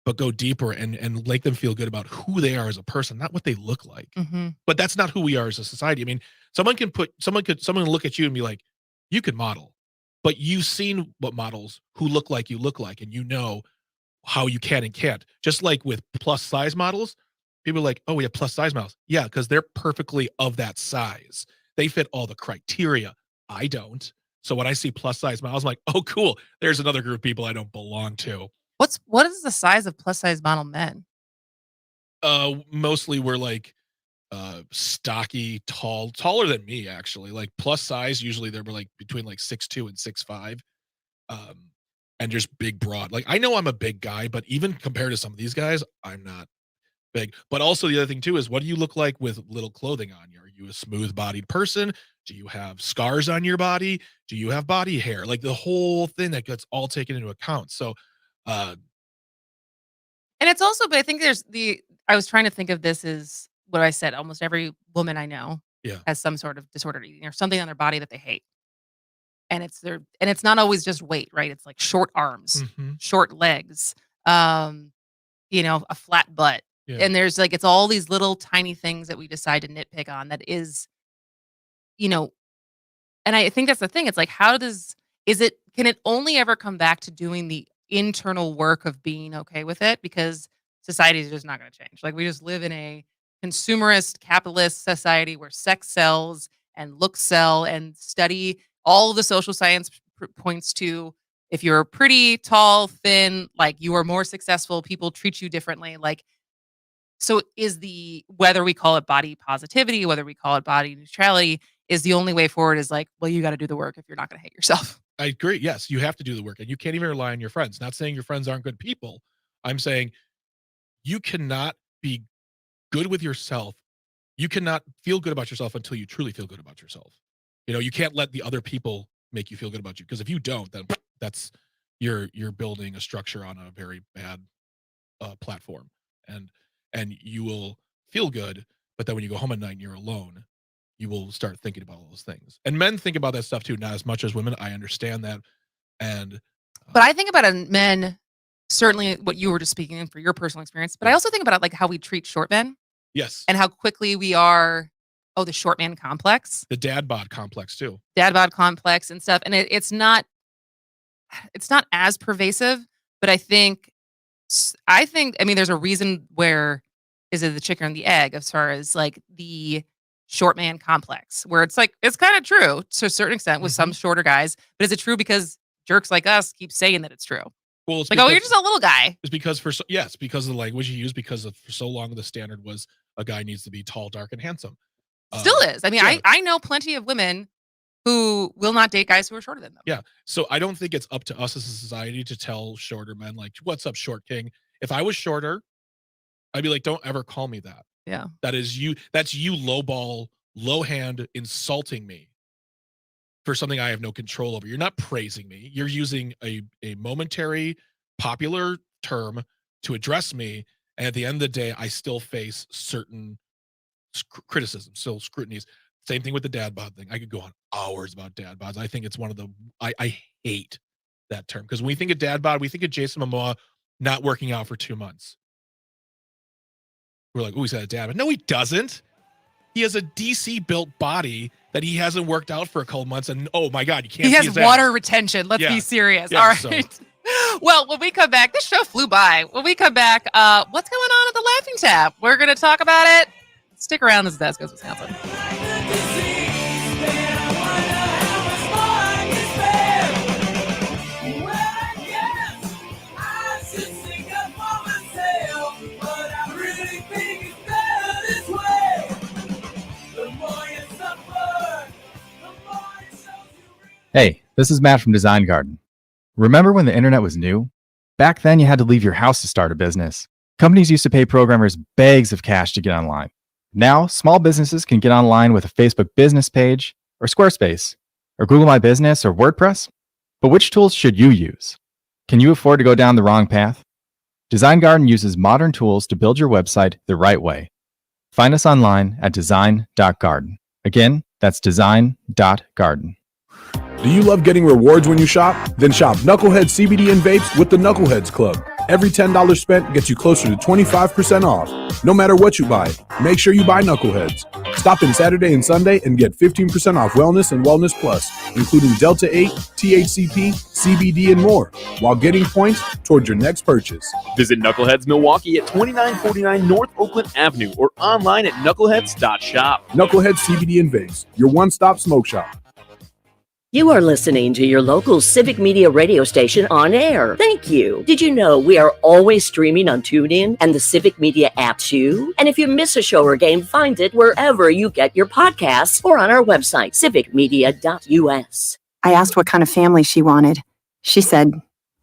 but go deeper and make them feel good about who they are as a person, not what they look like. Mm-hmm. But that's not who we are as a society. I mean, someone look at you and be like, you could model, but you've seen what models who look like you look like, and you know how you can and can't. Just like with plus size models, people are like, oh, we have plus size models. Yeah, because they're perfectly of that size. They fit all the criteria. I don't. So when I see plus size models, I'm like, oh, cool. There's another group of people I don't belong to. What is the size of plus size model men? Mostly we're like stocky, taller than me, actually. Like plus size, usually they're like between like 6'2" and 6'5". And just big, broad. Like I know I'm a big guy, but even compared to some of these guys, I'm not big. But also the other thing too is, what do you look like with little clothing on you? Are you a smooth-bodied person? Do you have scars on your body? Do you have body hair? Like the whole thing that gets all taken into account. So, and it's also, but I think I was trying to think of this as what I said. Almost every woman I know has some sort of disordered eating or something on their body that they hate. And it's not always just weight, right? It's like short arms, short legs, a flat butt. Yeah. And there's like, it's all these little tiny things that we decide to nitpick on that is, and I think that's the thing. It's like, can it only ever come back to doing the internal work of being okay with it? Because society is just not going to change. Like we just live in a consumerist capitalist society where sex sells and looks sell, and study all of the social science points to, if you're pretty, tall, thin, like you are more successful, people treat you differently. Like, so whether we call it body positivity, whether we call it body neutrality, is the only way forward is like, well, you got to do the work if you're not going to hate yourself. I agree. Yes, you have to do the work, and you can't even rely on your friends. Not saying your friends aren't good people. I'm saying you cannot be good with yourself. You cannot feel good about yourself until you truly feel good about yourself. You can't let the other people make you feel good about you, because if you don't, then that's you're building a structure on a very bad platform, and you will feel good, but then when you go home at night and you're alone, you will start thinking about all those things. And men think about that stuff too, not as much as women. I understand that, but I think about men, certainly what you were just speaking in for your personal experience, but I also think about it like how we treat short men. Yes, and how quickly we are. Oh, the short man complex. The dad bod complex too. Dad bod complex and stuff. And it's not as pervasive, but I think, there's a reason where, is it the chicken and the egg as far as like the short man complex, where it's like, it's kind of true to a certain extent with some shorter guys, but is it true because jerks like us keep saying that it's true? Well, it's like, you're just a little guy. It's because because of the language you use, because for so long the standard was a guy needs to be tall, dark, and handsome. Still is. I know plenty of women who will not date guys who are shorter than them. Yeah. So I don't think it's up to us as a society to tell shorter men, like, what's up, short king? If I was shorter, I'd be like, don't ever call me that. Yeah. That's you lowball, low hand insulting me for something I have no control over. You're not praising me. You're using a momentary popular term to address me. And at the end of the day, I still face certain criticism, still scrutinies. Same thing with the dad bod thing. I could go on hours about dad bods. I think it's one of the, I hate that term, because when we think of dad bod, we think of Jason Momoa not working out for 2 months. We're like, oh, he's got a dad bod. No, he doesn't. He has a DC built body that he hasn't worked out for a couple months, and oh my God, you can't. He has his water ass. retention. Let's be serious. Yeah, all right. So. Well, when we come back, this show flew by. When we come back, what's going on at the Laughing Tap? We're going to talk about it. Stick around as that goes with Wisconsin. Hey, this is Matt from Design Garden. Remember when the internet was new? Back then, you had to leave your house to start a business. Companies used to pay programmers bags of cash to get online. Now, small businesses can get online with a Facebook business page, or Squarespace, or Google My Business, or WordPress. But which tools should you use? Can you afford to go down the wrong path? Design Garden uses modern tools to build your website the right way. Find us online at design.garden. Again, that's design.garden. Do you love getting rewards when you shop? Then shop Knucklehead CBD and vapes with the Knuckleheads Club. Every $10 spent gets you closer to 25% off. No matter what you buy, make sure you buy Knuckleheads. Stop in Saturday and Sunday and get 15% off Wellness and Wellness Plus, including Delta 8, THCP, CBD, and more, while getting points towards your next purchase. Visit Knuckleheads Milwaukee at 2949 North Oakland Avenue or online at knuckleheads.shop. Knuckleheads CBD and vapes, your one-stop smoke shop. You are listening to your local Civic Media radio station on air. Thank you. Did you know we are always streaming on TuneIn and the Civic Media app too? And if you miss a show or game, find it wherever you get your podcasts or on our website, civicmedia.us. I asked what kind of family she wanted. She said,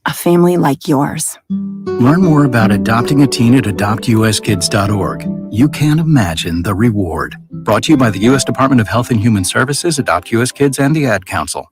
a family like yours. Learn more about adopting a teen at adoptuskids.org. You can't imagine the reward. Brought to you by the U.S. Department of Health and Human Services, Adopt U.S. Kids, and the Ad Council.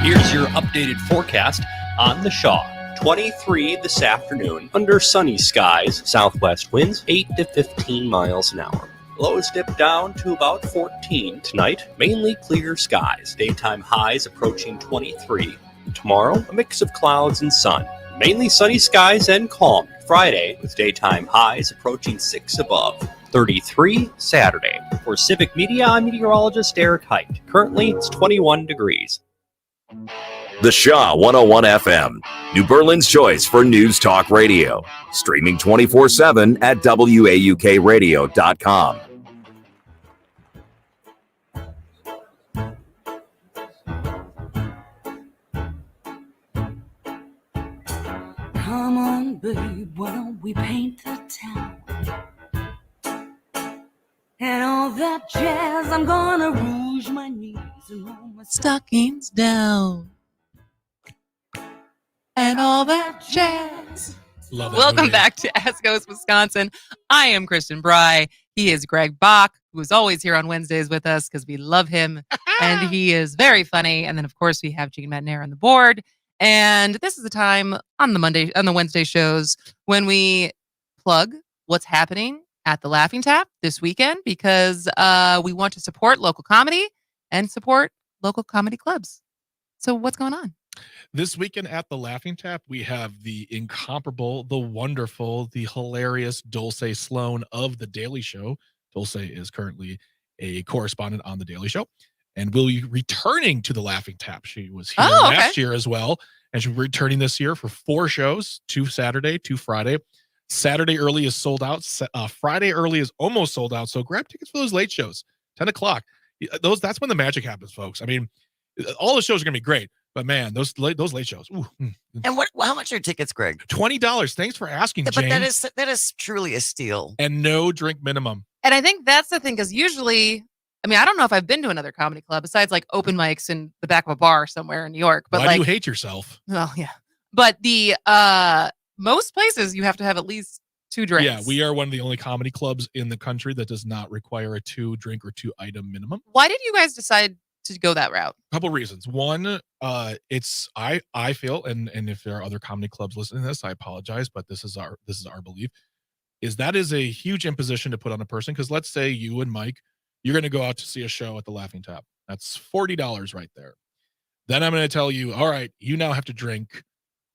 Here's your updated forecast on the Shaw. 23 this afternoon, under sunny skies, southwest winds 8 to 15 miles an hour. Lows dip down to about 14 tonight, mainly clear skies. Daytime highs approaching 23. Tomorrow, a mix of clouds and sun. Mainly sunny skies and calm. Friday, with daytime highs approaching 6 above. 33 Saturday. For Civic Media, I'm meteorologist Eric Height. Currently, it's 21 degrees. The Shaw 101 FM, New Berlin's choice for news talk radio. Streaming 24/7 at WAUKradio.com. Come on, babe, why don't we paint the town? And all that jazz, I'm gonna rouge my knees and roll my stockings down. And all that jazz. Love that Welcome movie. back to Ask Goes Wisconsin. I am Kristen Bry. He is Greg Bach, who is always here on Wednesdays with us because we love him. And he is very funny. And then, of course, we have Gene Metnair on the board. And this is the time on the Wednesday shows when we plug what's happening at the Laughing Tap this weekend because we want to support local comedy and support local comedy clubs. So what's going on? This weekend at the Laughing Tap, we have the incomparable, the wonderful, the hilarious Dulce Sloan of The Daily Show. Dulce is currently a correspondent on The Daily Show and will be returning to the Laughing Tap. She was here last year as well, and she'll be returning this year for 4 shows, 2 Saturday, 2 Friday. Saturday early is sold out. Friday early is almost sold out, so grab tickets for those late shows, 10 o'clock. That's when the magic happens, folks. I mean, all the shows are going to be great, but man, those late shows. Ooh. And how much are tickets, Greg? $20. Thanks for asking, But Jane. that is truly a steal. And no drink minimum. And I think that's the thing, because usually, I mean, I don't know if I've been to another comedy club besides like open mics in the back of a bar somewhere in New York. But Why do you hate yourself? Well, yeah. But the most places you have to have at least 2 drinks. Yeah, we are one of the only comedy clubs in the country that does not require a 2 drink or 2 item minimum. Why did you guys decide to go that route? A couple reasons. One, it's I feel, and if there are other comedy clubs listening to this, I apologize, but this is our belief, is that is a huge imposition to put on a person. Because let's say you and Mike, you're going to go out to see a show at the Laughing Tap. That's $40 right there. Then I'm going to tell you, all right, you now have to drink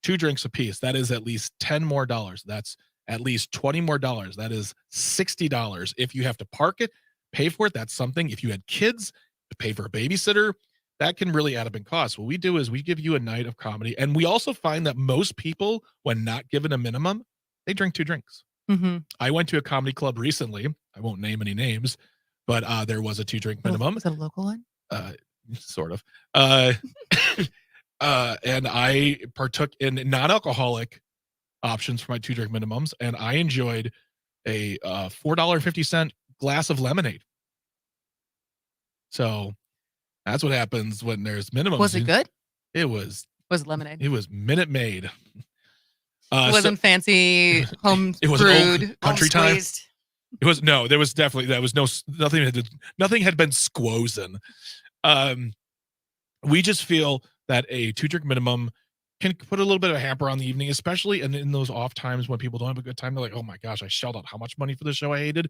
2 drinks apiece. That is at least $10 more. That's at least $20 more. That is $60. If you have to park it, pay for it, that's something. If you had kids, to pay for a babysitter, that can really add up in cost. What we do is we give you a night of comedy. And we also find that most people, when not given a minimum, they drink 2 drinks. Mm-hmm. I went to a comedy club recently. I won't name any names, but there was a 2 drink minimum. Was it a local one? Sort of. And I partook in non-alcoholic options for my 2 drink minimums, and I enjoyed a $4.50 glass of lemonade. So that's what happens when there's minimums. Was it good? It was. Was lemonade? It was Minute Maid. It wasn't fancy home it was brewed, country time. squeezed. It was there was nothing had been squozen. We just feel that a 2 drink minimum can put a little bit of a hamper on the evening, especially in those off times when people don't have a good time. They're like, oh my gosh, I shelled out how much money for the show I hated.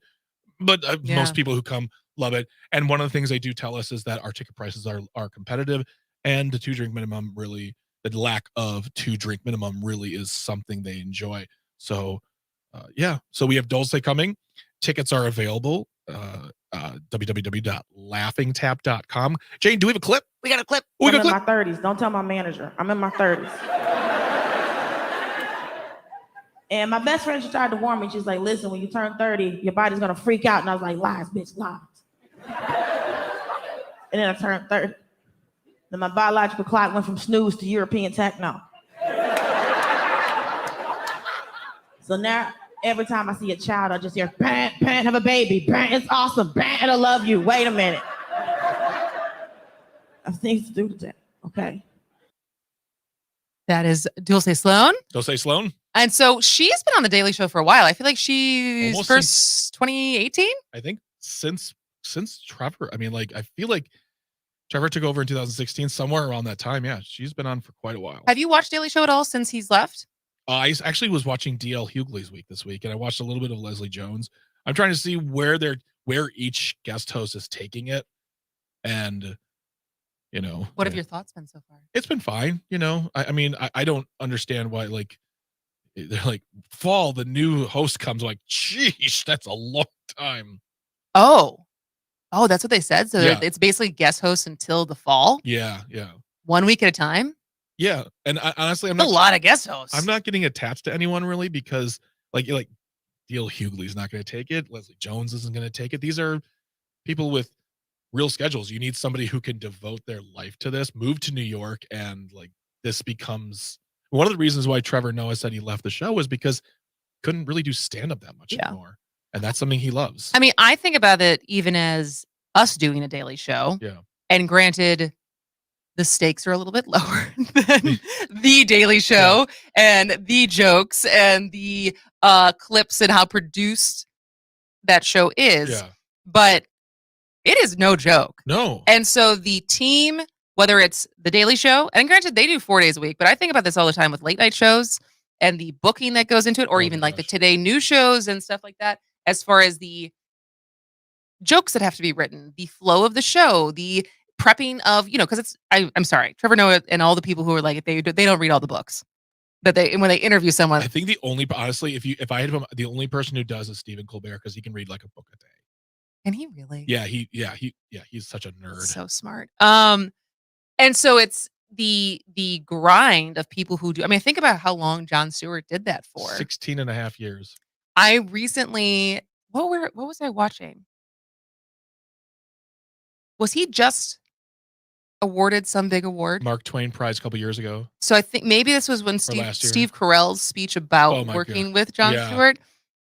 But most people who come love it. And one of the things they do tell us is that our ticket prices are competitive, and the 2 drink minimum really, the lack of 2 drink minimum really is something they enjoy. So so we have Dulce coming. Tickets are available. www.laughingtap.com. Jane, do we have a clip? We got a clip. I'm in my 30s. Don't tell my manager. I'm in my 30s. And my best friend, she tried to warn me. She's like, listen, when you turn 30, your body's going to freak out. And I was like, lies, bitch, lies. And then I turned 30. Then my biological clock went from snooze to European techno. So now, every time I see a child, I just hear, parent, have a baby. Parent, it's awesome. Parent, I love you. Wait a minute. I have things to do today, okay? That is Dulce Sloan. Dulce Sloan. And so she's been on The Daily Show for a while. I feel like she's Almost first 2018. I think since Trevor. I mean, like, I feel like Trevor took over in 2016, somewhere around that time. Yeah, she's been on for quite a while. Have you watched Daily Show at all since he's left? I actually was watching DL Hughley's week this week, and I watched a little bit of Leslie Jones. I'm trying to see where each guest host is taking it, and what have your thoughts been so far? It's been fine. I mean, I don't understand why, like, they're like, fall, the new host comes. I'm like, geez, that's a long time. Oh, that's what they said. So Yeah. it's basically guest hosts until the fall. Yeah. 1 week at a time. Yeah, and honestly, I'm a lot of guest hosts. I'm not getting attached to anyone really, because like DL Hughley's not going to take it. Leslie Jones isn't going to take it. These are people with real schedules. You need somebody who can devote their life to this, move to New York, and like this becomes one of the reasons why Trevor Noah said he left the show was because couldn't really do stand-up that much anymore, and that's something he loves. I mean, I think about it even as us doing a daily show. Yeah. And granted, the stakes are a little bit lower than the Daily Show and the jokes and the clips and how produced that show is. Yeah. But it is no joke. No. And so the team, whether it's the Daily Show, and granted they do 4 days a week, but I think about this all the time with late night shows and the booking that goes into it, or even like the Today News shows and stuff like that, as far as the jokes that have to be written, the flow of the show, the prepping of, because I'm sorry, Trevor Noah and all the people who are like, they don't read all the books, but when they interview someone. I think honestly, if I had him, the only person who does is Stephen Colbert, because he can read like a book a day. Can he really? Yeah, he's such a nerd. So smart. And so it's the grind of people who do. I mean, think about how long Jon Stewart did that for. 16 and a half years. I recently, what was I watching? Was he just awarded some big award? Mark Twain Prize a couple years ago. So I think maybe this was when Steve Carell's speech about working with Jon Stewart,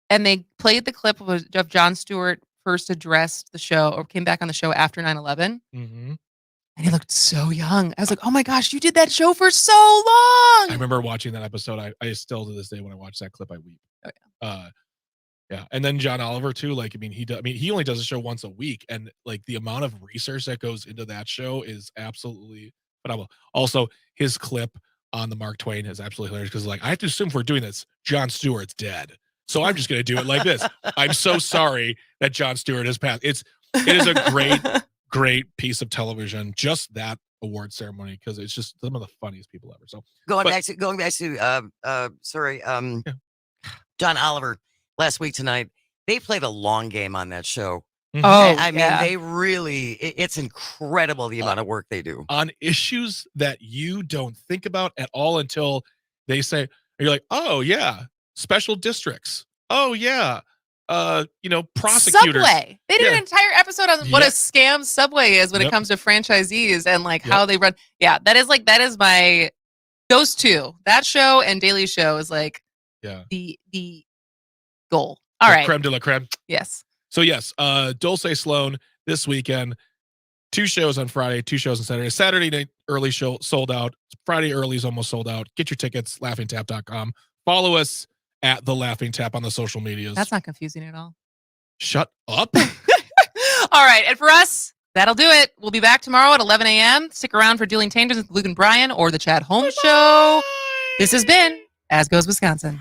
and they played the clip of Jon Stewart first addressed the show or came back on the show after 9/11. Mm-hmm. And he looked so young. I was like, oh my gosh, you did that show for so long. I remember watching that episode. I still to this day, when I watch that clip, I weep. Oh, yeah. Yeah. And then John Oliver too. Like, I mean, he only does a show once a week. And like the amount of research that goes into that show is absolutely phenomenal. Also, his clip on the Mark Twain is absolutely hilarious, because like, I have to assume if we're doing this, Jon Stewart's dead. So I'm just going to do it like this. I'm so sorry that Jon Stewart has passed. It is a great piece of television. Just that award ceremony, because it's just some of the funniest people ever. So going back to John Oliver last week tonight, they played a long game on that show. Oh, I mean, they really, it's incredible the amount of work they do on issues that you don't think about at all until they say, you're like, oh yeah, special districts. Oh yeah. Prosecutors. Subway. They did an entire episode on what a scam Subway is when it comes to franchisees and like how they run. Yeah, that is my, those two, that show and Daily Show is like the goal. All right. Creme de la creme. Yes. So yes, Dulce Sloan this weekend, 2 shows on Friday, 2 shows on Saturday. Saturday night early show sold out. Friday early is almost sold out. Get your tickets, laughingtap.com. Follow us at The Laughing Tap on the social medias. That's not confusing at all. Shut up. All right. And for us, that'll do it. We'll be back tomorrow at 11 a.m. Stick around for Dealing Tangents with Luke and Brian or The Chad Holmes Show. This has been As Goes Wisconsin.